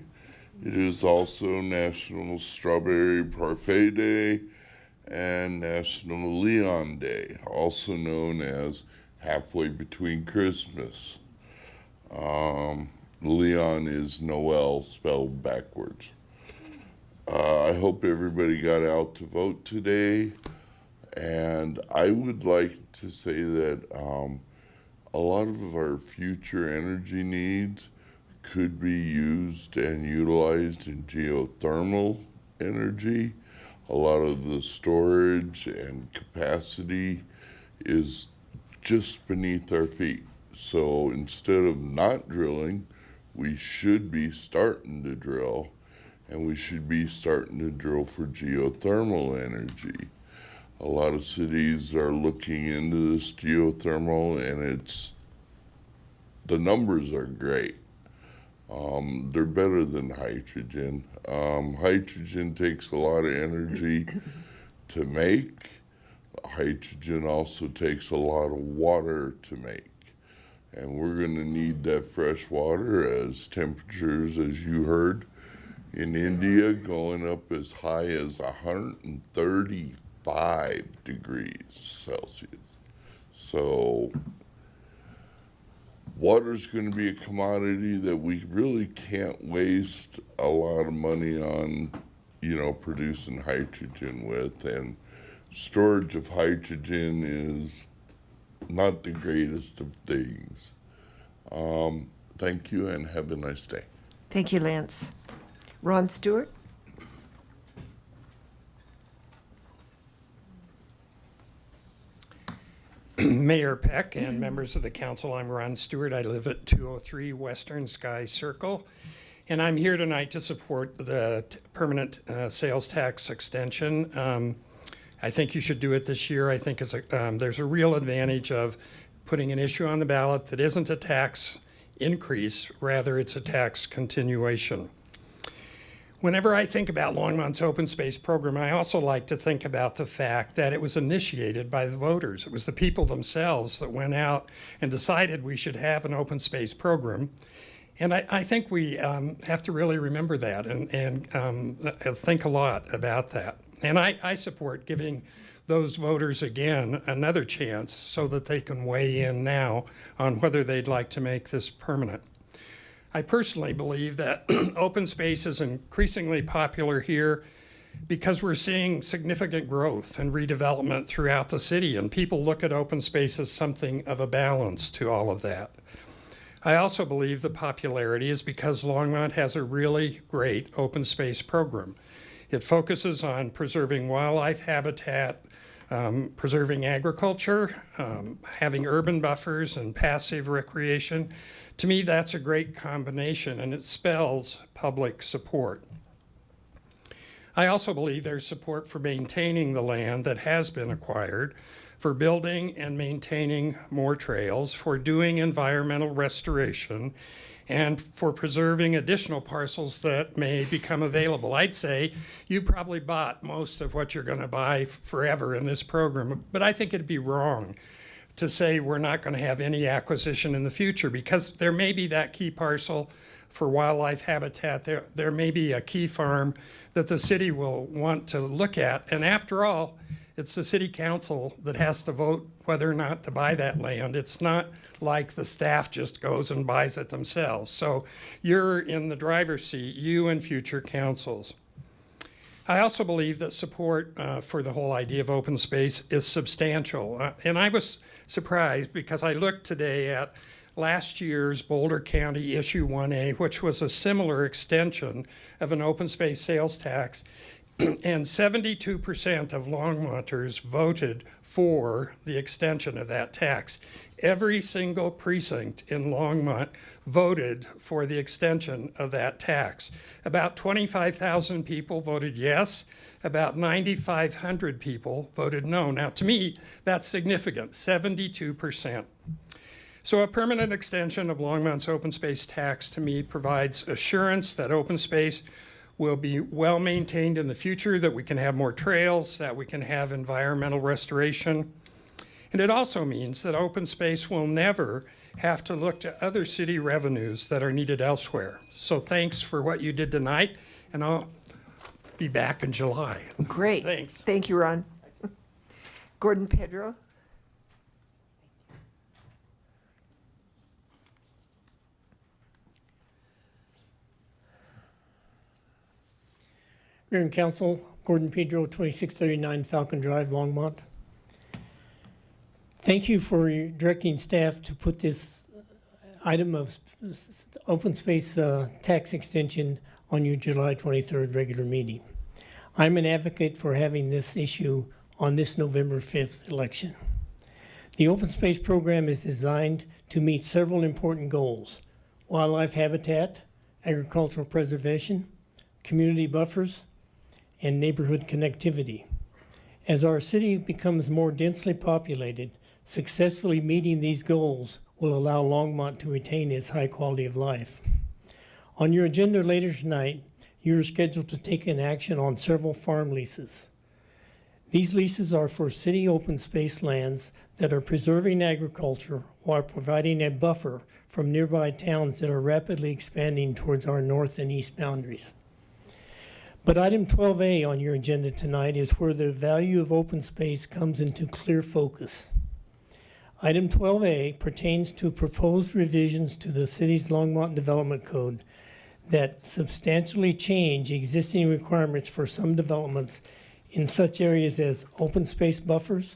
It is also National Strawberry Parfait Day and National Leon Day, also known as halfway between Christmas. Leon is Noel spelled backwards. I hope everybody got out to vote today, and I would like to say that a lot of our future energy needs could be used and utilized in geothermal energy. A lot of the storage and capacity is just beneath our feet. So instead of not drilling, we should be starting to drill. And we should be starting to drill for geothermal energy. A lot of cities are looking into this geothermal, and the numbers are great. They're better than hydrogen. Hydrogen takes a lot of energy to make. Hydrogen also takes a lot of water to make. And we're going to need that fresh water as temperatures, as you heard, in India going up as high as 135 degrees Celsius. So water's going to be a commodity that we really can't waste a lot of money on, producing hydrogen with. And storage of hydrogen is not the greatest of things. Thank you and have a nice day. Thank you, Lance. Ron Stewart. Mayor Peck and members of the council, I'm Ron Stewart. I live at 203 Western Sky Circle, and I'm here tonight to support the permanent sales tax extension. I think you should do it this year. I think there's a real advantage of putting an issue on the ballot that isn't a tax increase, rather it's a tax continuation. Whenever I think about Longmont's open space program, I also like to think about the fact that it was initiated by the voters. It was the people themselves that went out and decided we should have an open space program. And I think we have to really remember that and think a lot about that. And I support giving those voters again another chance so that they can weigh in now on whether they'd like to make this permanent. I personally believe that open space is increasingly popular here because we're seeing significant growth and redevelopment throughout the city, and people look at open space as something of a balance to all of that. I also believe the popularity is because Longmont has a really great open space program. It focuses on preserving wildlife habitat, preserving agriculture, having urban buffers and passive recreation. To me, that's a great combination, and it spells public support. I also believe there's support for maintaining the land that has been acquired, for building and maintaining more trails, for doing environmental restoration, and for preserving additional parcels that may become available. I'd say you probably bought most of what you're going to buy forever in this program, but I think it'd be wrong to say we're not going to have any acquisition in the future, because there may be that key parcel for wildlife habitat. There may be a key farm that the city will want to look at. And after all, it's the city council that has to vote whether or not to buy that land. It's not like the staff just goes and buys it themselves. So you're in the driver's seat, you and future councils. I also believe that support for the whole idea of open space is substantial. And I was surprised because I looked today at last year's Boulder County Issue 1A, which was a similar extension of an open space sales tax. And 72% of Longmonters voted for the extension of that tax. Every single precinct in Longmont voted for the extension of that tax. About 25,000 people voted yes. About 9,500 people voted no. Now, to me, that's significant, 72%. So a permanent extension of Longmont's open space tax, to me, provides assurance that open space will be well maintained in the future, that we can have more trails, that we can have environmental restoration. And it also means that open space will never have to look to other city revenues that are needed elsewhere. So thanks for what you did tonight, and I'll be back in July. Great. Thanks. Thank you, Ron. Gordon Pedro. Mayor and Council, Gordon Pedro, 2639 Falcon Drive, Longmont. Thank you for directing staff to put this item of open space tax extension on your July 23rd regular meeting. I'm an advocate for having this issue on this November 5th election. The open space program is designed to meet several important goals: wildlife habitat, agricultural preservation, community buffers, and neighborhood connectivity. As our city becomes more densely populated, successfully meeting these goals will allow Longmont to retain its high quality of life. On your agenda later tonight, you are scheduled to take an action on several farm leases. These leases are for city open space lands that are preserving agriculture while providing a buffer from nearby towns that are rapidly expanding towards our north and east boundaries. But item 12A on your agenda tonight is where the value of open space comes into clear focus. Item 12A pertains to proposed revisions to the city's Longmont Development Code that substantially change existing requirements for some developments in such areas as open space buffers,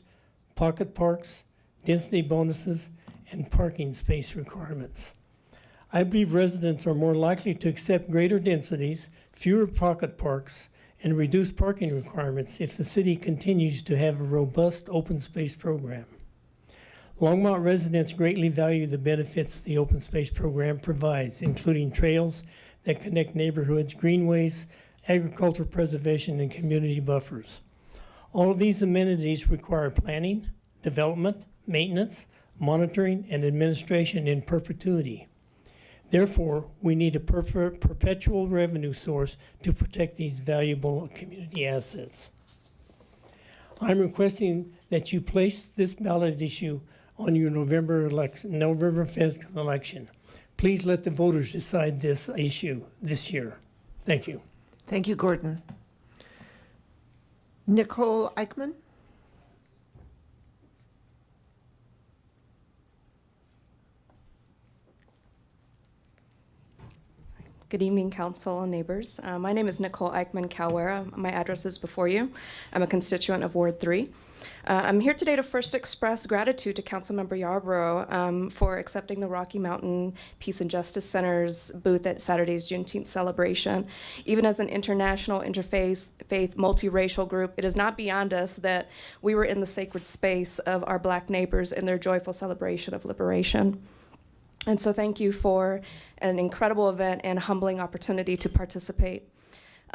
pocket parks, density bonuses, and parking space requirements. I believe residents are more likely to accept greater densities, fewer pocket parks, and reduced parking requirements if the city continues to have a robust open space program. Longmont residents greatly value the benefits the open space program provides, including trails that connect neighborhoods, greenways, agricultural preservation, and community buffers. All of these amenities require planning, development, maintenance, monitoring, and administration in perpetuity. Therefore, we need a perpetual revenue source to protect these valuable community assets. I'm requesting that you place this ballot issue on your November 5th election. Please let the voters decide this issue this year. Thank you. Thank you, Gordon. Nicole Eichmann? Good evening, council and neighbors. My name is Nicole Eichmann Calwera. My address is before you. I'm a constituent of Ward 3. I'm here today to first express gratitude to Councilmember Yarborough for accepting the Rocky Mountain Peace and Justice Center's booth at Saturday's Juneteenth celebration. Even as an international, interfaith, multiracial group, it is not beyond us that we were in the sacred space of our Black neighbors in their joyful celebration of liberation. And so thank you for an incredible event and humbling opportunity to participate.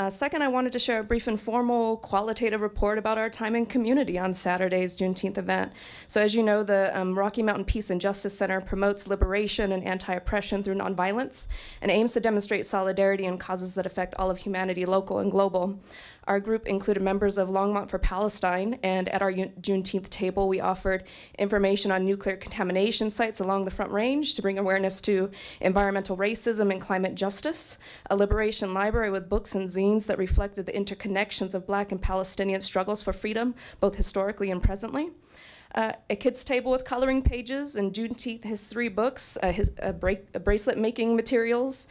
Second, I wanted to share a brief informal qualitative report about our time in community on Saturday's Juneteenth event. So as you know, the Rocky Mountain Peace and Justice Center promotes liberation and anti-oppression through nonviolence and aims to demonstrate solidarity in causes that affect all of humanity, local and global. Our group included members of Longmont for Palestine, and at our Juneteenth table, we offered information on nuclear contamination sites along the Front Range to bring awareness to environmental racism and climate justice, a liberation library with books and zines that reflected the interconnections of Black and Palestinian struggles for freedom, both historically and presently. A kids' table with coloring pages and Juneteenth history books, bracelet making materials,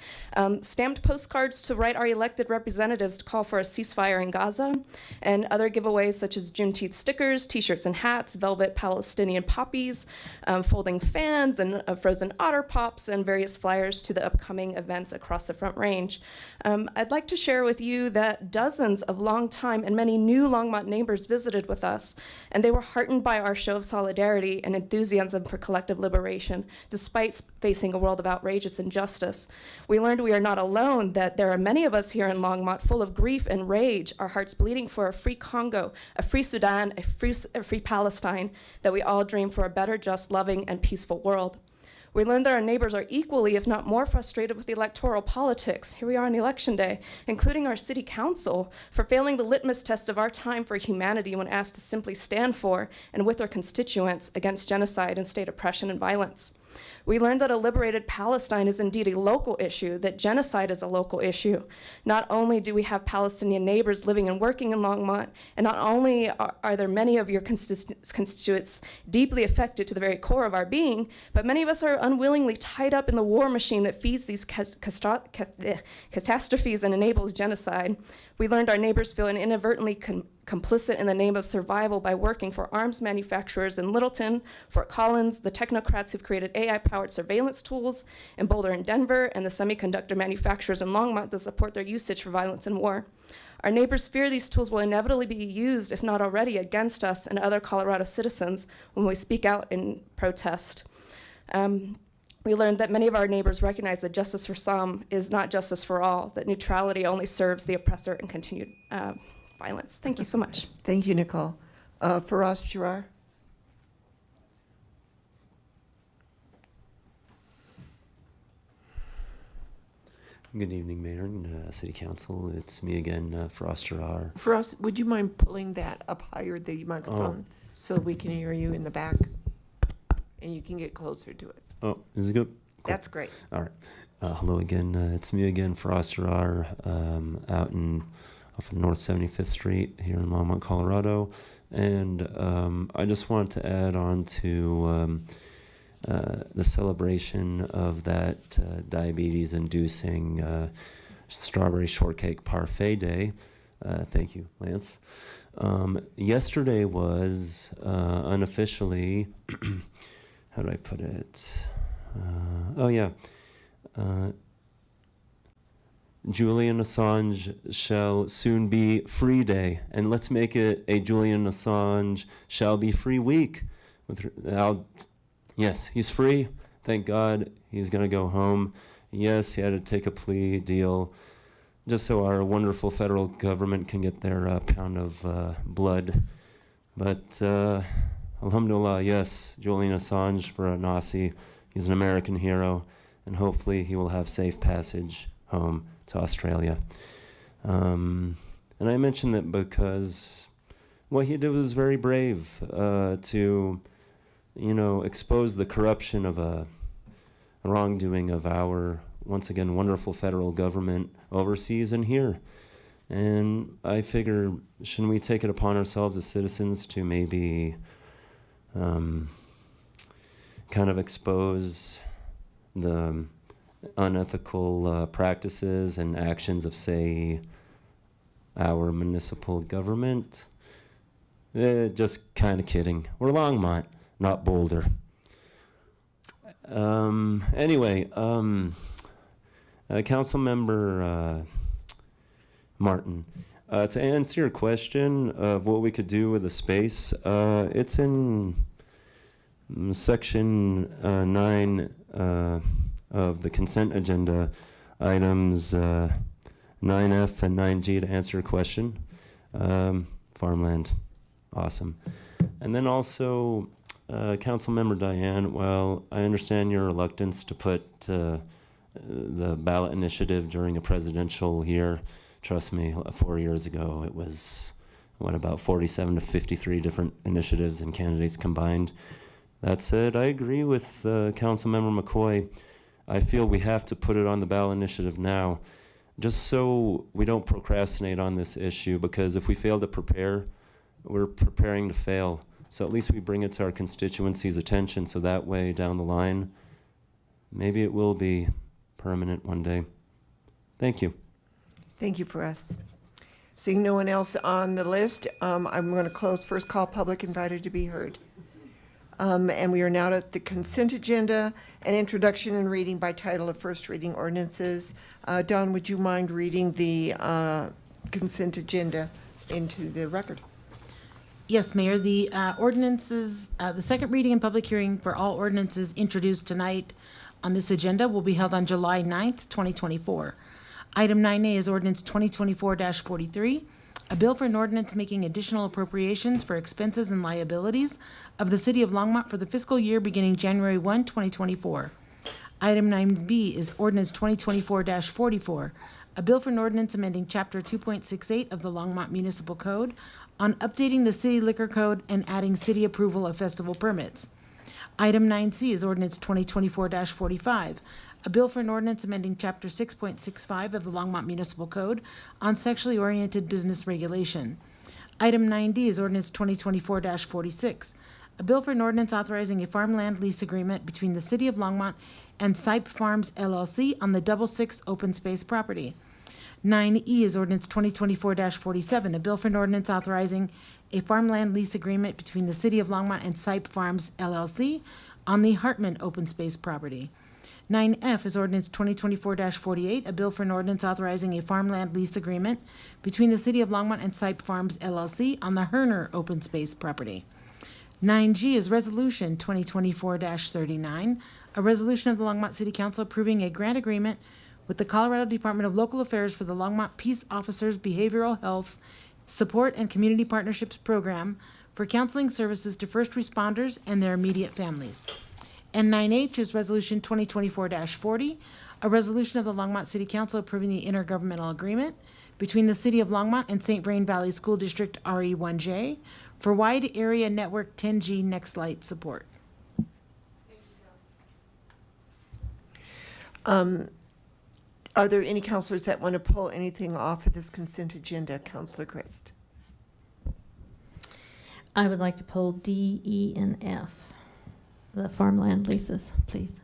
stamped postcards to write our elected representatives to call for a ceasefire in Gaza, and other giveaways such as Juneteenth stickers, t-shirts and hats, velvet Palestinian poppies, folding fans and frozen otter pops, and various flyers to the upcoming events across the Front Range. I'd like to share with you that dozens of longtime and many new Longmont neighbors visited with us, and they were heartened by our show of solidarity and enthusiasm for collective liberation, despite facing a world of outrageous injustice. We learned we are not alone, that there are many of us here in Longmont full of grief and rage, our hearts bleeding for a free Congo, a free Sudan, a free Palestine, that we all dream for a better, just, loving, and peaceful world. We learned that our neighbors are equally, if not more, frustrated with electoral politics. Here we are on election day, including our city council, for failing the litmus test of our time for humanity when asked to simply stand for and with our constituents against genocide and state oppression and violence. We learned that a liberated Palestine is indeed a local issue, that genocide is a local issue. Not only do we have Palestinian neighbors living and working in Longmont, and not only are there many of your constituents deeply affected to the very core of our being, but many of us are unwillingly tied up in the war machine that feeds these catastrophes and enables genocide. We learned our neighbors feel inadvertently complicit in the name of survival by working for arms manufacturers in Littleton, Fort Collins, the technocrats who've created AI-powered surveillance tools in Boulder and Denver, and the semiconductor manufacturers in Longmont that support their usage for violence and war. Our neighbors fear these tools will inevitably be used, if not already, against us and other Colorado citizens when we speak out in protest. We learned that many of our neighbors recognize that justice for some is not justice for all, that neutrality only serves the oppressor and continued violence. Thank you so much. Thank you, Nicole. Faraz Girar? Good evening, Mayor and City Council. It's me again, Faraz Girar. Faraz, would you mind pulling that up higher, the microphone, so we can hear you in the back? And you can get closer to it. Oh, is it good? Cool. That's great. All right. Hello again. It's me again, Faraz Girar, out off of North 75th Street here in Longmont, Colorado. And I just wanted to add on to the celebration of that diabetes-inducing strawberry shortcake parfait day. Thank you, Lance. Yesterday was unofficially, how do I put it? Julian Assange shall soon be free day, and let's make it a Julian Assange shall be free week. Yes, he's free. Thank God. He's going to go home. Yes, he had to take a plea deal just so our wonderful federal government can get their pound of blood. But alhamdulillah, yes, Julian Assange for a Nazi. He's an American hero, and hopefully he will have safe passage home to Australia. And I mention that because what he did was very brave to, expose the corruption of a wrongdoing of our, once again, wonderful federal government overseas and here. And I figure, shouldn't we take it upon ourselves as citizens to maybe kind of expose the unethical practices and actions of, say, our municipal government? Just kind of kidding. We're Longmont, not Boulder. Anyway, Councilmember Martin, to answer your question of what we could do with the space, it's in section 9 of the consent agenda, items 9F and 9G, to answer your question. Farmland, awesome. And then also, Councilmember Diane, well, I understand your reluctance to put the ballot initiative during a presidential year. Trust me, 4 years ago, it was, about 47 to 53 different initiatives and candidates combined. That said, I agree with Councilmember McCoy. I feel we have to put it on the ballot initiative now, just so we don't procrastinate on this issue, because if we fail to prepare, we're preparing to fail. So at least we bring it to our constituency's attention, so that way down the line, maybe it will be permanent one day. Thank you. Thank you for us. Seeing no one else on the list, I'm going to close first call public invited to be heard. And we are now at the consent agenda, an introduction and reading by title of first reading ordinances. Don, would you mind reading the consent agenda into the record? Yes, Mayor. The ordinances, the second reading and public hearing for all ordinances introduced tonight on this agenda will be held on July 9th, 2024. Item 9A is ordinance 2024-43, a bill for an ordinance making additional appropriations for expenses and liabilities of the City of Longmont for the fiscal year beginning January 1, 2024. Item 9B is ordinance 2024-44, a bill for an ordinance amending Chapter 2.68 of the Longmont Municipal Code on updating the city liquor code and adding city approval of festival permits. Item 9C is ordinance 2024-45, a bill for an ordinance amending Chapter 6.65 of the Longmont Municipal Code on sexually oriented business regulation. Item 9D is ordinance 2024-46, a bill for an ordinance authorizing a farmland lease agreement between the City of Longmont and Sipe Farms LLC on the 66 open space property. 9E is ordinance 2024-47, a bill for an ordinance authorizing a farmland lease agreement between the City of Longmont and Sipe Farms LLC on the Hartman open space property. 9F is ordinance 2024-48, a bill for an ordinance authorizing a farmland lease agreement between the City of Longmont and Sipe Farms LLC on the Herner open space property. 9G is resolution 2024-39, a resolution of the Longmont City Council approving a grant agreement with the Colorado Department of Local Affairs for the Longmont Peace Officers Behavioral Health Support and Community Partnerships Program for counseling services to first responders and their immediate families. And 9H is resolution 2024-40, a resolution of the Longmont City Council approving the intergovernmental agreement between the City of Longmont and St. Vrain Valley School District RE1J for wide area network 10G Next Light support. Are there any counselors that want to pull anything off of this consent agenda? Counselor Christ. I would like to pull D, E, and F, the farmland leases, please.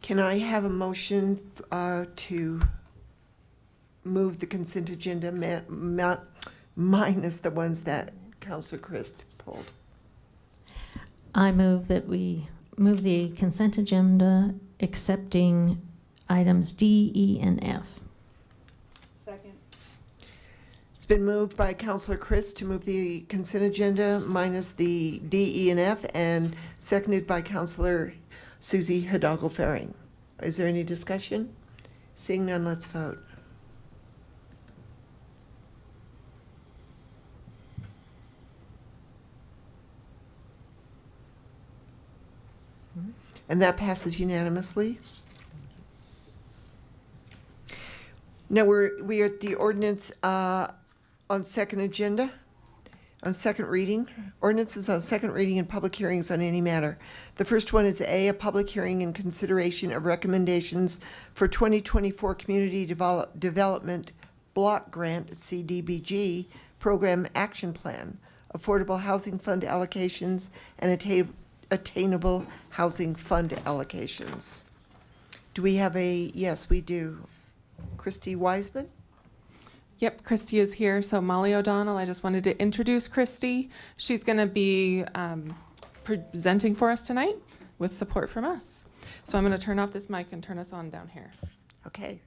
Can I have a motion to move the consent agenda minus the ones that Counselor Christ pulled? I move that we move the consent agenda accepting items D, E, and F. Second. It's been moved by Counselor Christ to move the consent agenda minus the D, E, and F, and seconded by Counselor Susie Hidalgo-Faring. Is there any discussion? Seeing none, let's vote. And that passes unanimously. Now we are at the ordinance on second agenda, on second reading. Ordinances on second reading and public hearings on any matter. The first one is a public hearing in consideration of recommendations for 2024 Community Development Block Grant, CDBG, Program Action Plan, Affordable Housing Fund allocations, and Attainable Housing Fund allocations. Do we have yes, we do. Christy Wiseman? Yep, Christy is here. So Molly O'Donnell, I just wanted to introduce Christy. She's going to be presenting for us tonight with support from us. So I'm going to turn off this mic and turn us on down here. Okay.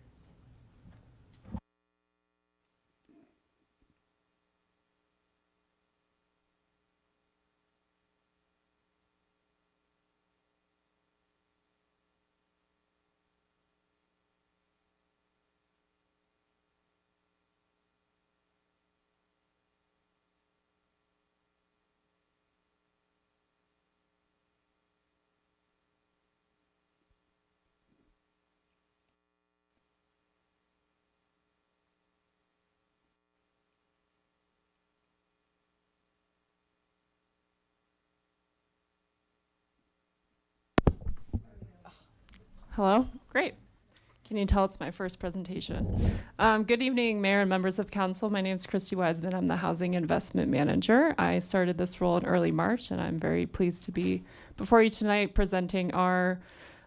Hello? Great. Can you tell it's my first presentation? Good evening, Mayor and members of council. My name is Christy Wiseman. I'm the Housing Investment Manager. I started this role in early March, and I'm very pleased to be before you tonight presenting our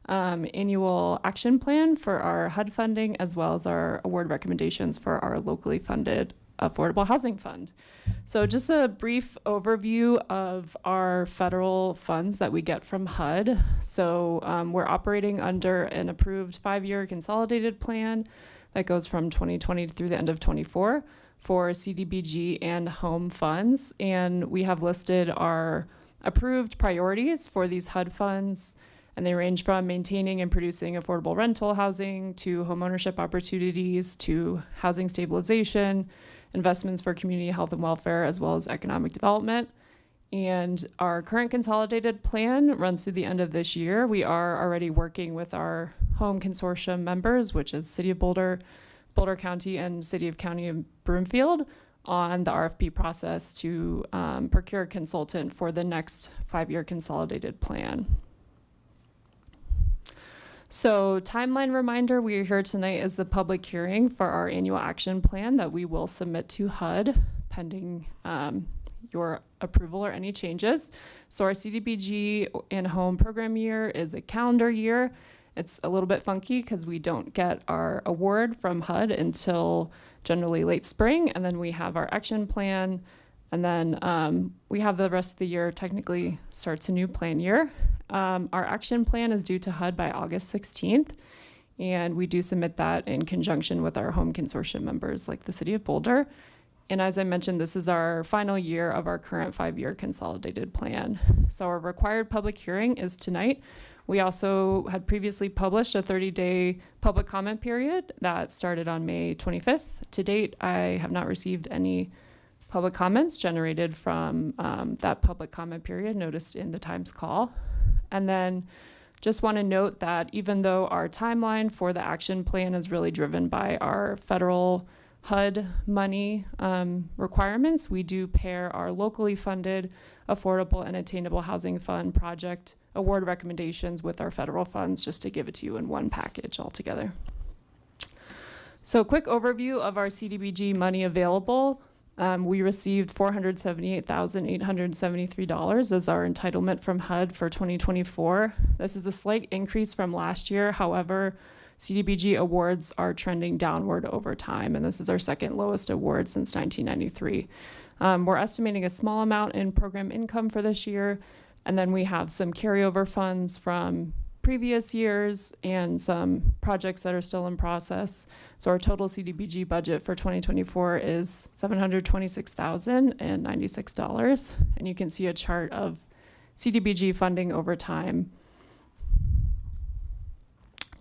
annual action plan for our HUD funding, as well as our award recommendations for our locally funded Affordable Housing Fund. So just a brief overview of our federal funds that we get from HUD. So we're operating under an approved 5-year consolidated plan that goes from 2020 through the end of 24 for CDBG and home funds. And we have listed our approved priorities for these HUD funds, and they range from maintaining and producing affordable rental housing to homeownership opportunities to housing stabilization, investments for community health and welfare, as well as economic development. And our current consolidated plan runs through the end of this year. We are already working with our home consortium members, which is City of Boulder, Boulder County, and City of County of Broomfield, on the RFP process to procure a consultant for the next 5-year consolidated plan. So timeline reminder, we are here tonight as the public hearing for our annual action plan that we will submit to HUD pending your approval or any changes. So our CDBG and home program year is a calendar year. It's a little bit funky because we don't get our award from HUD until generally late spring, and then we have our action plan, and then we have the rest of the year technically starts a new plan year. Our action plan is due to HUD by August 16th, and we do submit that in conjunction with our home consortium members like the City of Boulder. And as I mentioned, this is our final year of our current 5-year consolidated plan. So our required public hearing is tonight. We also had previously published a 30-day public comment period that started on May 25th. To date, I have not received any public comments generated from that public comment period noticed in the Times call. And then just want to note that even though our timeline for the action plan is really driven by our federal HUD money requirements, we do pair our locally funded affordable and attainable housing fund project award recommendations with our federal funds, just to give it to you in one package altogether. So quick overview of our CDBG money available. We received $478,873 as our entitlement from HUD for 2024. This is a slight increase from last year. However, CDBG awards are trending downward over time, and this is our second lowest award since 1993. We're estimating a small amount in program income for this year, and then we have some carryover funds from previous years and some projects that are still in process. So our total CDBG budget for 2024 is $726,096. And you can see a chart of CDBG funding over time.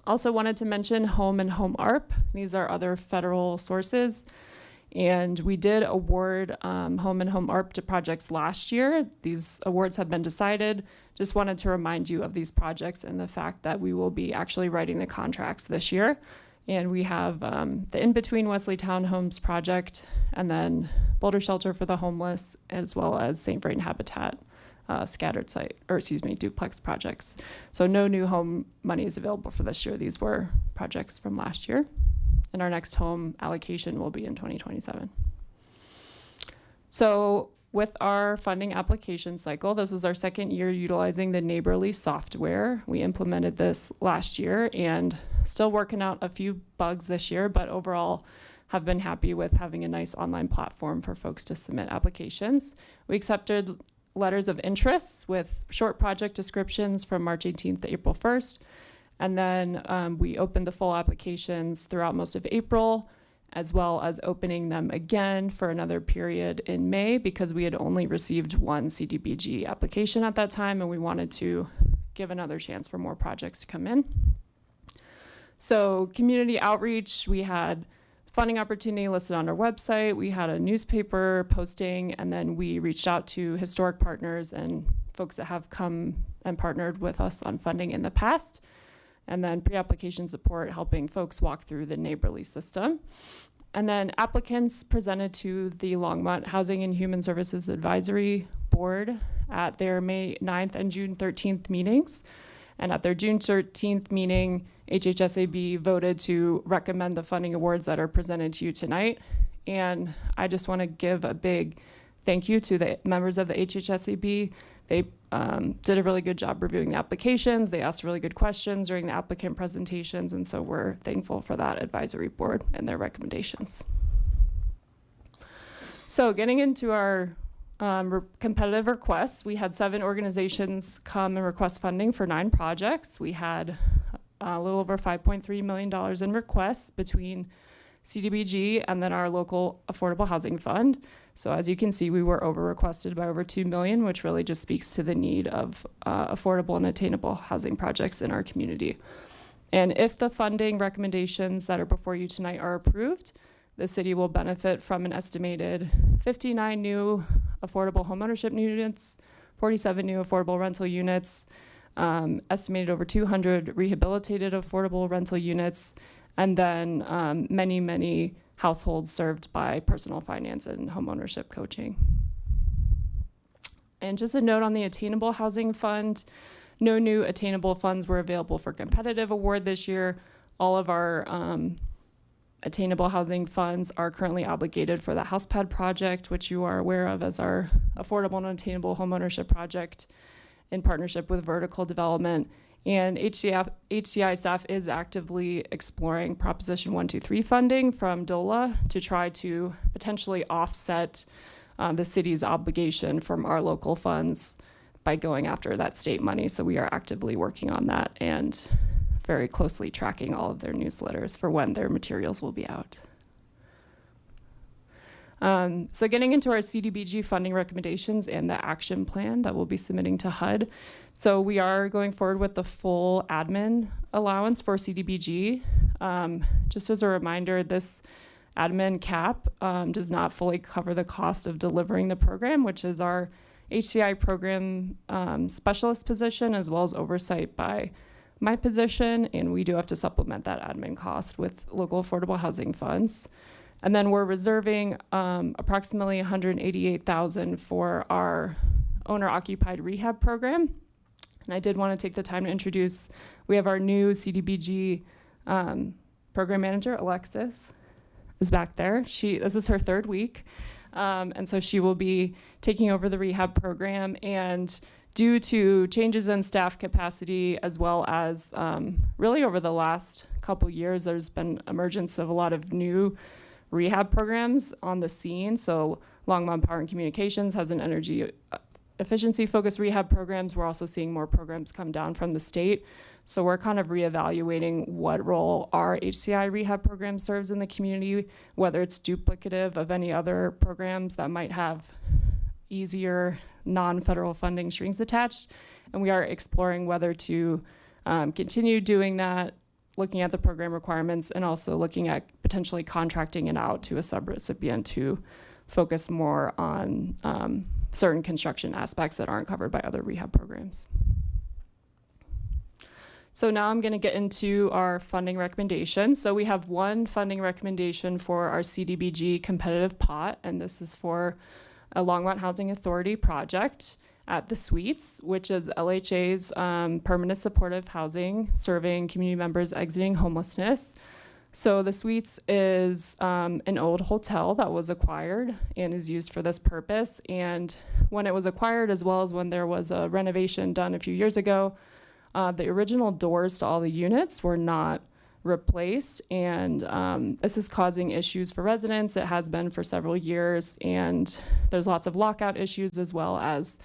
Also wanted to mention home and home ARP. These are other federal sources. And we did award home and home ARP to projects last year. These awards have been decided. Just wanted to remind you of these projects and the fact that we will be actually writing the contracts this year. And we have the In-Between Wesley Townhomes project, and then Boulder Shelter for the Homeless, as well as St. Vrain Habitat duplex projects. So no new home money is available for this year. These were projects from last year. And our next home allocation will be in 2027. So with our funding application cycle, this was our second year utilizing the Neighborly software. We implemented this last year and still working out a few bugs this year, but overall have been happy with having a nice online platform for folks to submit applications. We accepted letters of interest with short project descriptions from March 18th to April 1st. And then we opened the full applications throughout most of April, as well as opening them again for another period in May, because we had only received one CDBG application at that time, and we wanted to give another chance for more projects to come in. So community outreach, we had funding opportunity listed on our website. We had a newspaper posting, and then we reached out to historic partners and folks that have come and partnered with us on funding in the past. And then pre-application support, helping folks walk through the Neighborly system. And then applicants presented to the Longmont Housing and Human Services Advisory Board at their May 9th and June 13th meetings. And at their June 13th meeting, HHSAB voted to recommend the funding awards that are presented to you tonight. And I just want to give a big thank you to the members of the HHSAB. They did a really good job reviewing the applications. They asked really good questions during the applicant presentations, and so we're thankful for that advisory board and their recommendations. So getting into our competitive requests, we had 7 organizations come and request funding for 9 projects. We had a little over $5.3 million in requests between CDBG and then our local affordable housing fund. So as you can see, we were over requested by over $2 million, which really just speaks to the need of affordable and attainable housing projects in our community. And if the funding recommendations that are before you tonight are approved, the city will benefit from an estimated 59 new affordable homeownership units, 47 new affordable rental units, estimated over 200 rehabilitated affordable rental units, and then many, many households served by personal finance and homeownership coaching. And just a note on the Attainable Housing Fund, no new attainable funds were available for competitive award this year. All of our attainable housing funds are currently obligated for the HousePad project, which you are aware of as our affordable and attainable homeownership project in partnership with Vertical Development. And HCI staff is actively exploring Proposition 123 funding from DOLA to try to potentially offset the city's obligation from our local funds by going after that state money. So we are actively working on that and very closely tracking all of their newsletters for when their materials will be out. So getting into our CDBG funding recommendations and the action plan that we'll be submitting to HUD. So we are going forward with the full admin allowance for CDBG. Just as a reminder, this admin cap does not fully cover the cost of delivering the program, which is our HCI program specialist position, as well as oversight by my position, and we do have to supplement that admin cost with local affordable housing funds. And then we're reserving approximately $188,000 for our owner-occupied rehab program. And I did want to take the time to introduce, we have our new CDBG program manager, Alexis, is back there. This is her 3rd week. And so she will be taking over the rehab program, and due to changes in staff capacity, as well as really over the last couple years, there's been emergence of a lot of new rehab programs on the scene. So Longmont Power and Communications has an energy efficiency focused rehab programs. We're also seeing more programs come down from the state. So we're kind of reevaluating what role our HCI rehab program serves in the community, whether it's duplicative of any other programs that might have easier non-federal funding strings attached. And we are exploring whether to continue doing that, looking at the program requirements, and also looking at potentially contracting it out to a subrecipient to focus more on certain construction aspects that aren't covered by other rehab programs. So now I'm going to get into our funding recommendations. So we have one funding recommendation for our CDBG competitive pot, and this is for a Longmont Housing Authority project at the Suites, which is LHA's permanent supportive housing serving community members exiting homelessness. So the Suites is an old hotel that was acquired and is used for this purpose. And when it was acquired, as well as when there was a renovation done a few years ago, the original doors to all the units were not replaced, and this is causing issues for residents. It has been for several years, and there's lots of lockout issues as well as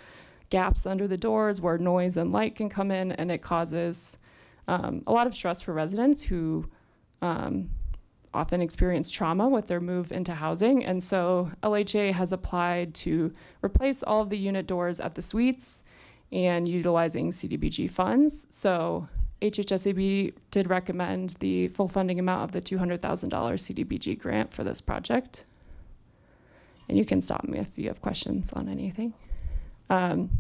gaps under the doors where noise and light can come in, and it causes a lot of stress for residents who often experience trauma with their move into housing. And so LHA has applied to replace all of the unit doors at the Suites and utilizing CDBG funds. So HHSAB did recommend the full funding amount of the $200,000 CDBG grant for this project. And you can stop me if you have questions on anything. And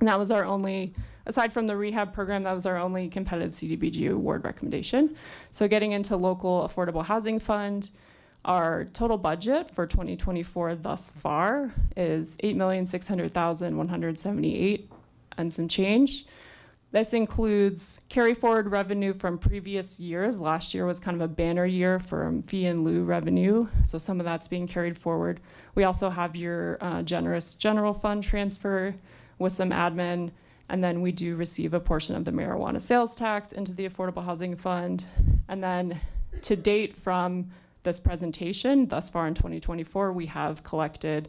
that was our only, aside from the rehab program, that was our only competitive CDBG award recommendation. So getting into local affordable housing fund, our total budget for 2024 thus far is $8,600,178 and some change. This includes carry forward revenue from previous years. Last year was kind of a banner year for fee and lieu revenue, so some of that's being carried forward. We also have your generous general fund transfer with some admin, and then we do receive a portion of the marijuana sales tax into the Affordable Housing Fund. And then to date from this presentation, thus far in 2024, we have collected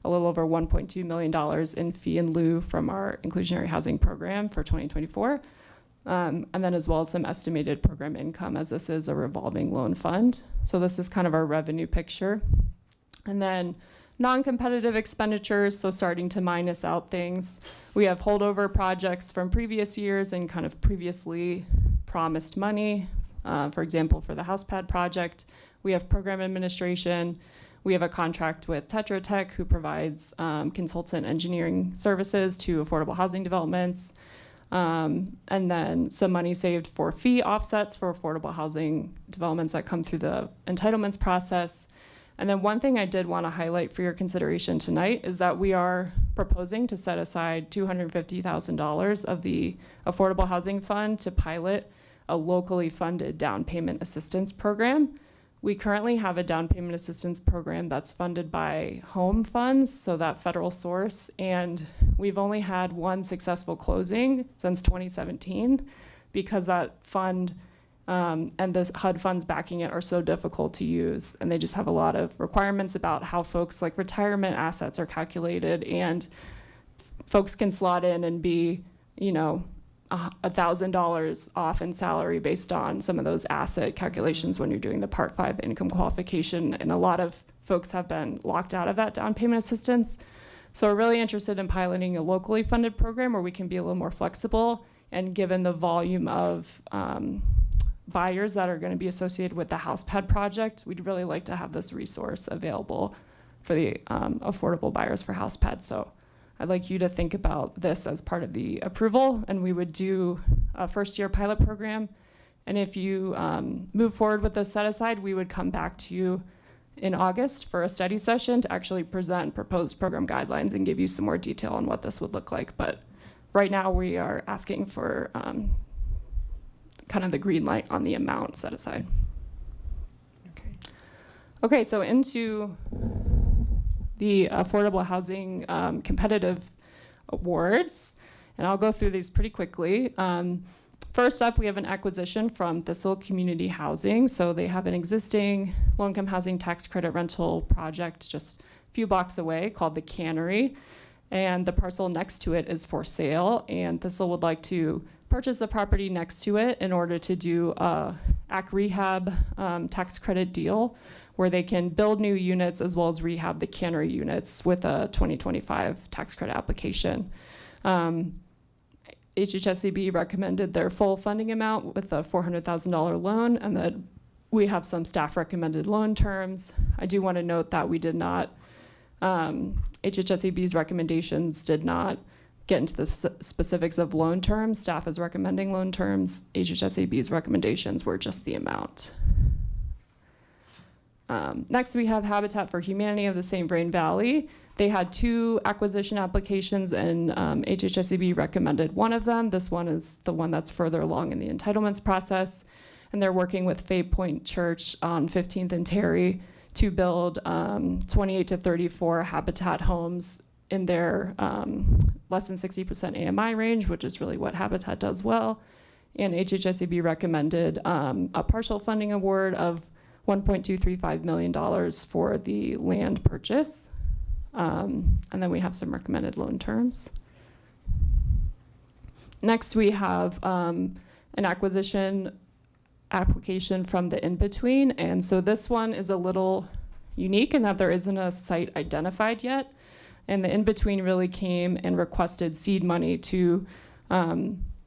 a little over $1.2 million in fee and lieu from our inclusionary housing program for 2024. And then as well as some estimated program income, as this is a revolving loan fund. So this is kind of our revenue picture. And then non-competitive expenditures, so starting to minus out things. We have holdover projects from previous years and kind of previously promised money. For example, for the house pad project, we have program administration. We have a contract with Tetra Tech, who provides consultant engineering services to affordable housing developments. And then some money saved for fee offsets for affordable housing developments that come through the entitlements process. And then one thing I did want to highlight for your consideration tonight is that we are proposing to set aside $250,000 of the Affordable Housing Fund to pilot a locally funded down payment assistance program. We currently have a down payment assistance program that's funded by home funds, so that federal source, and we've only had one successful closing since 2017 because that fund and the HUD funds backing it are so difficult to use, and they just have a lot of requirements about how folks like retirement assets are calculated, and folks can slot in and be, you know, $1,000 off in salary based on some of those asset calculations when you're doing the Part 5 income qualification. And a lot of folks have been locked out of that down payment assistance. So we're really interested in piloting a locally funded program where we can be a little more flexible. And given the volume of buyers that are going to be associated with the house pad project, we'd really like to have this resource available for the affordable buyers for house pads. So I'd like you to think about this as part of the approval, and we would do a first-year pilot program. And if you move forward with this set aside, we would come back to you in August for a study session to actually present proposed program guidelines and give you some more detail on what this would look like. But right now, we are asking for kind of the green light on the amount set aside. Okay, so into the Affordable Housing Competitive Awards, and I'll go through these pretty quickly. First up, we have an acquisition from Thistle Community Housing. So they have an existing low-income housing tax credit rental project just a few blocks away called the Cannery, and the parcel next to it is for sale, and Thistle would like to purchase the property next to it in order to do a AC rehab tax credit deal where they can build new units as well as rehab the Cannery units with a 2025 tax credit application. HHSCB recommended their full funding amount with a $400,000 loan, and the we have some staff recommended loan terms. I do want to note that we did not, HHSEB's recommendations did not get into the specifics of loan terms. Staff is recommending loan terms. HHSEB's recommendations were just the amount. Next, we have Habitat for Humanity of the St. Vrain Valley. They had 2 acquisition applications, and HHSEB recommended one of them. This one is the one that's further along in the entitlements process. And they're working with Faith Point Church on 15th and Terry to build 28 to 34 Habitat homes in their less than 60% AMI range, which is really what Habitat does well. And HHSEB recommended a partial funding award of $1.235 million for the land purchase. And then we have some recommended loan terms. Next, we have an acquisition application from the in-between. And so this one is a little unique in that there isn't a site identified yet. And the in-between really came and requested seed money to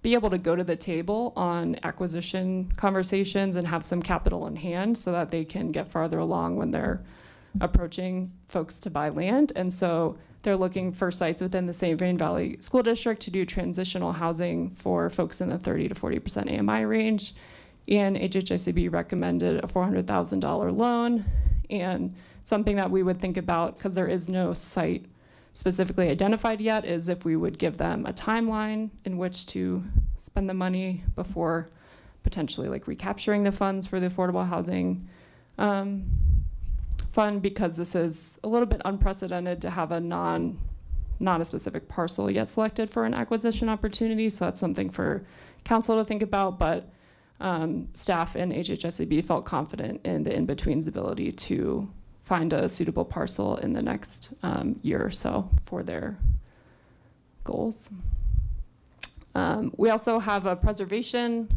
be able to go to the table on acquisition conversations and have some capital in hand so that they can get farther along when they're approaching folks to buy land. And so they're looking for sites within the St. Vrain Valley School District to do transitional housing for folks in the 30 to 40% AMI range. And HHSEB recommended a $400,000 loan. And something that we would think about, because there is no site specifically identified yet, is if we would give them a timeline in which to spend the money before potentially like recapturing the funds for the affordable housing fund, because this is a little bit unprecedented to have a not a specific parcel yet selected for an acquisition opportunity. So that's something for council to think about, but staff and HHSEB felt confident in the in-between's ability to find a suitable parcel in the next year or so for their goals. We also have a preservation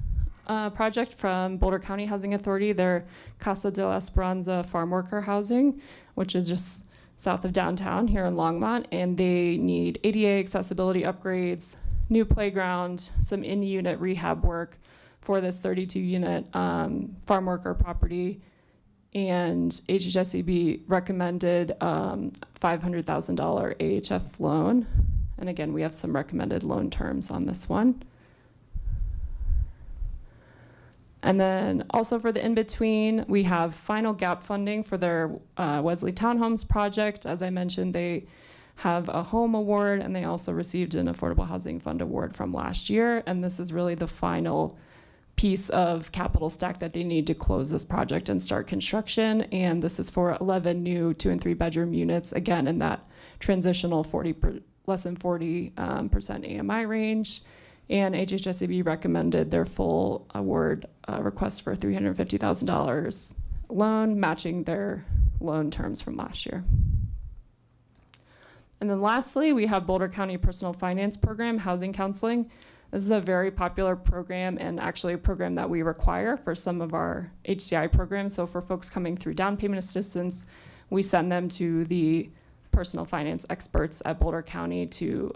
project from Boulder County Housing Authority, their Casa de la Esperanza farm worker housing, which is just south of downtown here in Longmont, and they need ADA accessibility upgrades, new playground, some in-unit rehab work for this 32-unit farm worker property. And HHSEB recommended $500,000 AHF loan. And again, we have some recommended loan terms on this one. And then also for the in-between, we have final gap funding for their Wesley Townhomes project. As I mentioned, they have a home award, and they also received an Affordable Housing Fund award from last year. And this is really the final piece of capital stack that they need to close this project and start construction. And this is for 11 new 2 and 3 bedroom units, again, in that transitional less than 40% AMI range. And HHSEB recommended their full award request for $350,000 loan, matching their loan terms from last year. And then lastly, we have Boulder County Personal Finance Program, Housing Counseling. This is a very popular program, and actually a program that we require for some of our HCI programs. So for folks coming through down payment assistance, we send them to the personal finance experts at Boulder County to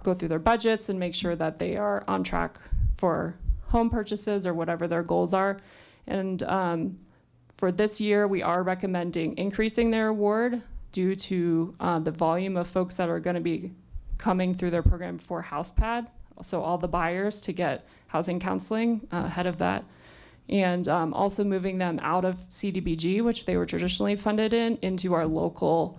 go through their budgets and make sure that they are on track for home purchases or whatever their goals are. And for this year, we are recommending increasing their award due to the volume of folks that are going to be coming through their program for HousePad. So all the buyers to get housing counseling ahead of that. And also moving them out of CDBG, which they were traditionally funded in, into our local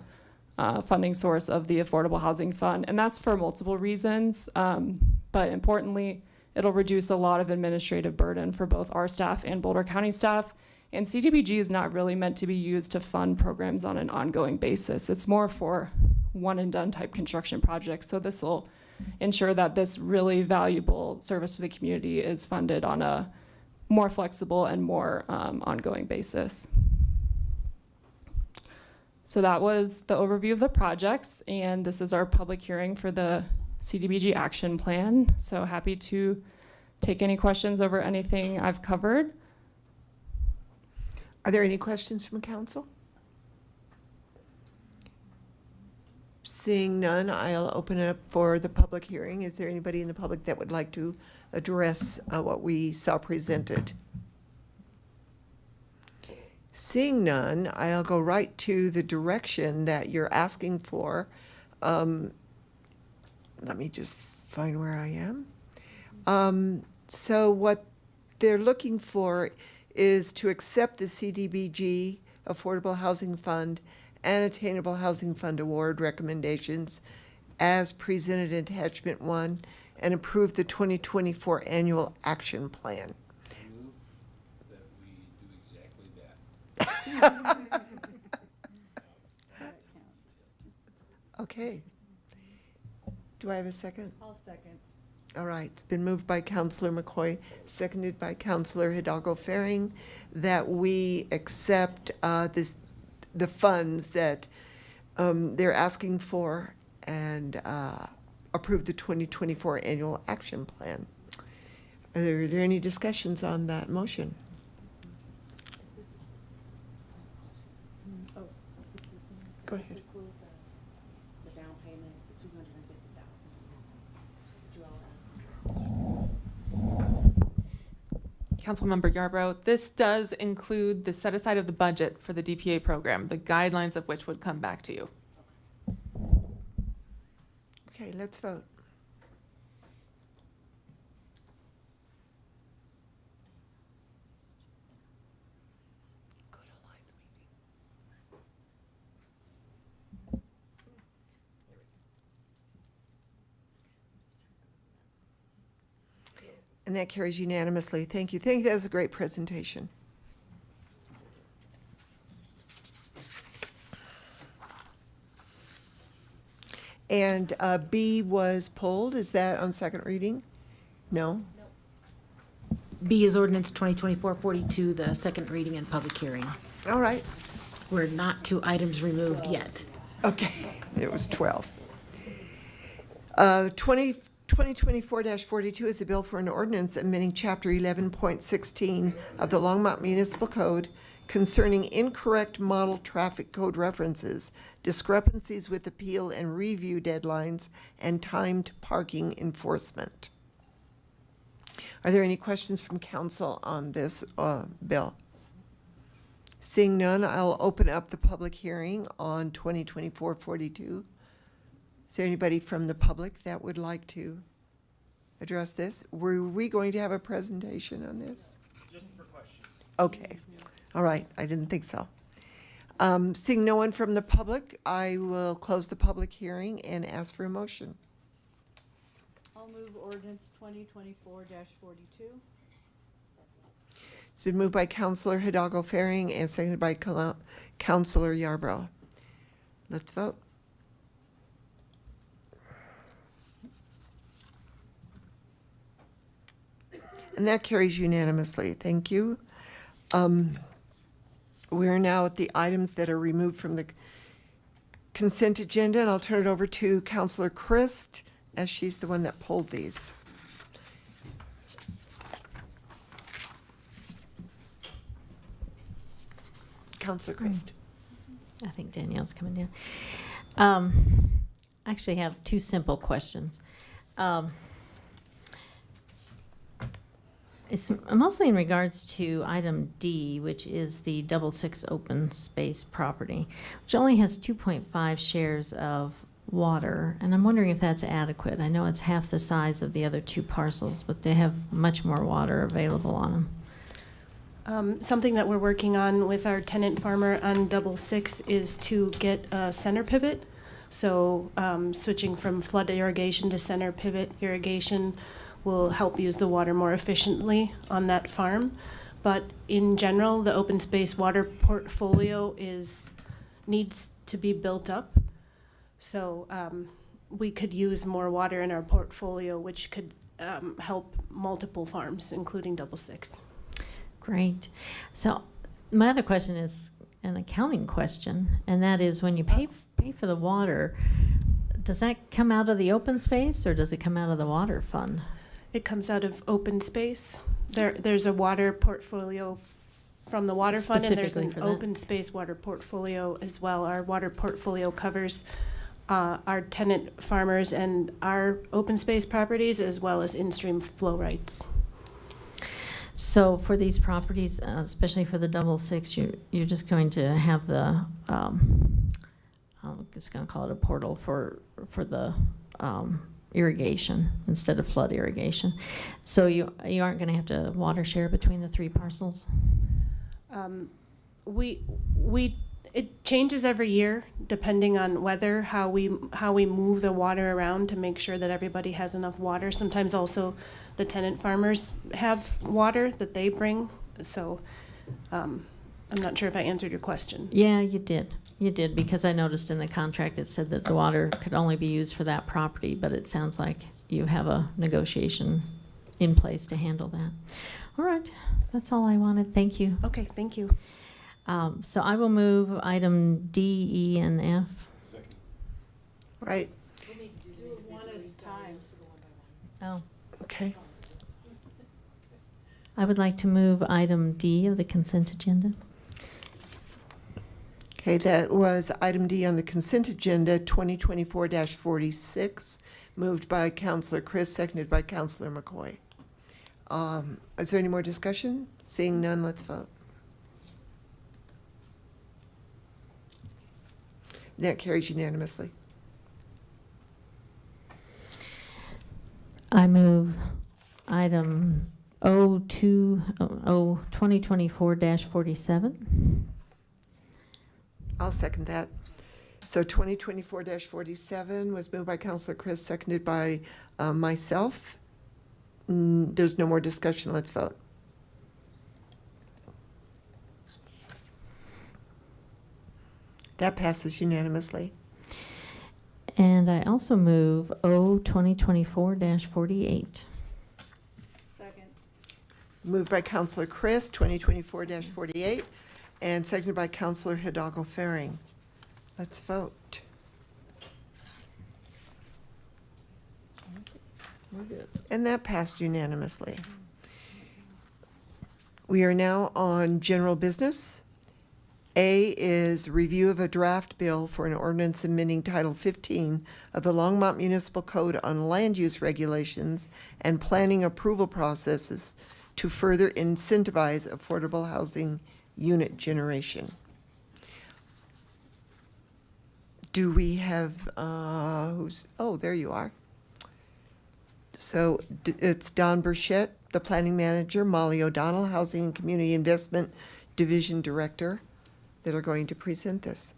funding source of the Affordable Housing Fund. And that's for multiple reasons. But importantly, it'll reduce a lot of administrative burden for both our staff and Boulder County staff. And CDBG is not really meant to be used to fund programs on an ongoing basis. It's more for one and done type construction projects. So this will ensure that this really valuable service to the community is funded on a more flexible and more ongoing basis. So that was the overview of the projects, and this is our public hearing for the CDBG action plan. So happy to take any questions over anything I've covered. Are there any questions from council? Seeing none, I'll open it up for the public hearing. Is there anybody in the public that would like to address what we saw presented? Seeing none, I'll go right to the direction that you're asking for. Let me just find where I am. So what they're looking for is to accept the CDBG, Affordable Housing Fund, and Attainable Housing Fund Award recommendations as presented in Attachment 1 and approve the 2024 Annual Action Plan. Move that we do exactly that. Okay. Do I have a second? I'll second. All right, it's been moved by Councilor McCoy, seconded by Councilor Hidalgo Faring, that we accept the funds that they're asking for and approve the 2024 Annual Action Plan. Are there any discussions on that motion? Go ahead. The down payment, the $250,000. Councilmember Yarbrough, this does include the set aside of the budget for the DPA program, the guidelines of which would come back to you. Okay, let's vote. And that carries unanimously. Thank you. Thank you. That was a great presentation. And B was pulled. Is that on second reading? No? B is ordinance 2024-42, the second reading and public hearing. All right. We're not two items removed yet. Okay. It was 12. 2024-42 is a bill for an ordinance amending Chapter 11.16 of the Longmont Municipal Code concerning incorrect model traffic code references, discrepancies with appeal and review deadlines, and timed parking enforcement. Are there any questions from council on this bill? Seeing none, I'll open up the public hearing on 2024-42. Is there anybody from the public that would like to address this? Were we going to have a presentation on this? Just for questions. Okay. All right. I didn't think so. Seeing no one from the public, I will close the public hearing and ask for a motion. I'll move ordinance 2024-42. It's been moved by Councilor Hidalgo Faring and seconded by Councilor Yarbrough. Let's vote. And that carries unanimously. Thank you. We're now at the items that are removed from the consent agenda, and I'll turn it over to Councilor Christ, as she's the one that pulled these. Councilor Christ. I think Danielle's coming down. I actually have two simple questions. It's mostly in regards to item D, which is the 66 open space property, which only has 2.5 shares of water. And I'm wondering if that's adequate. I know it's half the size of the other two parcels, but they have much more water available on them. Something that we're working on with our tenant farmer on 66 is to get a center pivot. So switching from flood irrigation to center pivot irrigation will help use the water more efficiently on that farm. But in general, the open space water portfolio needs to be built up. So we could use more water in our portfolio, which could help multiple farms, including 66. Great. So my other question is an accounting question, and that is when you pay for the water, does that come out of the open space or does it come out of the water fund? It comes out of open space. There's a water portfolio from the water fund, and there's an open space water portfolio as well. Our water portfolio covers our tenant farmers and our open space properties, as well as in-stream flow rights. So for these properties, especially for the 6, you're just going to have the, I'm just going to call it a portal for the irrigation instead of flood irrigation. So you aren't going to have to water share between the 3 parcels? It changes every year depending on weather, how we move the water around to make sure that everybody has enough water. Sometimes also the tenant farmers have water that they bring. So I'm not sure if I answered your question. Yeah, you did. You did, because I noticed in the contract it said that the water could only be used for that property, but it sounds like you have a negotiation in place to handle that. All right, that's all I wanted. Thank you. Okay, thank you. So I will move item D, E, and F. Right. One at a time. Oh. Okay. I would like to move item D of the consent agenda. Okay, that was item D on the consent agenda, 2024-46, moved by Councilor Chris, seconded by Councilor McCoy. Is there any more discussion? Seeing none, let's vote. That carries unanimously. I move item 2024-47. I'll second that. So 2024-47 was moved by Councilor Chris, seconded by myself. There's no more discussion. Let's vote. That passes unanimously. And I also move 2024-48. Second. Moved by Councilor Chris, 2024-48, and seconded by Councilor Hidalgo Faring. Let's vote. And that passed unanimously. We are now on general business. A is review of a draft bill for an ordinance amending Title 15 of the Longmont Municipal Code on land use regulations and planning approval processes to further incentivize affordable housing unit generation. Do we have, there you are. So it's Don Burchett, the planning manager, Molly O'Donnell, Housing and Community Investment Division Director, that are going to present this.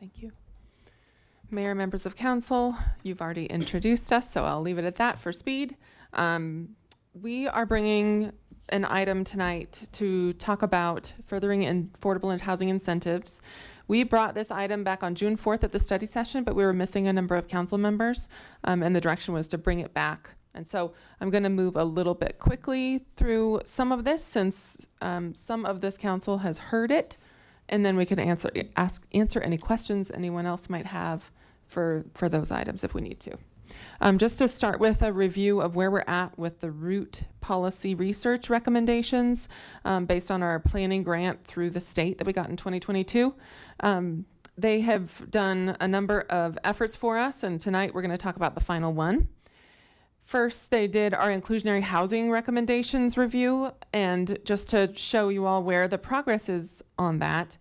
Thank you. Mayor, members of council, you've already introduced us, so I'll leave it at that for speed. We are bringing an item tonight to talk about furthering affordable housing incentives. We brought this item back on June 4th at the study session, but we were missing a number of council members, and the direction was to bring it back. And so I'm going to move a little bit quickly through some of this, since some of this council has heard it. And then we can answer any questions anyone else might have for those items if we need to. Just to start with a review of where we're at with the route policy research recommendations based on our planning grant through the state that we got in 2022. They have done a number of efforts for us, and tonight we're going to talk about the final one. First, they did our inclusionary housing recommendations review, and just to show you all where the progress is on that,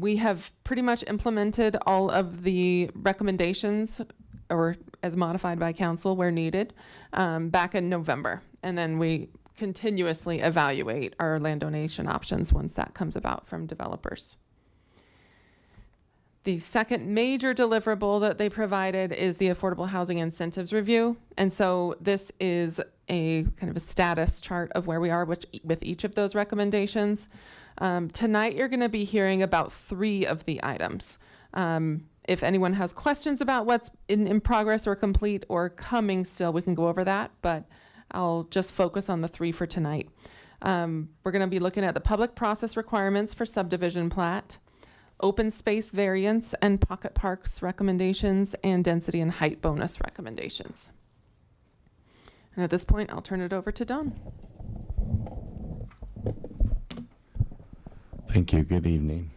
we have pretty much implemented all of the recommendations, or as modified by council where needed, back in November. And then we continuously evaluate our land donation options once that comes about from developers. The second major deliverable that they provided is the affordable housing incentives review. And so this is a kind of a status chart of where we are with each of those recommendations. Tonight, you're going to be hearing about 3 of the items. If anyone has questions about what's in progress or complete or coming still, we can go over that, but I'll just focus on the 3 for tonight. We're going to be looking at the public process requirements for subdivision plat, open space variance and pocket parks recommendations, and density and height bonus recommendations. And at this point, I'll turn it over to Don. Thank you. Good evening.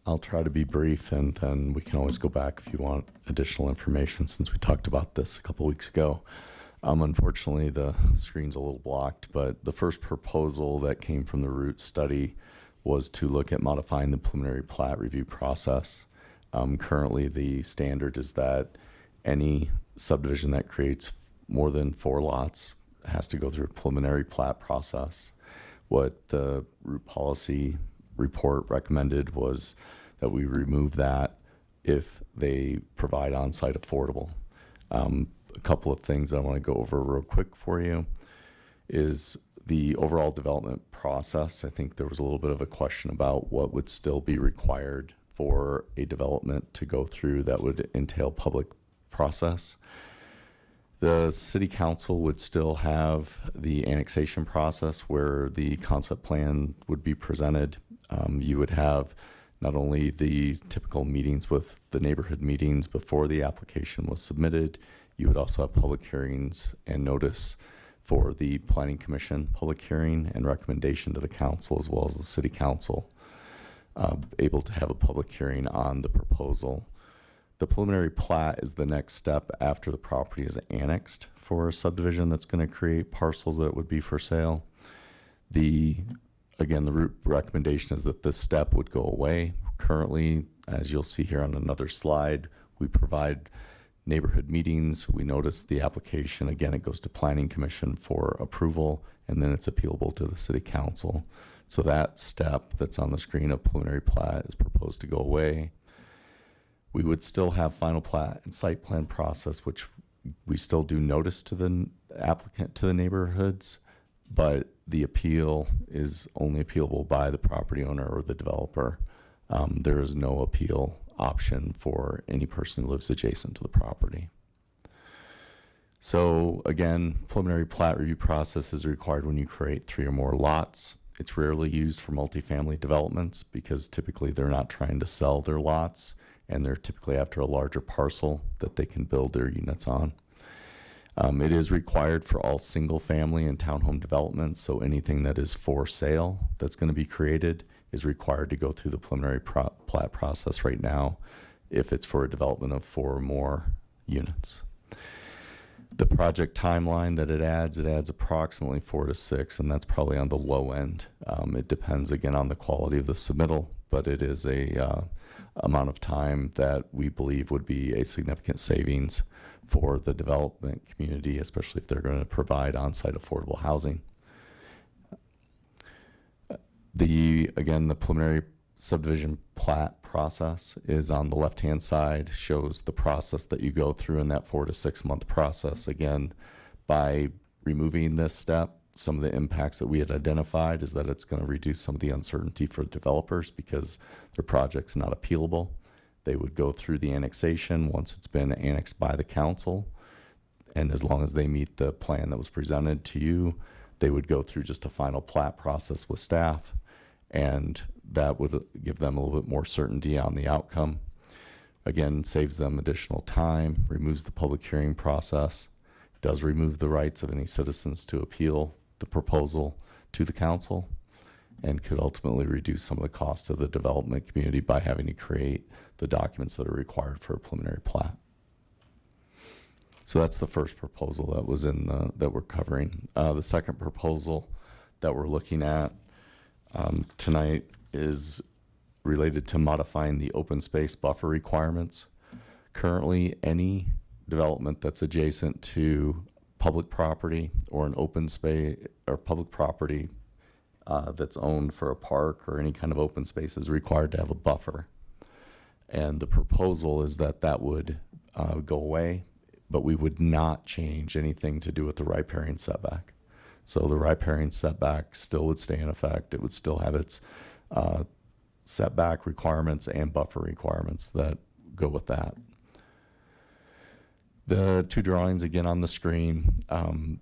I'll try to be brief, and then we can always go back if you want additional information, since we talked about this a couple weeks ago. Unfortunately, the screen's a little blocked, but the first proposal that came from the root study was to look at modifying the preliminary plat review process. Currently, the standard is that any subdivision that creates more than 4 lots has to go through a preliminary plat process. What the root policy report recommended was that we remove that if they provide on-site affordable. A couple of things I want to go over real quick for you is the overall development process. I think there was a little bit of a question about what would still be required for a development to go through that would entail public process. The city council would still have the annexation process where the concept plan would be presented. You would have not only the typical meetings with the neighborhood meetings before the application was submitted, you would also have public hearings and notice for the Planning Commission public hearing and recommendation to the council, as well as the city council, able to have a public hearing on the proposal. The preliminary plat is the next step after the property is annexed for a subdivision that's going to create parcels that would be for sale. Again, the root recommendation is that this step would go away. Currently, as you'll see here on another slide, we provide neighborhood meetings. We notice the application. Again, it goes to Planning Commission for approval, and then it's appealable to the City Council. So that step that's on the screen of preliminary plat is proposed to go away. We would still have final plat and site plan process, which we still do notice to the applicant, to the neighborhoods, but the appeal is only appealable by the property owner or the developer. There is no appeal option for any person who lives adjacent to the property. So again, preliminary plat review process is required when you create 3 or more lots. It's rarely used for multifamily developments because typically they're not trying to sell their lots, and they're typically after a larger parcel that they can build their units on. It is required for all single family and townhome developments, so anything that is for sale that's going to be created is required to go through the preliminary plat process right now if it's for a development of 4 or more units. The project timeline that it adds approximately 4 to 6, and that's probably on the low end. It depends again on the quality of the submittal, but it is a amount of time that we believe would be a significant savings for the development community, especially if they're going to provide on-site affordable housing. Again, the preliminary subdivision plat process is on the left-hand side, shows the process that you go through in that 4 to 6 month process. Again, by removing this step, some of the impacts that we had identified is that it's going to reduce some of the uncertainty for developers because their project's not appealable. They would go through the annexation once it's been annexed by the council, and as long as they meet the plan that was presented to you, they would go through just a final plat process with staff, and that would give them a little bit more certainty on the outcome. Again, saves them additional time, removes the public hearing process, does remove the rights of any citizens to appeal the proposal to the council, and could ultimately reduce some of the cost of the development community by having to create the documents that are required for a preliminary plat. So that's the first proposal that was in that we're covering. The second proposal that we're looking at tonight is related to modifying the open space buffer requirements. Currently, any development that's adjacent to public property or an open space or public property that's owned for a park or any kind of open space is required to have a buffer. And the proposal is that that would go away, but we would not change anything to do with the riparian setback. So the riparian setback still would stay in effect. It would still have its setback requirements and buffer requirements that go with that. The two drawings again on the screen,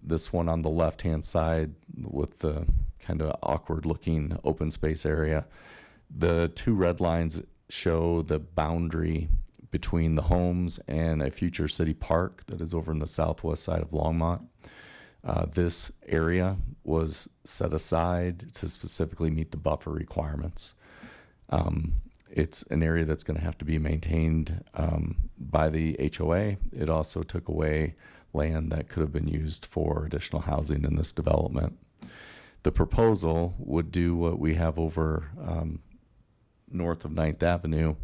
this one on the left-hand side with the kind of awkward looking open space area. The two red lines show the boundary between the homes and a future city park that is over in the southwest side of Longmont. This area was set aside to specifically meet the buffer requirements. It's an area that's going to have to be maintained by the HOA. It also took away land that could have been used for additional housing in this development. The proposal would do what we have over north of 9th Avenue,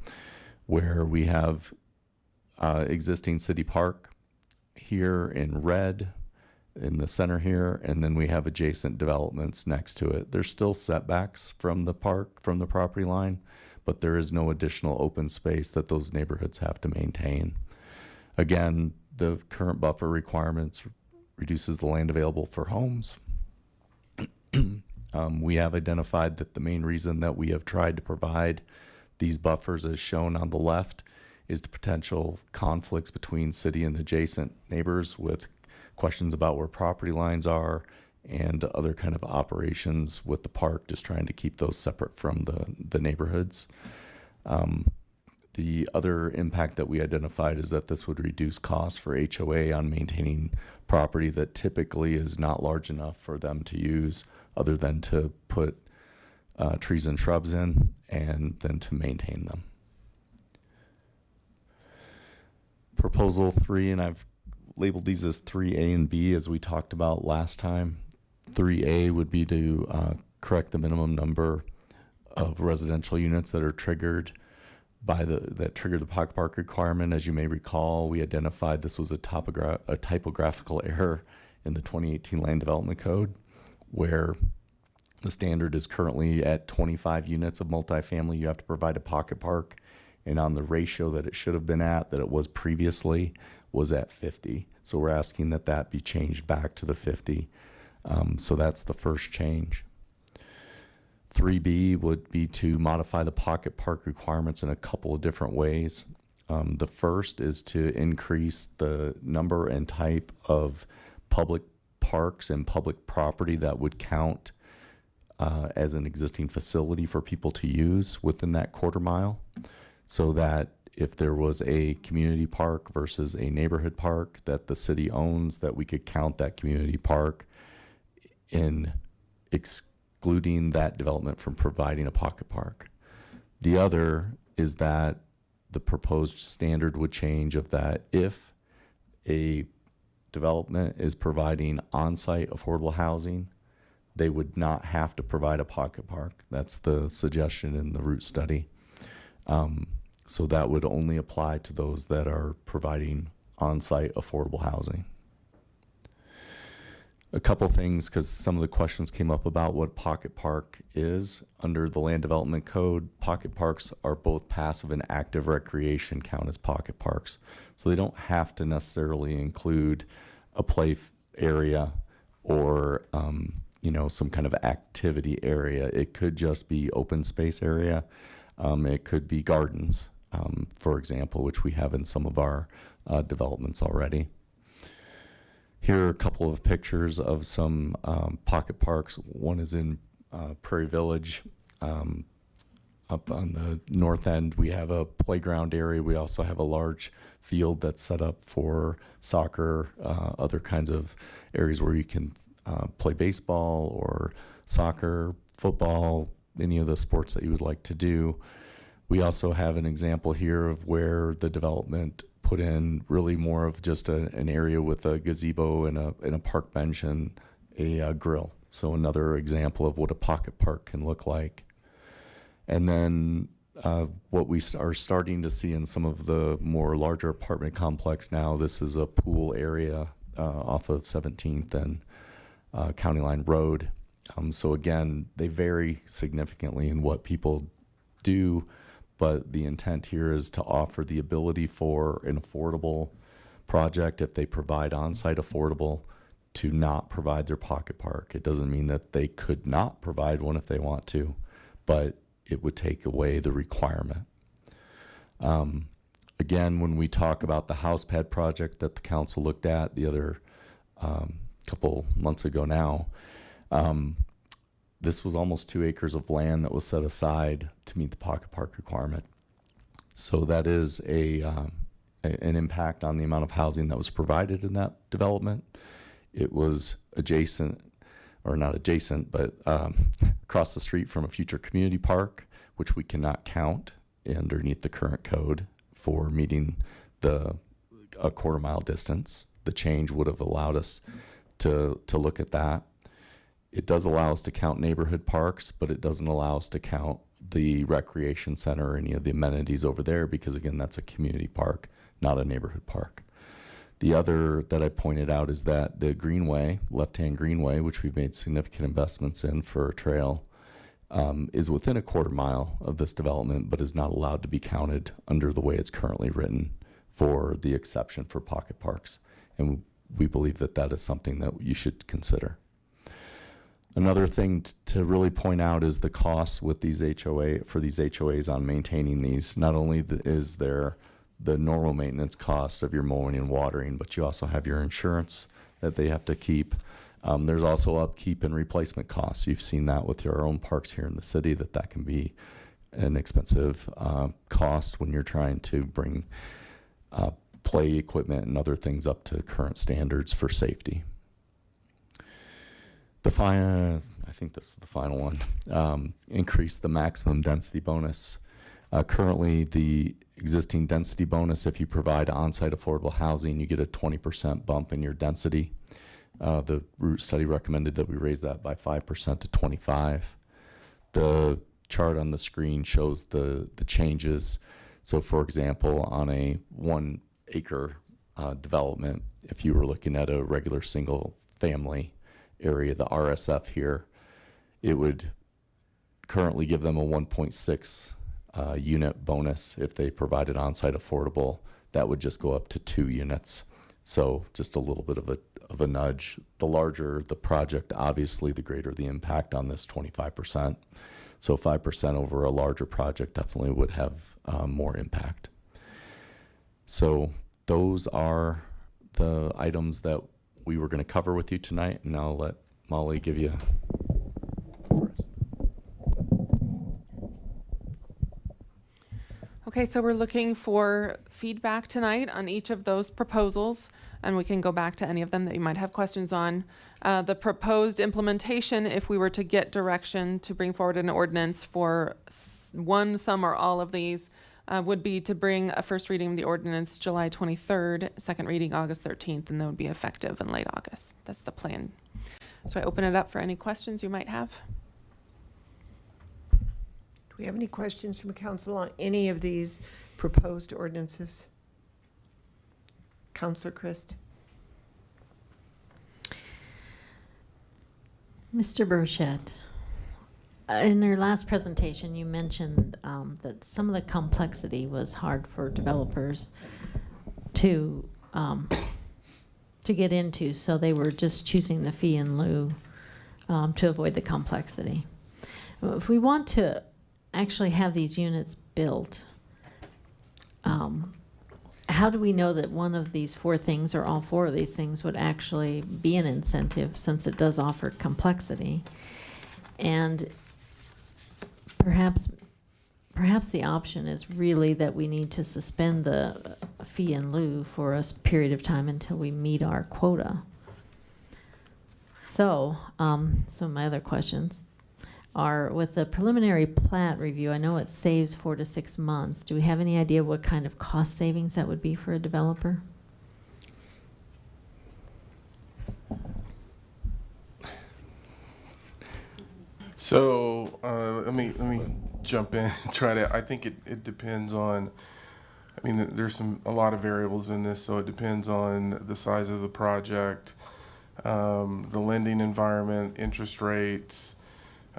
where we have existing city park here in red in the center here, and then we have adjacent developments next to it. There's still setbacks from the park, from the property line, but there is no additional open space that those neighborhoods have to maintain. Again, the current buffer requirements reduces the land available for homes. We have identified that the main reason that we have tried to provide these buffers as shown on the left is the potential conflicts between city and adjacent neighbors with questions about where property lines are and other kind of operations with the park, just trying to keep those separate from the neighborhoods. The other impact that we identified is that this would reduce costs for HOA on maintaining property that typically is not large enough for them to use other than to put trees and shrubs in and then to maintain them. Proposal 3, and I've labeled these as 3A and B as we talked about last time. 3A would be to correct the minimum number of residential units that are triggered by that trigger the pocket park requirement. As you may recall, we identified this was a typographical error in the 2018 Land Development Code, where the standard is currently at 25 units of multifamily. You have to provide a pocket park, and on the ratio that it should have been at, that it was previously, was at 50. So we're asking that that be changed back to the 50. So that's the first change. 3B would be to modify the pocket park requirements in a couple of different ways. The first is to increase the number and type of public parks and public property that would count as an existing facility for people to use within that quarter mile, so that if there was a community park versus a neighborhood park that the city owns, that we could count that community park in excluding that development from providing a pocket park. The other is that the proposed standard would change of that if a development is providing on-site affordable housing, they would not have to provide a pocket park. That's the suggestion in the root study. So that would only apply to those that are providing on-site affordable housing. A couple things, because some of the questions came up about what pocket park is. Under the Land Development Code, pocket parks are both passive and active recreation count as pocket parks. So they don't have to necessarily include a play area or some kind of activity area. It could just be open space area. It could be gardens, for example, which we have in some of our developments already. Here are a couple of pictures of some pocket parks. One is in Prairie Village. Up on the north end, we have a playground area. We also have a large field that's set up for soccer, other kinds of areas where you can play baseball or soccer, football, any of the sports that you would like to do. We also have an example here of where the development put in really more of just an area with a gazebo and a park bench and a grill. So another example of what a pocket park can look like. And then what we are starting to see in some of the more larger apartment complex now, this is a pool area off of 17th and County Line Road. So again, they vary significantly in what people do, but the intent here is to offer the ability for an affordable project, if they provide on-site affordable, to not provide their pocket park. It doesn't mean that they could not provide one if they want to, but it would take away the requirement. Again, when we talk about the house pad project that the council looked at the other couple months ago now, this was almost 2 acres of land that was set aside to meet the pocket park requirement. So that is an impact on the amount of housing that was provided in that development. It was adjacent, or not adjacent, but across the street from a future community park, which we cannot count underneath the current code for meeting a 1/4 mile distance. The change would have allowed us to look at that. It does allow us to count neighborhood parks, but it doesn't allow us to count the recreation center or any of the amenities over there because, again, that's a community park, not a neighborhood park. The other that I pointed out is that the greenway, left-hand greenway, which we've made significant investments in for a trail, is within a 1/4 mile of this development, but is not allowed to be counted under the way it's currently written for the exception for pocket parks. And we believe that that is something that you should consider. Another thing to really point out is the costs with these HOAs on maintaining these. Not only is there the normal maintenance costs of your mowing and watering, but you also have your insurance that they have to keep. There's also upkeep and replacement costs. You've seen that with your own parks here in the city, that can be an expensive cost when you're trying to bring play equipment and other things up to current standards for safety. I think this is the final one. Increase the maximum density bonus. Currently, the existing density bonus, if you provide on-site affordable housing, you get a 20% bump in your density. The root study recommended that we raise that by 5% to 25. The chart on the screen shows the changes. So, for example, on a 1 acre development, if you were looking at a regular single family area, the RSF here, it would currently give them a 1.6 unit bonus. If they provided on-site affordable, that would just go up to 2 units. So just a little bit of a nudge. The larger the project, obviously, the greater the impact on this 25%. So 5% over a larger project definitely would have more impact. So those are the items that we were going to cover with you tonight, and I'll let Molly give you the rest. Okay, so we're looking for feedback tonight on each of those proposals, and we can go back to any of them that you might have questions on. The proposed implementation, if we were to get direction to bring forward an ordinance for one, some, or all of these, would be to bring a first reading of the ordinance July 23rd, second reading August 13th, and that would be effective in late August. That's the plan. So I open it up for any questions you might have. Do we have any questions from council on any of these proposed ordinances? Councilor Christ. Mr. Burchett, in your last presentation, you mentioned that some of the complexity was hard for developers to get into, so they were just choosing the fee in lieu to avoid the complexity. If we want to actually have these units built, how do we know that one of these 4 things or all 4 of these things would actually be an incentive, since it does offer complexity? And perhaps the option is really that we need to suspend the fee in lieu for a period of time until we meet our quota. So, some of my other questions are, with the preliminary plat review, I know it saves 4 to 6 months. Do we have any idea what kind of cost savings that would be for a developer? So let me jump in and try to. I think it depends on. I mean, there's a lot of variables in this, so it depends on the size of the project, the lending environment, interest rates.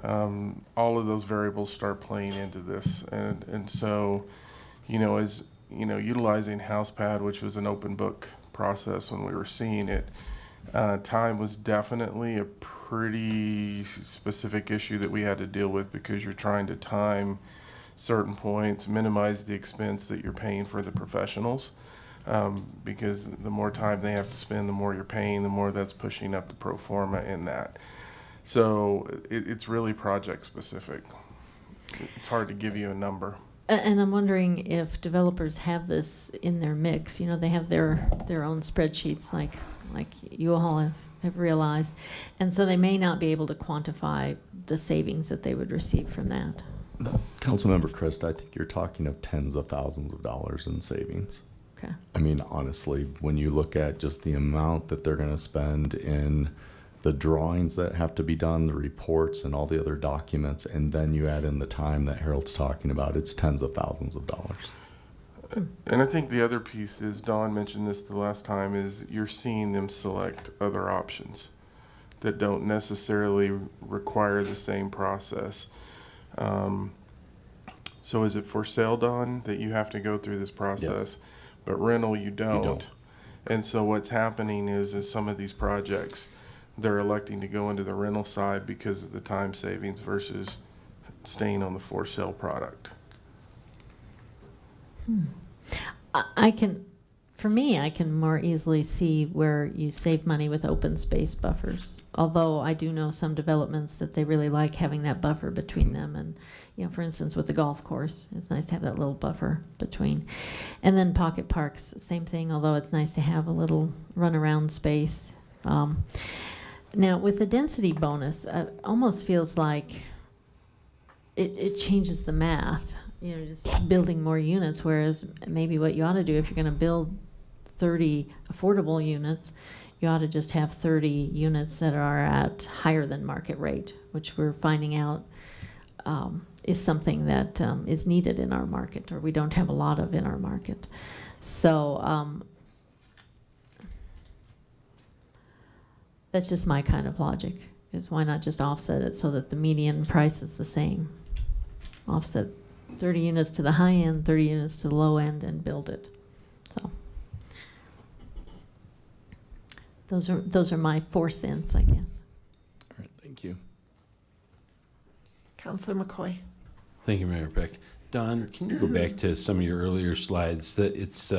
All of those variables start playing into this, and so, utilizing HousePad, which was an open book process when we were seeing it, Time was definitely a pretty specific issue that we had to deal with because you're trying to time certain points, minimize the expense that you're paying for the professionals. Because the more time they have to spend, the more you're paying, the more that's pushing up the pro forma in that. So it's really project specific. It's hard to give you a number. And I'm wondering if developers have this in their mix. You know, they have their own spreadsheets like you all have realized. And so they may not be able to quantify the savings that they would receive from that. Councilmember Christ, I think you're talking of tens of thousands of dollars in savings. Okay. I mean, honestly, when you look at just the amount that they're going to spend in the drawings that have to be done, the reports and all the other documents, and then you add in the time that Harold's talking about, it's tens of thousands of dollars. And I think the other piece is, Dawn mentioned this the last time, is you're seeing them select other options that don't necessarily require the same process. So is it for sale, Dawn, that you have to go through this process, but rental you don't? And so what's happening is some of these projects, they're electing to go into the rental side because of the time savings versus staying on the for sale product. I can more easily see where you save money with open space buffers. Although I do know some developments that they really like having that buffer between them. And, you know, for instance, with the golf course, it's nice to have that little buffer between. And then pocket parks, same thing, although it's nice to have a little runaround space. Now, with the density bonus, it almost feels like it changes the math. You know, just building more units, whereas maybe what you ought to do if you're going to build 30 affordable units, you ought to just have 30 units that are at higher than market rate, which we're finding out is something that is needed in our market, or we don't have a lot of in our market. So that's just my kind of logic, is why not just offset it so that the median price is the same? Offset 30 units to the high end, 30 units to the low end, and build it. So those are my 4 cents, I guess. All right, thank you. Councilor McCoy. Thank you, Mayor Peck. Don, can you go back to some of your earlier slides? That it's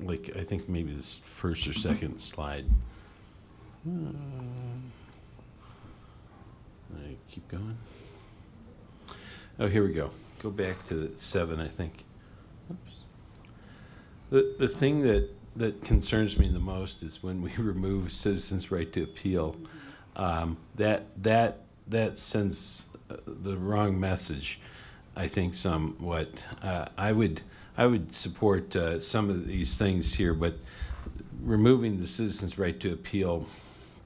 like, I think maybe this first or second slide. I keep going. Oh, here we go. Go back to 7, I think. Oops. The thing that concerns me the most is when we remove citizens' right to appeal. That sends the wrong message, I think, somewhat. I would support some of these things here, but removing the citizens' right to appeal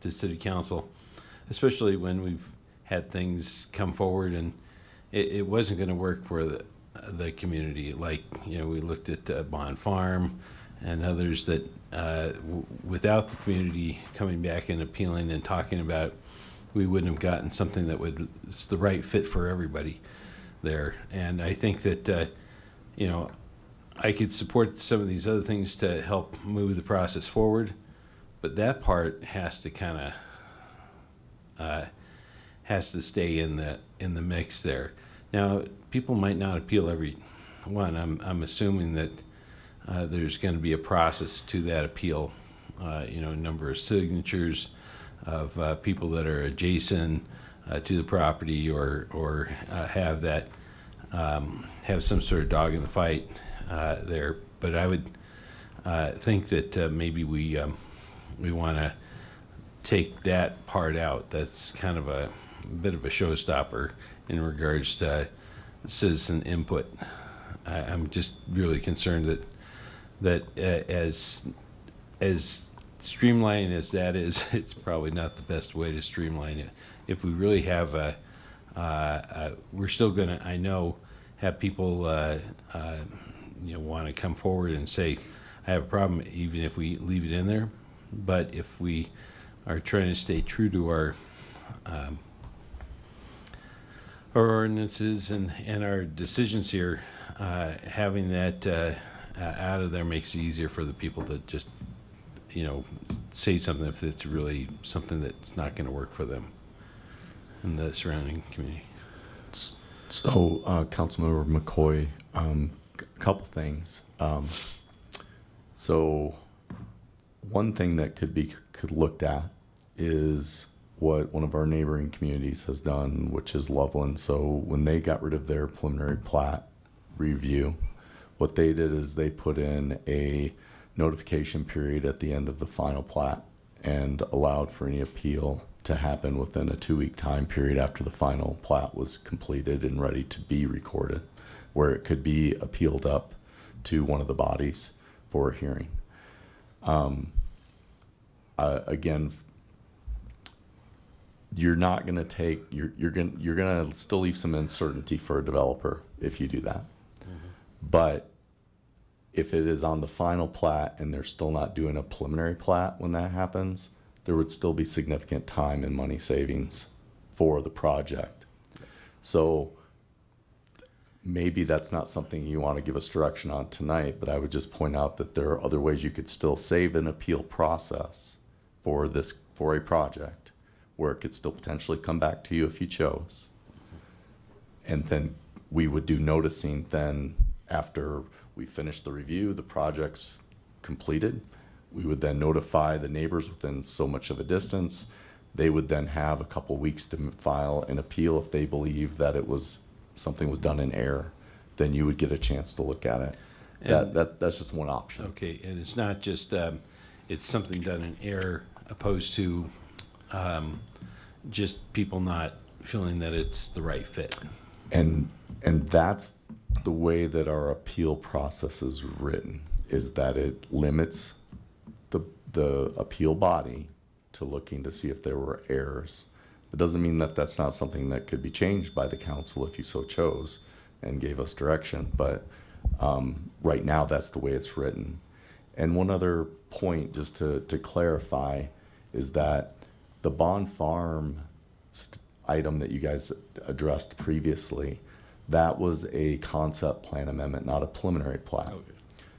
to City Council, especially when we've had things come forward and it wasn't going to work for the community. Like, you know, we looked at Bond Farm and others that without the community coming back and appealing and talking about it, we wouldn't have gotten something that was the right fit for everybody there. And I think that, you know, I could support some of these other things to help move the process forward, but that part has to kind of has to stay in the mix there. Now, people might not appeal every one. I'm assuming that there's going to be a process to that appeal. You know, a number of signatures of people that are adjacent to the property, or have that have some sort of dog in the fight there. But I would think that maybe we want to take that part out. That's kind of a bit of a showstopper in regards to citizen input. I'm just really concerned that as streamlining as that is, it's probably not the best way to streamline it. If we really have we're still gonna, I know, have people you know, want to come forward and say, I have a problem, even if we leave it in there. But if we are trying to stay true to our ordinances and our decisions here, having that out of there makes it easier for the people that just say something if it's really something that's not going to work for them and the surrounding community. So, Councilmember McCoy, a couple things. So, one thing that could looked at is what one of our neighboring communities has done, which is Loveland. So, when they got rid of their preliminary plat review, what they did is they put in a notification period at the end of the final plat and allowed for any appeal to happen within a 2-week time period after the final plat was completed and ready to be recorded, where it could be appealed up to one of the bodies for a hearing. Again, you're not going to take, you're going to still leave some uncertainty for a developer if you do that. But if it is on the final plat and they're still not doing a preliminary plat when that happens, there would still be significant time and money savings for the project. So maybe that's not something you want to give us direction on tonight, but I would just point out that there are other ways you could still save an appeal process for a project where it could still potentially come back to you if you chose. And then we would do noticing then after we finish the review, the project's completed. We would then notify the neighbors within so much of a distance. They would then have a couple weeks to file an appeal if they believe that something was done in error. Then you would get a chance to look at it. That's just one option. Okay, and it's not just it's something done in error opposed to just people not feeling that it's the right fit. And that's the way that our appeal process is written, is that it limits the appeal body to looking to see if there were errors. It doesn't mean that that's not something that could be changed by the council if you so chose and gave us direction, but right now that's the way it's written. And one other point just to clarify is that the Bond Farm item that you guys addressed previously, that was a concept plan amendment, not a preliminary plat. Okay.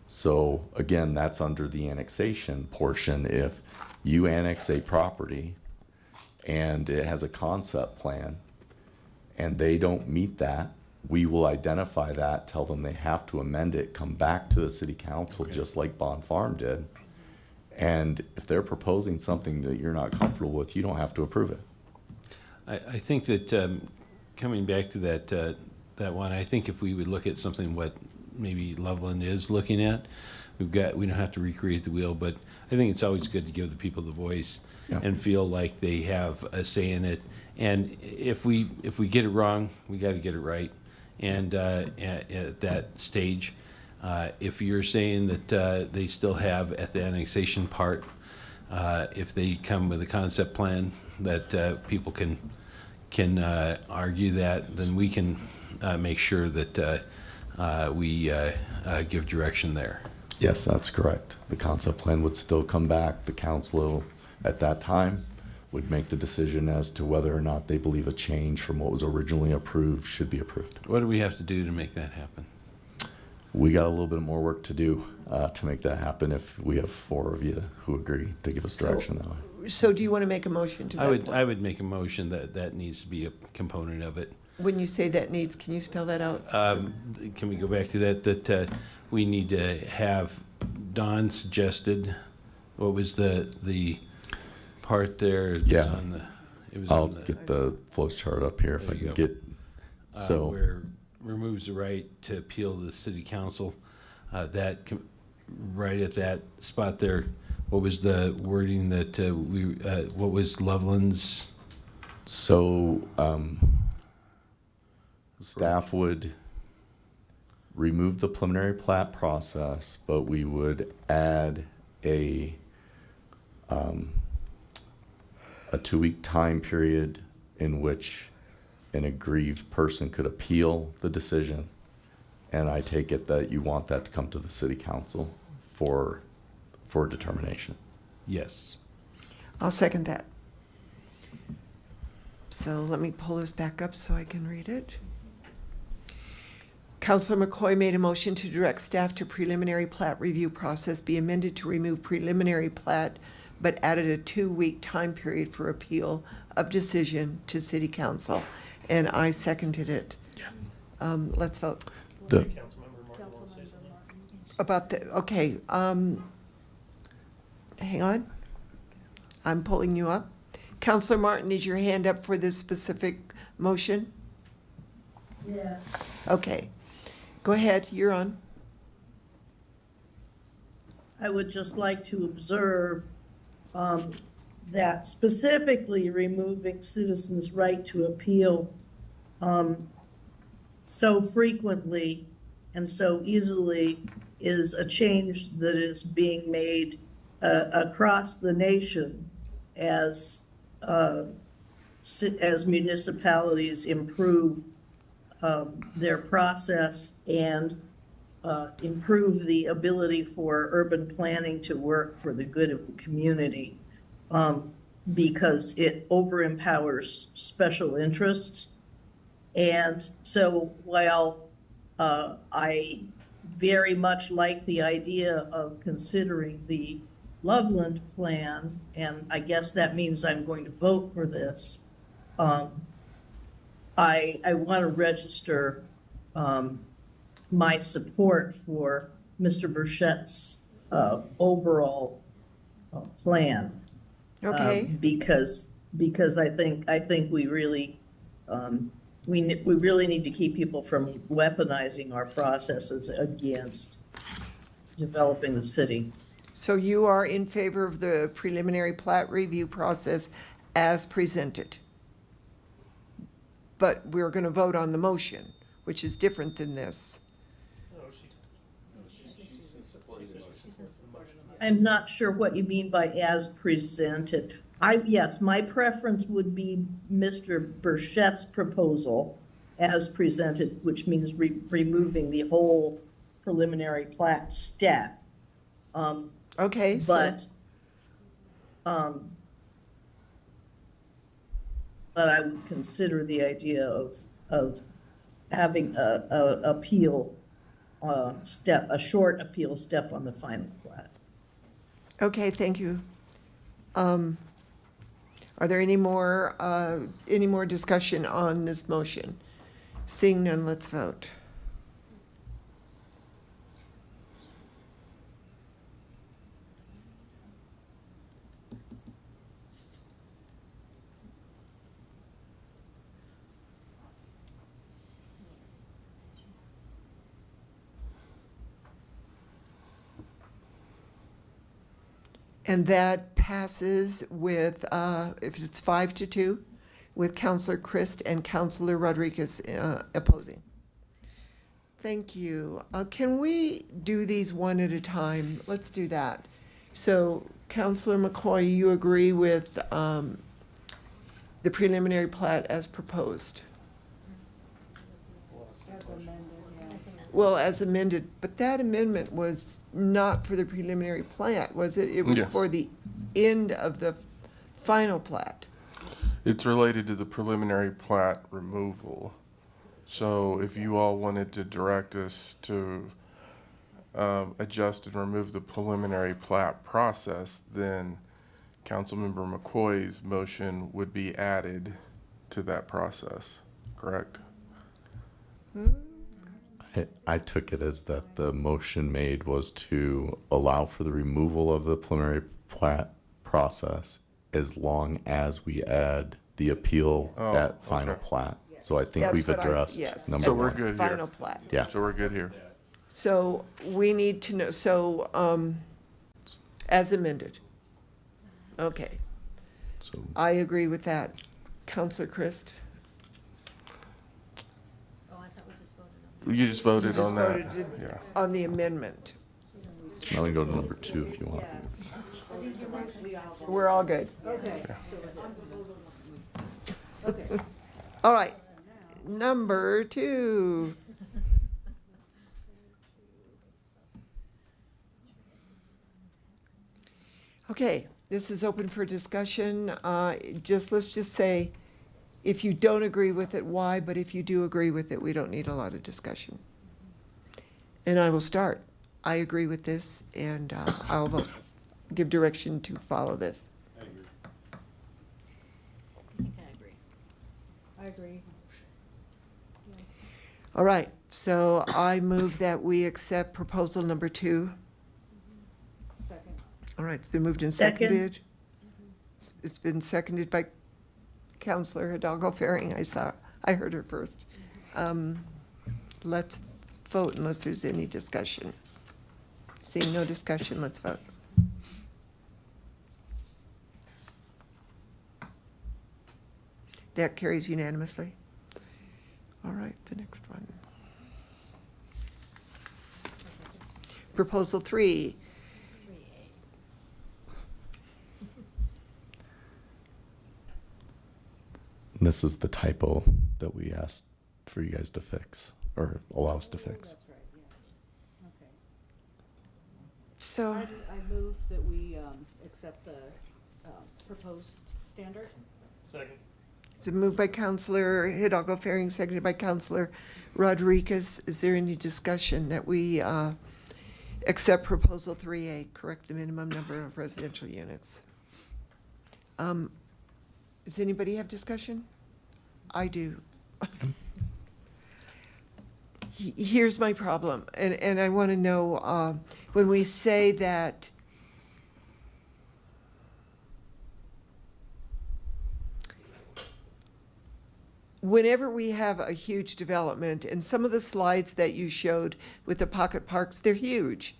So again, that's under the annexation portion. If you annex a property and it has a concept plan and they don't meet that, we will identify that, tell them they have to amend it, come back to the city council, okay, just like Bond Farm did. And if they're proposing something that you're not comfortable with, you don't have to approve it. I think that coming back to that one, I think if we would look at something what maybe Loveland is looking at, we don't have to recreate the wheel, but I think it's always good to give the people the voice, yeah, and feel like they have a say in it. And if we get it wrong, we got to get it right. And at that stage, if you're saying that they still have at the annexation part, if they come with a concept plan that people can argue that, then we can make sure that we give direction there. Yes, that's correct. The concept plan would still come back. The council at that time would make the decision as to whether or not they believe a change from what was originally approved should be approved. What do we have to do to make that happen? We got a little bit more work to do to make that happen if we have 4 of you who agree to give us direction that way. So do you want to make a motion to that point? I would make a motion that needs to be a component of it. When you say that needs, can you spell that out? Can we go back to that we need to have Don suggested, what was the part there? Yeah, I'll get the flow chart up here if I can get, so. Where removes the right to appeal to the city council, right at that spot there, what was the wording that what was Loveland's? So staff would remove the preliminary plat process, but we would add a 2-week time period in which an aggrieved person could appeal the decision. And I take it that you want that to come to the city council for determination. Yes. I'll second that. So let me pull this back up so I can read it. Counselor McCoy made a motion to direct staff to preliminary plat review process be amended to remove preliminary plat, but added a 2-week time period for appeal of decision to city council. And I seconded it. Let's vote. The, About the, okay, hang on. I'm pulling you up. Counselor Martin, is your hand up for this specific motion? Yeah. Okay, go ahead, you're on. I would just like to observe that specifically removing citizens' right to appeal so frequently and so easily is a change that is being made across the nation as municipalities improve their process and improve the ability for urban planning to work for the good of the community, because it over-empowers special interests. And so while I very much like the idea of considering the Loveland plan, and I guess that means I'm going to vote for this, I want to register my support for Mr. Burchett's overall plan. Okay. Because I think we really we really need to keep people from weaponizing our processes against developing the city. So you are in favor of the preliminary plat review process as presented? But we're going to vote on the motion, which is different than this. I'm not sure what you mean by as presented. Yes, my preference would be Mr. Burchett's proposal as presented, which means removing the whole preliminary plat step. Okay, but I would consider the idea of having a appeal step, a short appeal step on the final plat. Okay, thank you. Are there any more discussion on this motion? Seeing none, let's vote. And that passes with, if it's 5-2, with Counselor Christ and Counselor Rodriguez opposing. Thank you. Can we do these one at a time? Let's do that. So, Counselor McCoy, you agree with the preliminary plat as proposed? Well, as amended, but that amendment was not for the preliminary plat, was it? It was Yes. for the end of the final plat. It's related to the preliminary plat removal. So if you all wanted to direct us to adjust and remove the preliminary plat process, then Councilmember McCoy's motion would be added to that process, correct? I took it as that the motion made was to allow for the removal of the preliminary plat process as long as we add the appeal at final plat. So I think That's we've what addressed yes. number So one. we're good here. Final plat. Yeah. So we're good here. So we need to know, as amended. Okay, So I agree with that. Counselor Christ? You just voted You just on that. voted Yeah. on the amendment. now we can go to number 2 if you want. We're all good. Okay. All right, number 2. Okay, this is open for discussion. Let's just say, if you don't agree with it, why? But if you do agree with it, we don't need a lot of discussion. And I will start. I agree with this, and I'll vote, give direction to follow this. I agree. All right, so I move that we accept proposal number 2. Second. All right, it's been moved and Second. seconded. It's been seconded by Counselor Hidalgo Faring. I heard her first. Let's vote unless there's any discussion. Seeing no discussion, let's vote. That carries unanimously. All right, the next one. Proposal 3. And this is the typo that we asked for you guys to fix, or allow us to fix. That's right, yeah. Okay. So, I move that we accept the proposed standard. Second. it's been moved by Counselor Hidalgo Faring, seconded by Counselor Rodriguez. Is there any discussion that we accept proposal 3A, correct the minimum number of residential units? Does anybody have discussion? I do. Here's my problem, and I want to know, when we say that whenever we have a huge development, and some of the slides that you showed with the pocket parks, they're huge.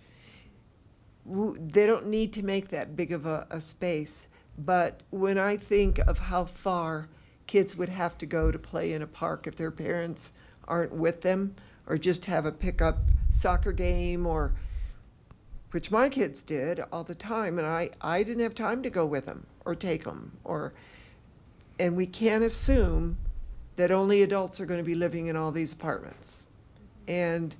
They don't need to make that big of a space. But when I think of how far kids would have to go to play in a park if their parents aren't with them, or just have a pickup soccer game, or, which my kids did all the time, and I didn't have time to go with them or take them, and we can't assume that only adults are going to be living in all these apartments. And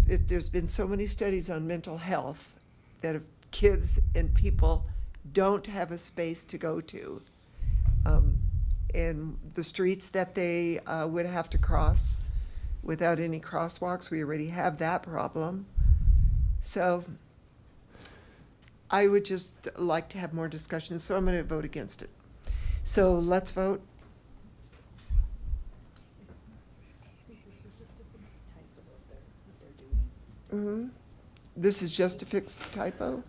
there's been so many studies on mental health that if kids and people don't have a space to go to, and the streets that they would have to cross without any crosswalks, we already have that problem. So I would just like to have more discussion, so I'm going to vote against it. So let's vote. Mm-hmm. This is just to fix the typo?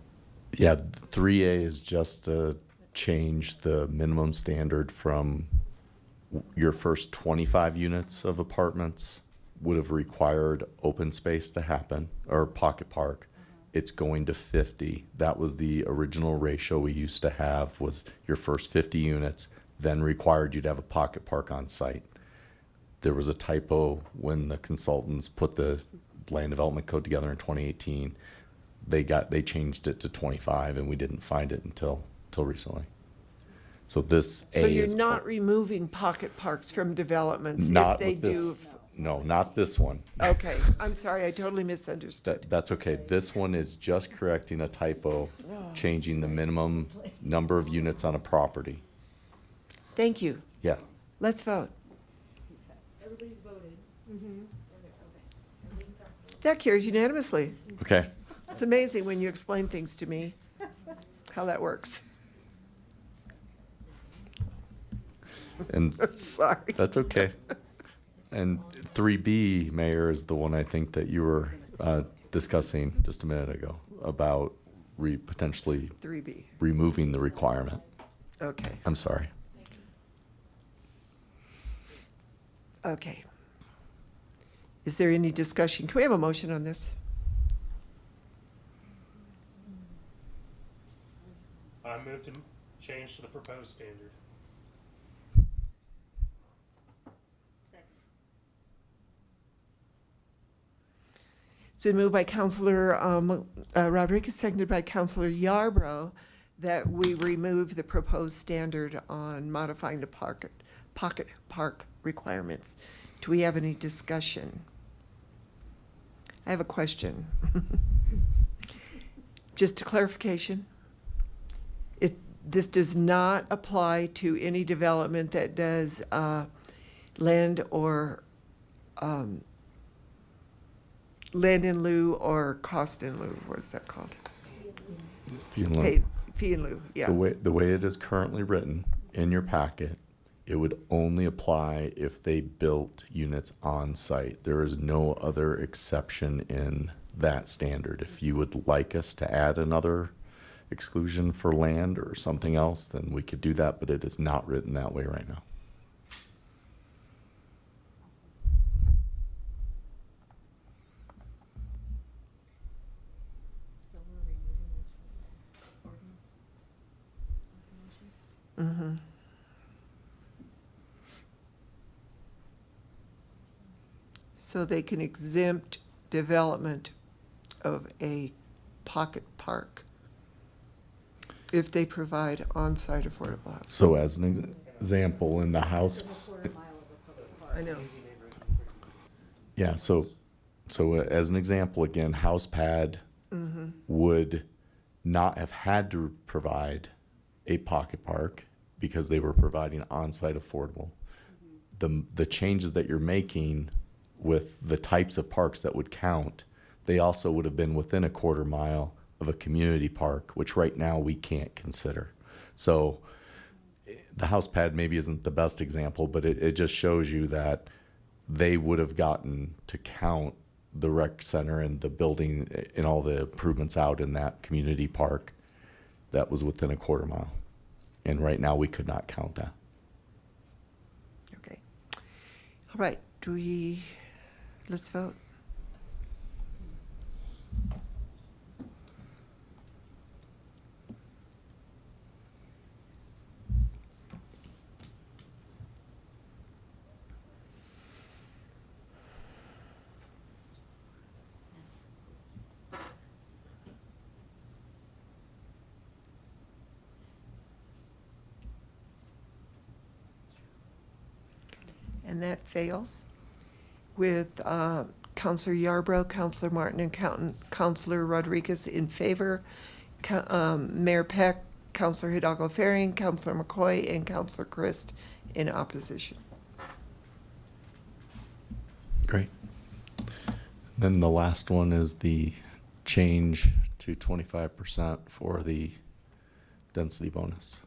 Yeah, 3A is just to change the minimum standard from your first 25 units of apartments would have required open space to happen, or pocket park. It's going to 50. That was the original ratio we used to have, was your first 50 units, then required you to have a pocket park on site. There was a typo when the consultants put the land development code together in 2018. They changed it to 25, and we didn't find it until recently. So this So A you're is not removing pocket parks from developments if not they with this. do? No, not this one. Okay, I'm sorry, I totally misunderstood. That's okay. This one is just correcting a typo, changing the minimum number of units on a property. Thank you. Yeah. Let's vote. Everybody's voted. That carries unanimously. Okay. It's amazing when you explain things to me, how that works. And I'm sorry. That's okay. And 3B, Mayor, is the one I think that you were discussing just a minute ago about potentially 3B. removing the requirement. Okay. I'm sorry. Okay. Is there any discussion? Can we have a motion on this? I move to change to the proposed standard. It's been moved by Counselor Rodriguez, seconded by Counselor Yarbrough, that we remove the proposed standard on modifying the pocket park requirements. Do we have any discussion? I have a question. Just a clarification. This does not apply to any development that does land or land in lieu or cost in lieu, what is that called? Fee in lieu. Fee in lieu, yeah. The way it is currently written in your packet, it would only apply if they built units on site. There is no other exception in that standard. If you would like us to add another exclusion for land or something else, then we could do that, but it is not written that way right now. So we're removing this from the ordinance? Is that the motion? Mm-hmm. So they can exempt development of a pocket park if they provide on-site affordable housing. So as an example, in the house, I know. yeah, so as an example, again, House Pad Mm-hmm. would not have had to provide a pocket park because they were providing on-site affordable. The changes that you're making with the types of parks that would count, they also would have been within a quarter mile of a community park, which right now we can't consider. So the House Pad maybe isn't the best example, but it just shows you that they would have gotten to count the rec center and the building and all the improvements out in that community park that was within a quarter mile. And right now we could not count that. Okay. All right, let's vote. And that fails with Counselor Yarbrough, Counselor Martin, and Counselor Rodriguez in favor, Mayor Peck, Counselor Hidalgo-Ferring, Counselor McCoy, and Counselor Christ in opposition. Great. Then the last one is the change to 25% for the density bonus.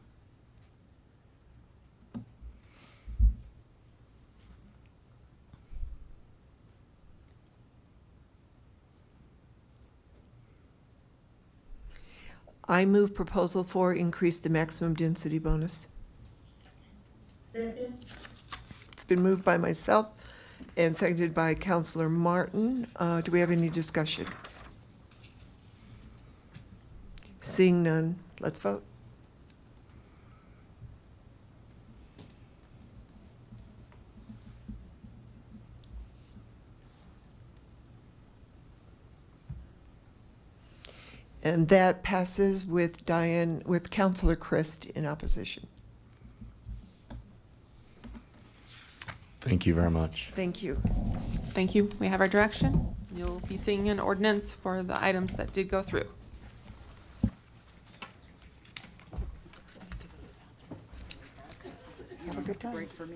I move proposal 4, increase the maximum density bonus. It's been moved by myself and seconded by Counselor Martin. Do we have any discussion? Seeing none, let's vote. And that passes with Counselor Christ in opposition. Thank you very much. Thank you. Thank you. We have our direction. You'll be seeing an ordinance for the items that did go through. Have a good time. Break for me.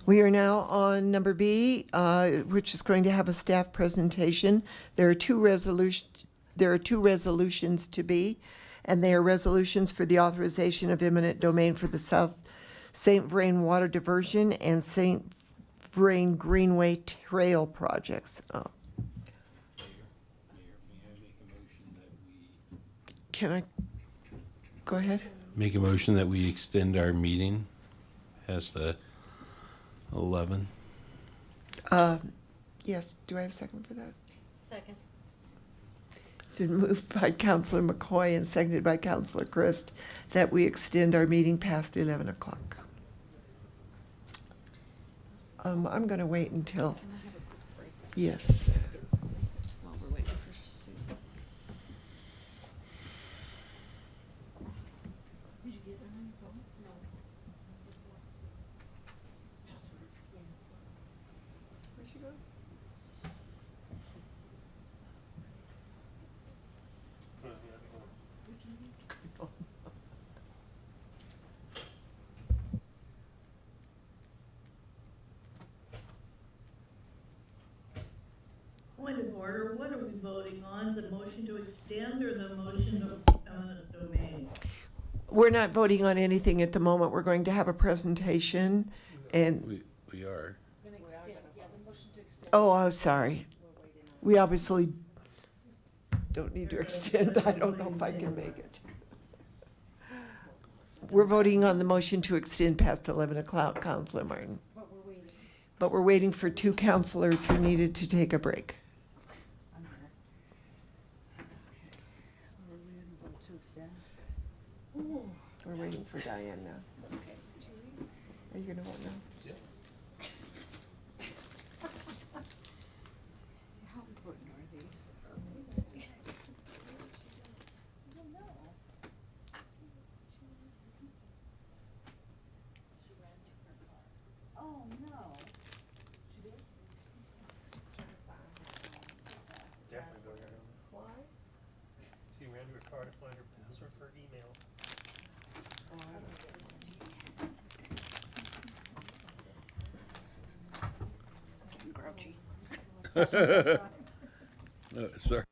We are now on number B, which is going to have a staff presentation. There are two resolutions to be, and they are resolutions for the authorization of eminent domain for the South St. Vrain Water Diversion and St. Vrain Greenway Trail projects. Can I go ahead? Make a motion that we extend our meeting past the 11. Yes, do I have a second for that? Second. It's been moved by Counselor McCoy and seconded by Counselor Christ that we extend our meeting past 11 o'clock. I'm going to wait until, yes. While we're waiting for Susan. Did you get that on your phone? No. Password. Yes. Where'd she go? order. What are we voting on? The motion to extend or the motion of eminent domain? We're not voting on anything at the moment. We're going to have a presentation and, We are. oh, I'm sorry. We obviously don't need to extend. I don't know if I can make it. We're voting on the motion to extend past 11 o'clock, Counselor Martin. But we're waiting for two counselors who needed to take a break. We're waiting for Diane now. Are you going to vote now? How important are these? Oh, no. Why? She ran to her car to find her password for email. Grouchy. No, sorry.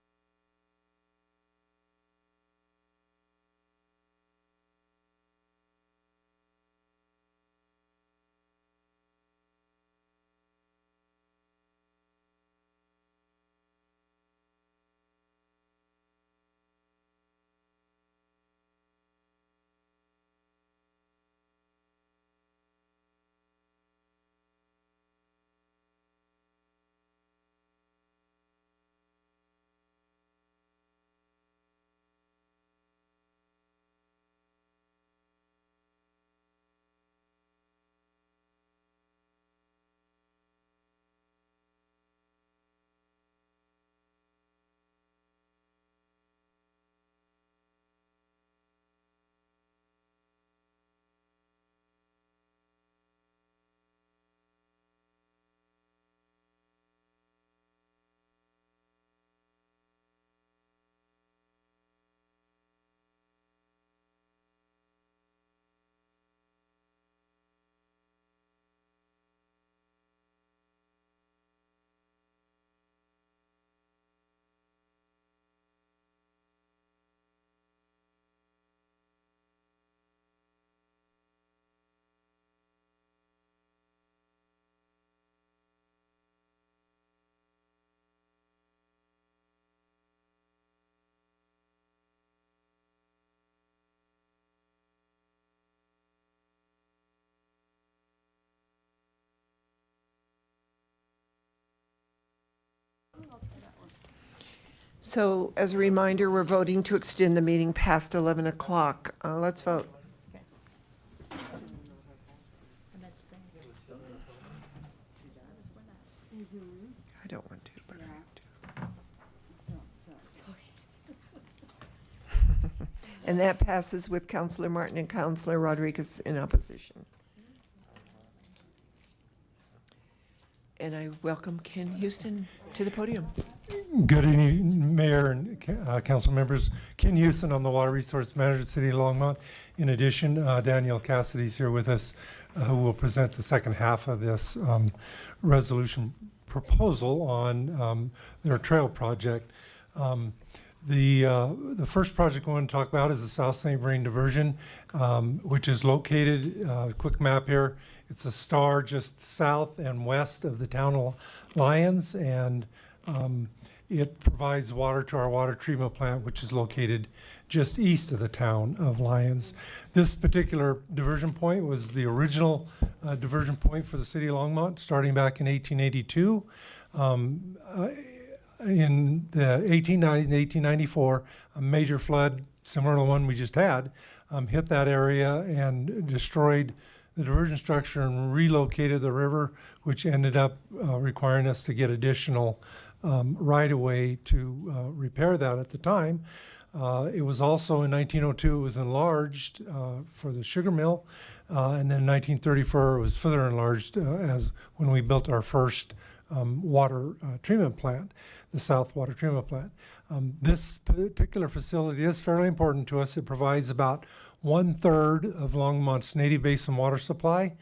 So as a reminder, we're voting to extend the meeting past 11 o'clock. Let's vote. I don't want to, but I have to. And that passes with Counselor Martin and Counselor Rodriguez in opposition. And I welcome Ken Houston to the podium. Good evening, Mayor and council members. Ken Houston, I'm the Water Resource Manager, City of Longmont. In addition, Danielle Cassidy's here with us, who will present the second half of this resolution proposal on their trail project. The first project I want to talk about is the South St. Vrain Diversion, which is located, quick map here, it's a star just south and west of the town of Lyons, and it provides water to our water treatment plant, which is located just east of the town of Lyons. This particular diversion point was the original diversion point for the city of Longmont, starting back in 1882. In the 1890s and 1894, a major flood, similar to the one we just had, hit that area and destroyed the diversion structure and relocated the river, which ended up requiring us to get additional right-of-way to repair that at the time. It was also in 1902, it was enlarged for the sugar mill, and then in 1934 it was further enlarged as when we built our first water treatment plant, the South Water Treatment Plant. This particular facility is fairly important to us. It provides about 1/3 of Longmont's native basin water supply.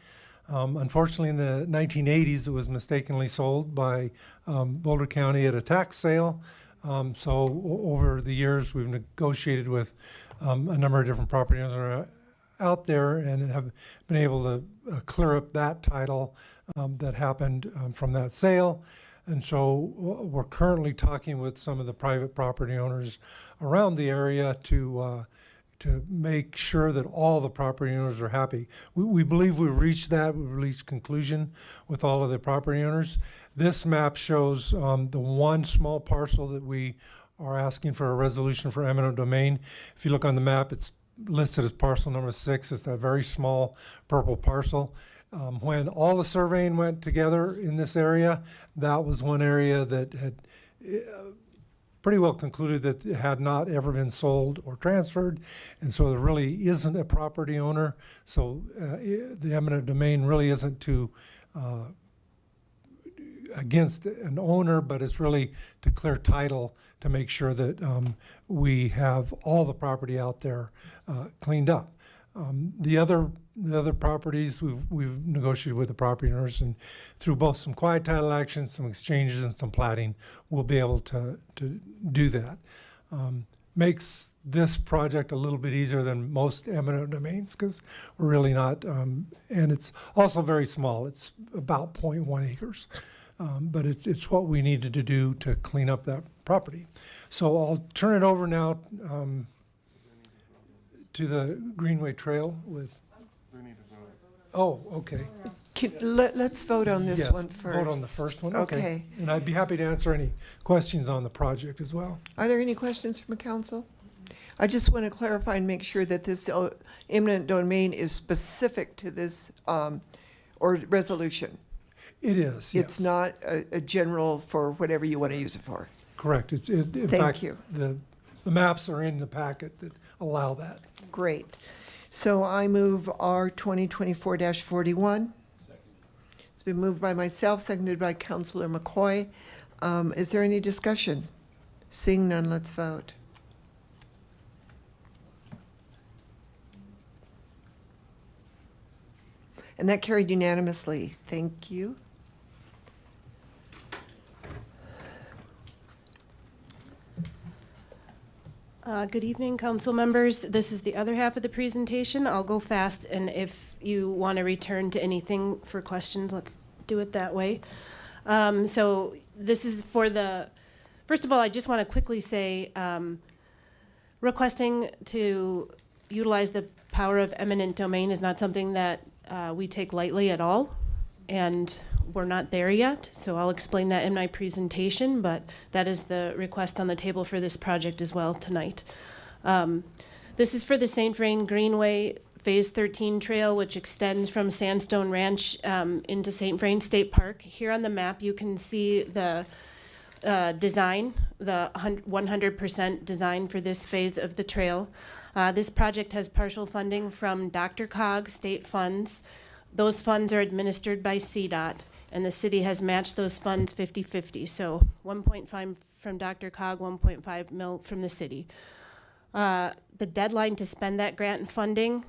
Unfortunately, in the 1980s, it was mistakenly sold by Boulder County at a tax sale. Over the years, we've negotiated with a number of different property owners that are out there and have been able to clear up that title that happened from that sale. And so we're currently talking with some of the private property owners around the area to make sure that all the property owners are happy. We believe we've reached conclusion with all of the property owners. This map shows the one small parcel that we are asking for a resolution for eminent domain. If you look on the map, it's listed as parcel number 6. It's that very small purple parcel. When all the surveying went together in this area, that was one area that had pretty well concluded that it had not ever been sold or transferred, and so there really isn't a property owner. So the eminent domain really isn't to against an owner, but it's really to clear title to make sure that we have all the property out there cleaned up. The other properties we've negotiated with the property owners, and through both some quiet title actions, some exchanges, and some platting, we'll be able to do that. Makes this project a little bit easier than most eminent domains because we're really not, and it's also very small. It's about 0.1 acres, but it's what we needed to do to clean up that property. So I'll turn it over now to the Greenway Trail with. Oh, okay. Let's vote on this one first. Vote on the first one, okay. Okay. And I'd be happy to answer any questions on the project as well. Are there any questions from council? I just want to clarify and make sure that this eminent domain is specific to this or resolution. It is, yes. It's not a general for whatever you want to use it for. Correct. In Thank fact, you. The maps are in the packet that allow that. Great. So I move R 2024-41. It's been moved by myself, seconded by Councilor McCoy. Is there any discussion? Seeing none, let's vote. And that carried unanimously. Thank you. Good evening, council members. This is the other half of the presentation. I'll go fast, and if you want to return to anything for questions, let's do it that way. So this is for the, first of all, I just want to quickly say, requesting to utilize the power of eminent domain is not something that we take lightly at all, and we're not there yet, so I'll explain that in my presentation, but that is the request on the table for this project as well tonight. This is for the St. Vrain Greenway Phase 13 trail, which extends from Sandstone Ranch into St. Vrain State Park. Here on the map, you can see the design, the 100% design for this phase of the trail. This project has partial funding from DRCOG state funds. Those funds are administered by CDOT, and the city has matched those funds 50-50. So 1.5 from DRCOG, 1.5 mil from the city. The deadline to spend that grant and funding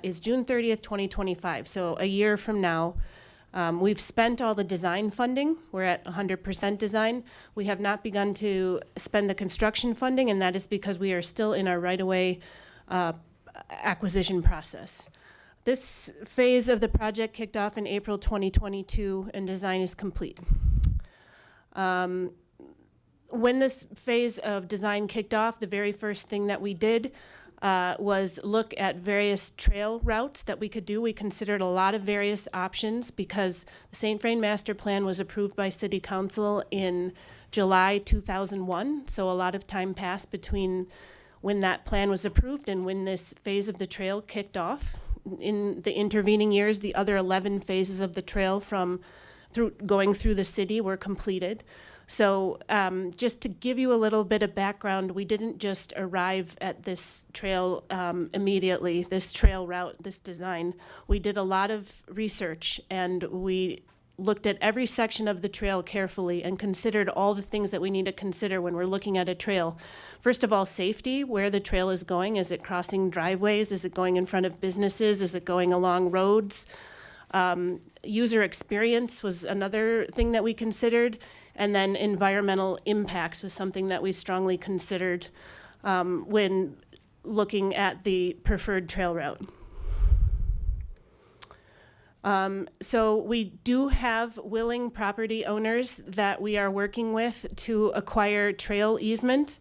is June 30th, 2025. So a year from now. We've spent all the design funding. We're at 100% design. We have not begun to spend the construction funding, and that is because we are still in our right-of-way acquisition process. This phase of the project kicked off in April 2022, and design is complete. When this phase of design kicked off, the very first thing that we did was look at various trail routes that we could do. We considered a lot of various options because the St. Vrain Master Plan was approved by City Council in July 2001, so a lot of time passed between when that plan was approved and when this phase of the trail kicked off. In the intervening years, the other 11 phases of the trail going through the city were completed. So just to give you a little bit of background, we didn't just arrive at this trail immediately, this trail route, this design. We did a lot of research, and we looked at every section of the trail carefully and considered all the things that we need to consider when we're looking at a trail. First of all, safety, where the trail is going. Is it crossing driveways? Is it going in front of businesses? Is it going along roads? User experience was another thing that we considered. And then environmental impacts was something that we strongly considered when looking at the preferred trail route. So we do have willing property owners that we are working with to acquire trail easement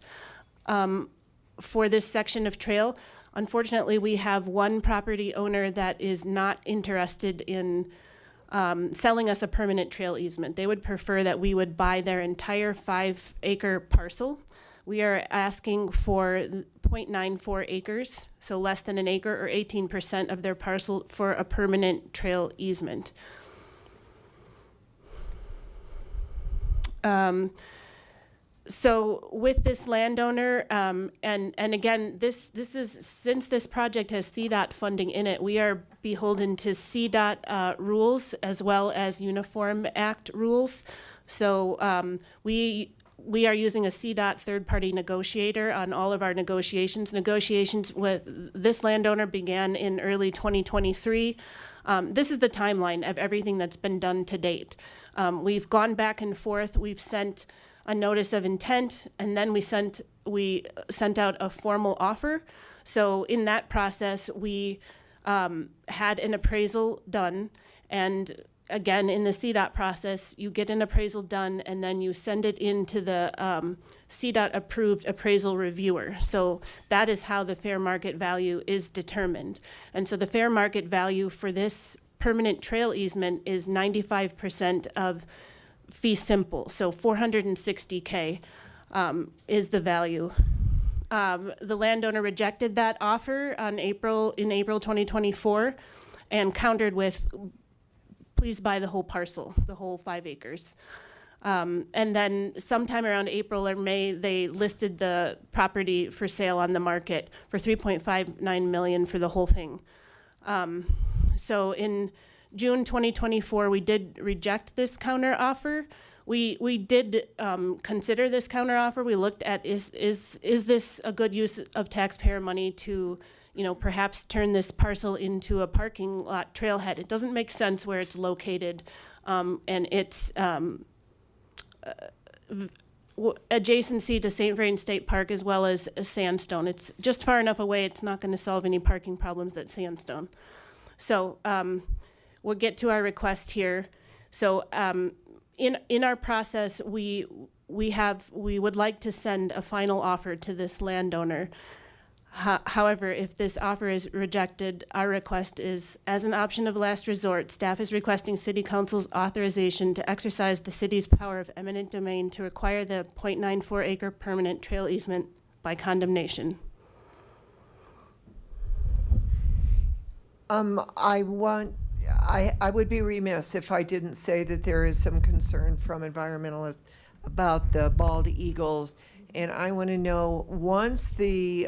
for this section of trail. Unfortunately, we have one property owner that is not interested in selling us a permanent trail easement. They would prefer that we would buy their entire 5-acre parcel. We are asking for 0.94 acres, so less than an acre or 18% of their parcel for a permanent trail easement. So with this landowner, and again, this is, since this project has CDOT funding in it, we are beholden to CDOT rules as well as Uniform Act rules. So we are using a CDOT third-party negotiator on all of our negotiations. Negotiations with this landowner began in early 2023. This is the timeline of everything that's been done to date. We've gone back and forth. We've sent a notice of intent, and then we sent out a formal offer. So in that process, we had an appraisal done, and again, in the CDOT process, you get an appraisal done and then you send it into the CDOT approved appraisal reviewer. So that is how the fair market value is determined. And so the fair market value for this permanent trail easement is 95% of fee simple. So $460K is the value. The landowner rejected that offer in April 2024 and countered with, please buy the whole parcel, the whole 5 acres. And then sometime around April or May, they listed the property for sale on the market for $3.59 million for the whole thing. So in June 2024, we did reject this counter offer. We did consider this counter offer. We looked at, is this a good use of taxpayer money to, perhaps turn this parcel into a parking lot trailhead? It doesn't make sense where it's located, and it's adjacency to St. Vrain State Park as well as Sandstone. It's just far enough away, it's not going to solve any parking problems at Sandstone. So we'll get to our request here. So in our process, we would like to send a final offer to this landowner. However, if this offer is rejected, our request is, as an option of last resort, staff is requesting City Council's authorization to exercise the city's power of eminent domain to acquire the 0.94 acre permanent trail easement by condemnation. I would be remiss if I didn't say that there is some concern from environmentalists about the bald eagles. And I want to know, once the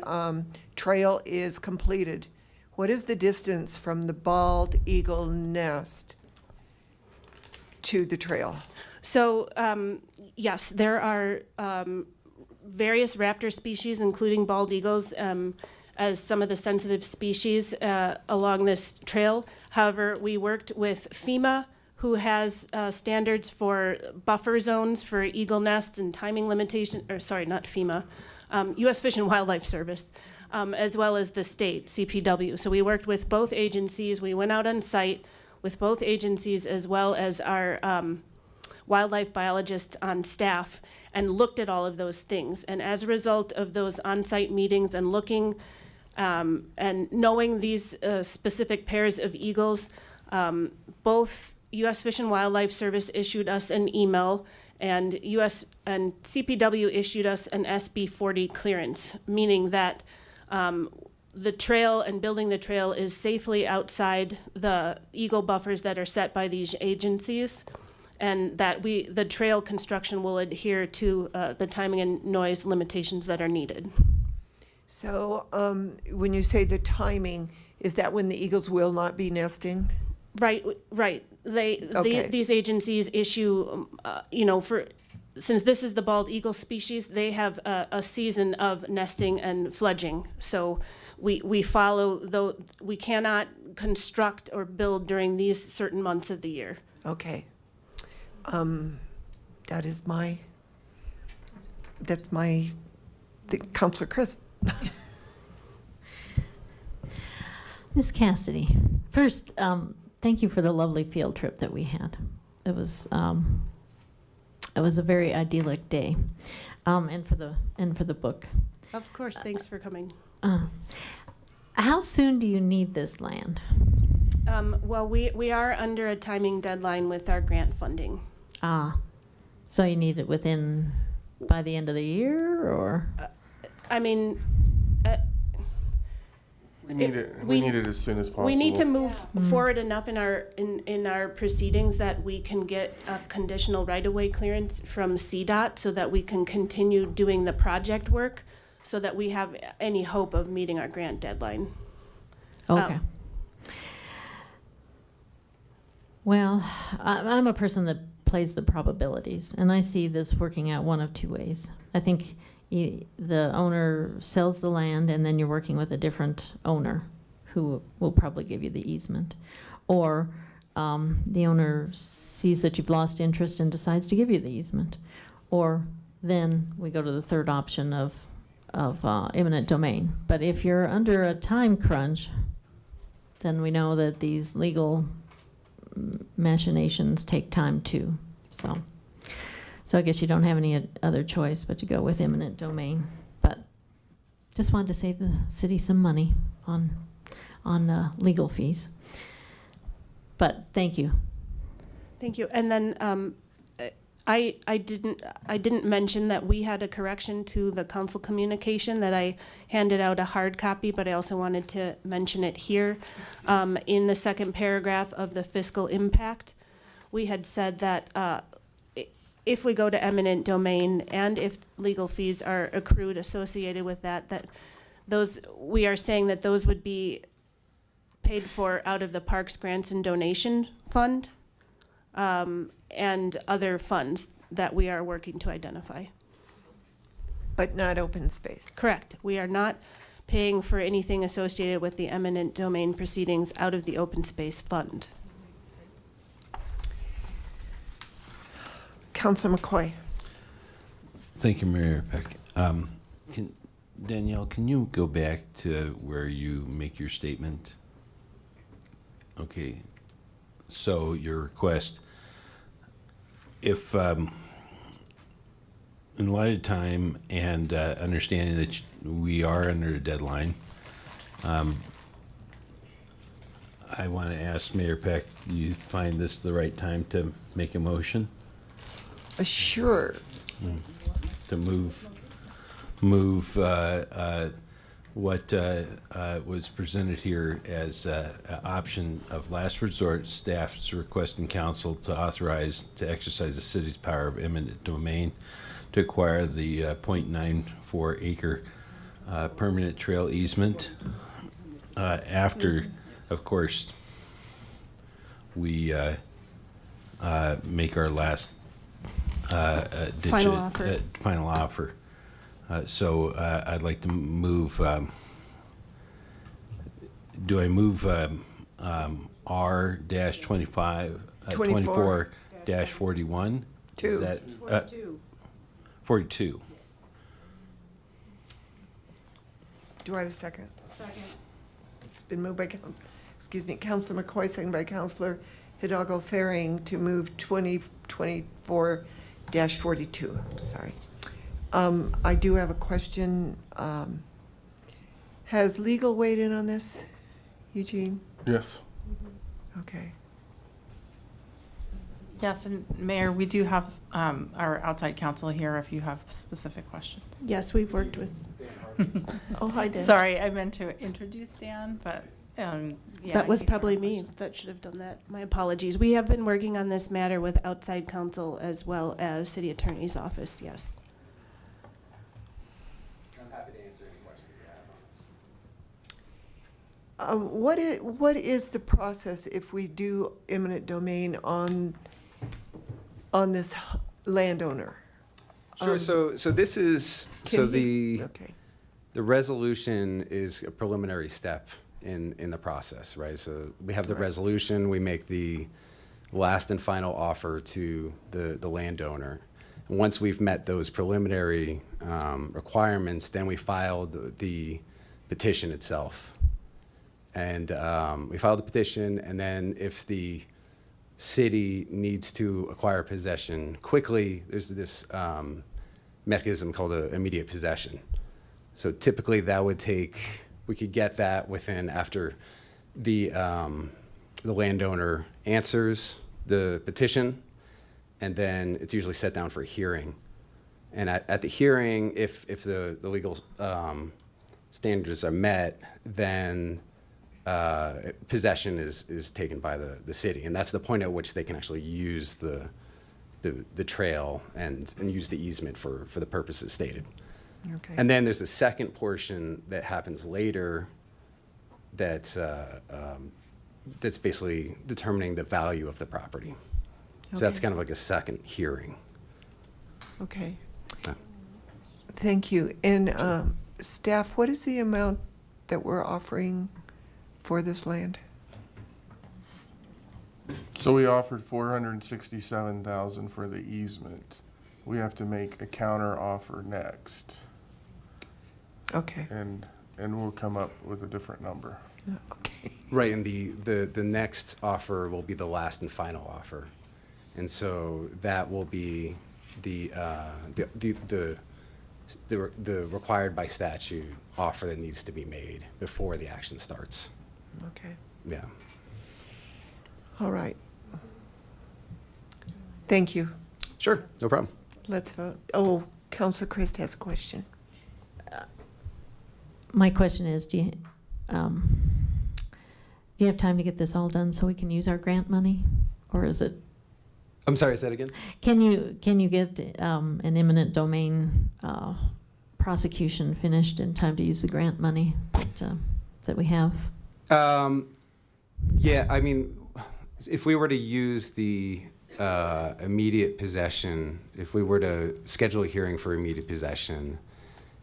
trail is completed, what is the distance from the bald eagle nest to the trail? So, yes, there are various raptor species, including bald eagles, as some of the sensitive species along this trail. However, we worked with FEMA, who has standards for buffer zones for eagle nests and timing limitation, or sorry, not FEMA, U.S. Fish and Wildlife Service, as well as the state, CPW. So we worked with both agencies. We went out on site with both agencies as well as our wildlife biologists on staff and looked at all of those things. And as a result of those on-site meetings and looking and knowing these specific pairs of eagles, both U.S. Fish and Wildlife Service issued us an email, and CPW issued us an SB 40 clearance, meaning that the trail and building the trail is safely outside the eagle buffers that are set by these agencies, and that the trail construction will adhere to the timing and noise limitations that are needed. So when you say the timing, is that when the eagles will not be nesting? Right. These agencies issue, since this is the bald eagle species, they have a season of nesting and fledging. So we follow, though, we cannot construct or build during these certain months of the year. Okay. That's my, Counselor Chris. Ms. Cassidy, first, thank you for the lovely field trip that we had. It was a very idyllic day, and for the book. Of course, thanks for coming. How soon do you need this land? Well, we are under a timing deadline with our grant funding. So you need it by the end of the year, or? I mean, We need it as soon as possible. we need to move forward enough in our proceedings that we can get a conditional right-of-way clearance from CDOT so that we can continue doing the project work so that we have any hope of meeting our grant deadline. Okay. Well, I'm a person that plays the probabilities, and I see this working out one of two ways. I think the owner sells the land, and then you're working with a different owner who will probably give you the easement. Or the owner sees that you've lost interest and decides to give you the easement. Or then we go to the third option of eminent domain. But if you're under a time crunch, then we know that these legal machinations take time too. So I guess you don't have any other choice but to go with eminent domain. But just wanted to save the city some money on legal fees. But thank you. Thank you. And then I didn't mention that we had a correction to the council communication that I handed out a hard copy, but I also wanted to mention it here. In the second paragraph of the fiscal impact, we had said that if we go to eminent domain and if legal fees are accrued associated with that we are saying that those would be paid for out of the Parks Grants and Donation Fund and other funds that we are working to identify. But not open space. Correct. We are not paying for anything associated with the eminent domain proceedings out of the open space fund. Councilor McCoy. Thank you, Mayor Peck. Danielle, can you go back to where you make your statement? Okay. So your request, if in light of time and understanding that we are under a deadline, I want to ask Mayor Peck, do you find this the right time to make a motion? Sure. To move what was presented here as an option of last resort, staff's requesting council to authorize to exercise the city's power of eminent domain to acquire the 0.94 acre permanent trail easement after, of course, we make our last Final offer. Final offer. So I'd like to move. Do I move R-25 24-41? Is that 42? Do I have a second? Second. It's been moved by Councilor McCoy, seconded by Councilor Hidalgo Faring to move 2024-42. I'm sorry. I do have a question. Has legal weighed in on this, Eugene? Yes. Okay. Yes, and Mayor, we do have our outside counsel here if you have specific questions. Yes, we've worked with. Oh, hi, Dan. Sorry, I meant to introduce Dan, but yeah. That was he's our probably me question. that should have done that. My apologies. We have been working on this matter with outside counsel as well as city attorney's office, yes. I'm happy to answer any questions you have on this. What is the process if we do eminent domain on this landowner? Sure, so this is, so the, Okay. the resolution is a preliminary step in the process, right? So we have the resolution, we make the last and final offer to the landowner. And once we've met those preliminary requirements, then we file the petition itself. And we file the petition, and then if the city needs to acquire possession quickly, there's this mechanism called immediate possession. So typically that would take, we could get that within, after the landowner answers the petition, and then it's usually set down for a hearing. And at the hearing, if the legal standards are met, then possession is taken by the city. And that's the point at which they can actually use the trail and use the easement for the purposes stated. Okay. And then there's a second portion that happens later that's basically determining the value of the property. So that's Okay. kind of like a second hearing. Okay. Yeah. Thank you. And staff, what is the amount that we're offering for this land? So we offered 467,000 for the easement. We have to make a counter offer next. Okay. And we'll come up with a different number. Okay. Right, and the next offer will be the last and final offer. And so that will be the required by statute offer that needs to be made before the action starts. Okay. Yeah. All right. Thank you. Sure, no problem. Let's vote. Oh, Councilor Christ has a question. My question is, do you have time to get this all done so we can use our grant money? Or is it, I'm sorry, say that again? can you get an eminent domain prosecution finished in time to use the grant money that we have? Yeah, I mean, if we were to use the immediate possession, if we were to schedule a hearing for immediate possession,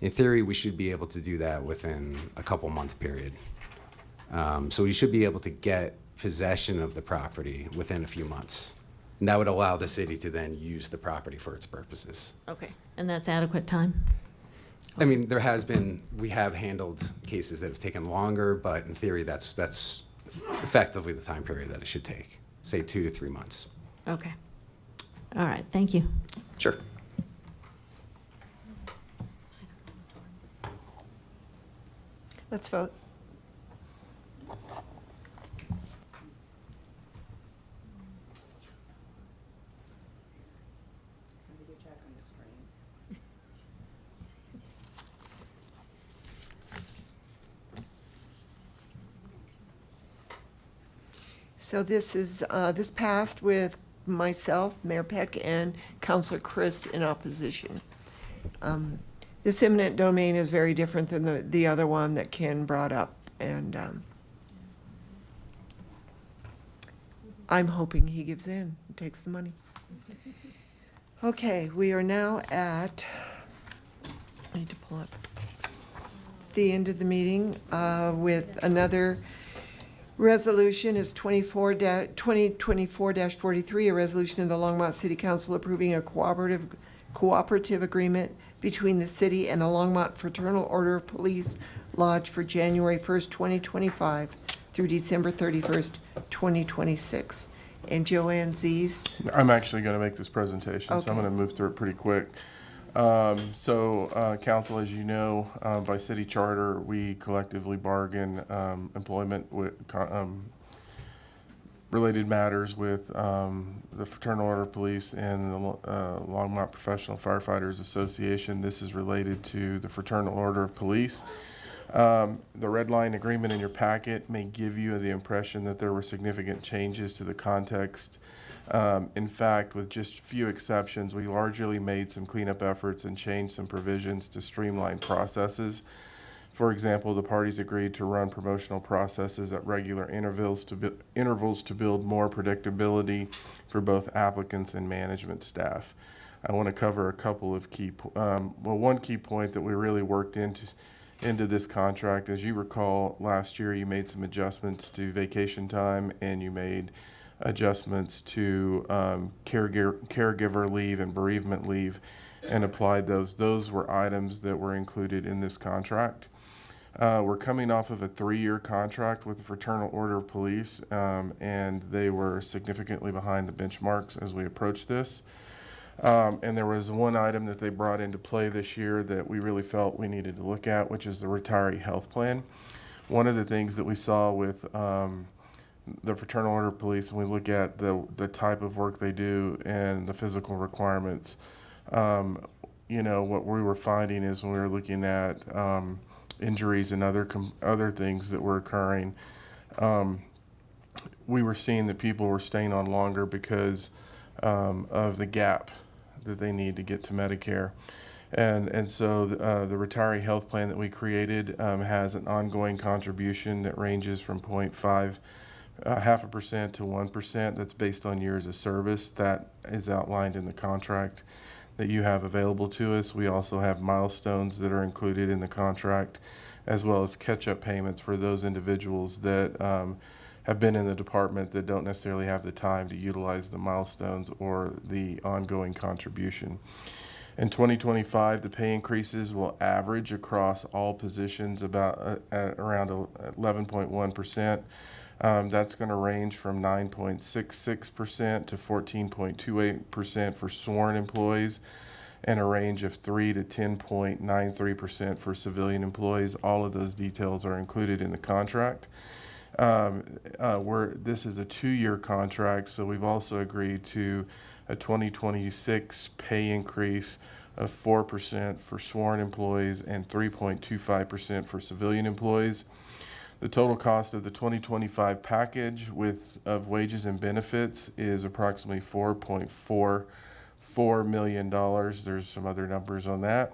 in theory, we should be able to do that within a couple-month period. So we should be able to get possession of the property within a few months. And that would allow the city to then use the property for its purposes. Okay. And that's adequate time? I mean, we have handled cases that have taken longer, but in theory, that's effectively the time period that it should take, say 2 to 3 months. Okay. All right, thank you. Sure. Let's vote. So this passed with myself, Mayor Peck, and Councilor Christ in opposition. This eminent domain is very different than the other one that Ken brought up, and I'm hoping he gives in and takes the money. Okay, we are now at, I need to pull up, the end of the meeting with another resolution. Is 2024-43, a resolution of the Longmont City Council approving a cooperative agreement between the city and the Longmont Fraternal Order of Police Lodge for January 1st, 2025 through December 31st, 2026. And Joanne Z's. I'm actually going to make this presentation, so I'm Okay. going to move through it pretty quick. Council, as you know, by city charter, we collectively bargain employment with related matters with the Fraternal Order of Police and the Longmont Professional Firefighters Association. This is related to the Fraternal Order of Police. The red line agreement in your packet may give you the impression that there were significant changes to the context. In fact, with just few exceptions, we largely made some cleanup efforts and changed some provisions to streamline processes. For example, the parties agreed to run promotional processes at regular intervals to build more predictability for both applicants and management staff. I want to cover a couple of one key point that we really worked into this contract. As you recall, last year you made some adjustments to vacation time and you made adjustments to caregiver leave and bereavement leave and applied those. Those were items that were included in this contract. We're coming off of a 3-year contract with the Fraternal Order of Police, and they were significantly behind the benchmarks as we approached this. And there was one item that they brought into play this year that we really felt we needed to look at, which is the retiree health plan. One of the things that we saw with the Fraternal Order of Police, and we look at the type of work they do and the physical requirements, what we were finding is when we were looking at injuries and other things that were occurring, we were seeing that people were staying on longer because of the gap that they need to get to Medicare. And so the retiree health plan that we created has an ongoing contribution that ranges from 0.5% to 1%. That's based on years of service. That is outlined in the contract that you have available to us. We also have milestones that are included in the contract, as well as catch-up payments for those individuals that have been in the department that don't necessarily have the time to utilize the milestones or the ongoing contribution. In 2025, the pay increases will average across all positions about around 11.1%. That's going to range from 9.66% to 14.28% for sworn employees, and a range of 3 to 10.93% for civilian employees. All of those details are included in the contract. This is a 2-year contract, so we've also agreed to a 2026 pay increase of 4% for sworn employees and 3.25% for civilian employees. The total cost of the 2025 package of wages and benefits is approximately $4.44 million. There's some other numbers on that,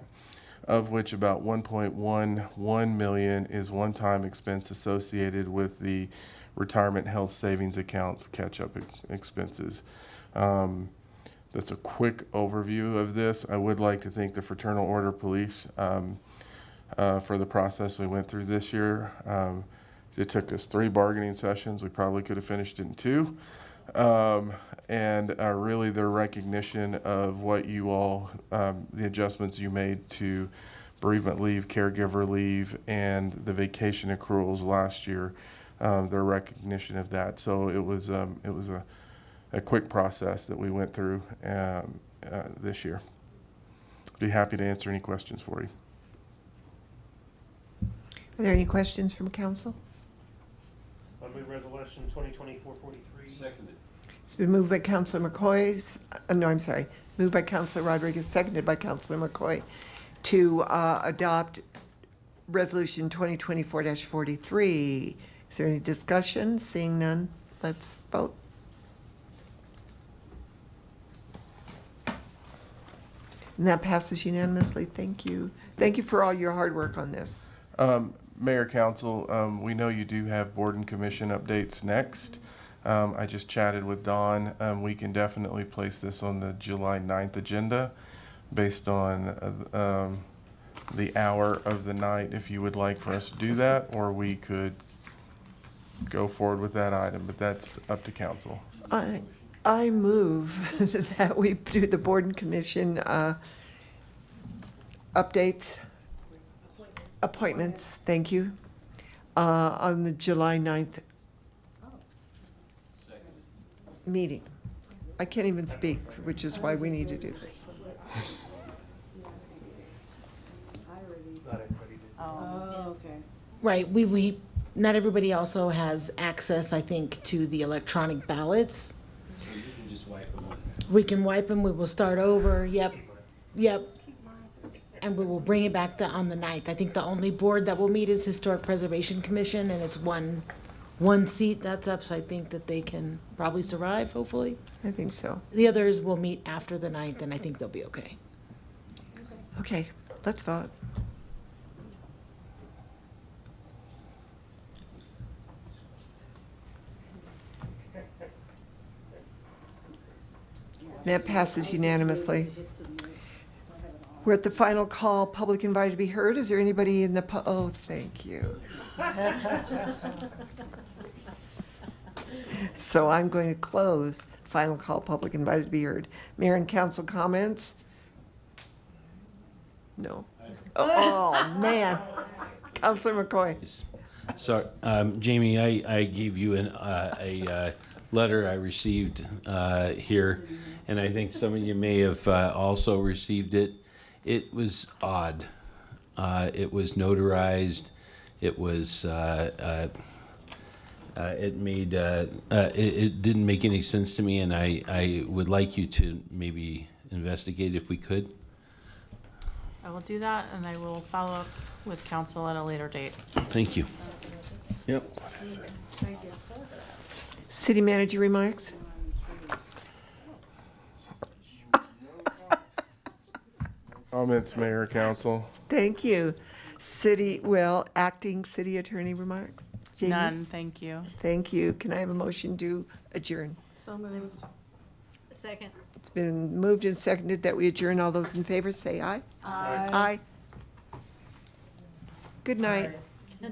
of which about $1.11 million is one-time expense associated with the retirement health savings accounts catch-up expenses. That's a quick overview of this. I would like to thank the Fraternal Order Police for the process we went through this year. It took us 3 bargaining sessions. We probably could have finished it in 2. And really their recognition of what you all, the adjustments you made to bereavement leave, caregiver leave, and the vacation accruals last year, their recognition of that. So it was a quick process that we went through this year. Be happy to answer any questions for you. Are there any questions from council? I move resolution 2024-43. Seconded. It's been moved by Councilor McCoy. Moved by Councilor Rodriguez, seconded by Councilor McCoy, to adopt resolution 2024-43. Is there any discussion? Seeing none, let's vote. And that passes unanimously. Thank you. Thank you for all your hard work on this. Mayor, Council, we know you do have board and commission updates next. I just chatted with Dawn. We can definitely place this on the July 9th agenda based on the hour of the night, if you would like for us to do that, or we could go forward with that item, but that's up to council. I move that we do the board and commission appointments, thank you, on the July 9th meeting. I can't even speak, which is why we need to do this. Oh, okay. Right, we not everybody also has access, I think, to the electronic ballots. You can just wipe them. We can wipe them, we will start over, yep. And we will bring it back on the 9th. I think the only board that will meet is Historic Preservation Commission, and it's one seat that's up, so I think that they can probably survive, hopefully. I think so. The others will meet after the 9th, and I think they'll be okay. Okay, let's vote. That passes unanimously. We're at the final call, public invited to be heard. Is there anybody in the, oh, thank you. So I'm going to close final call, public invited to be heard. Mayor and council comments? No. Oh, man. Councilor McCoy. So, Jamie, I gave you a letter I received here, and I think some of you may have also received it. It was odd. It was notarized. It was. It made. It didn't make any sense to me, and I would like you to maybe investigate if we could. I will do that, and I will follow up with council at a later date. Thank you. Yep. City manager remarks? Comments, Mayor, Council? Thank you. Acting city attorney remarks? Jamie? None, thank you. Thank you. Can I have a motion to adjourn? So moved. Second. It's been moved and seconded that we adjourn. All those in favor say aye. Aye. Aye. Good night. Aye.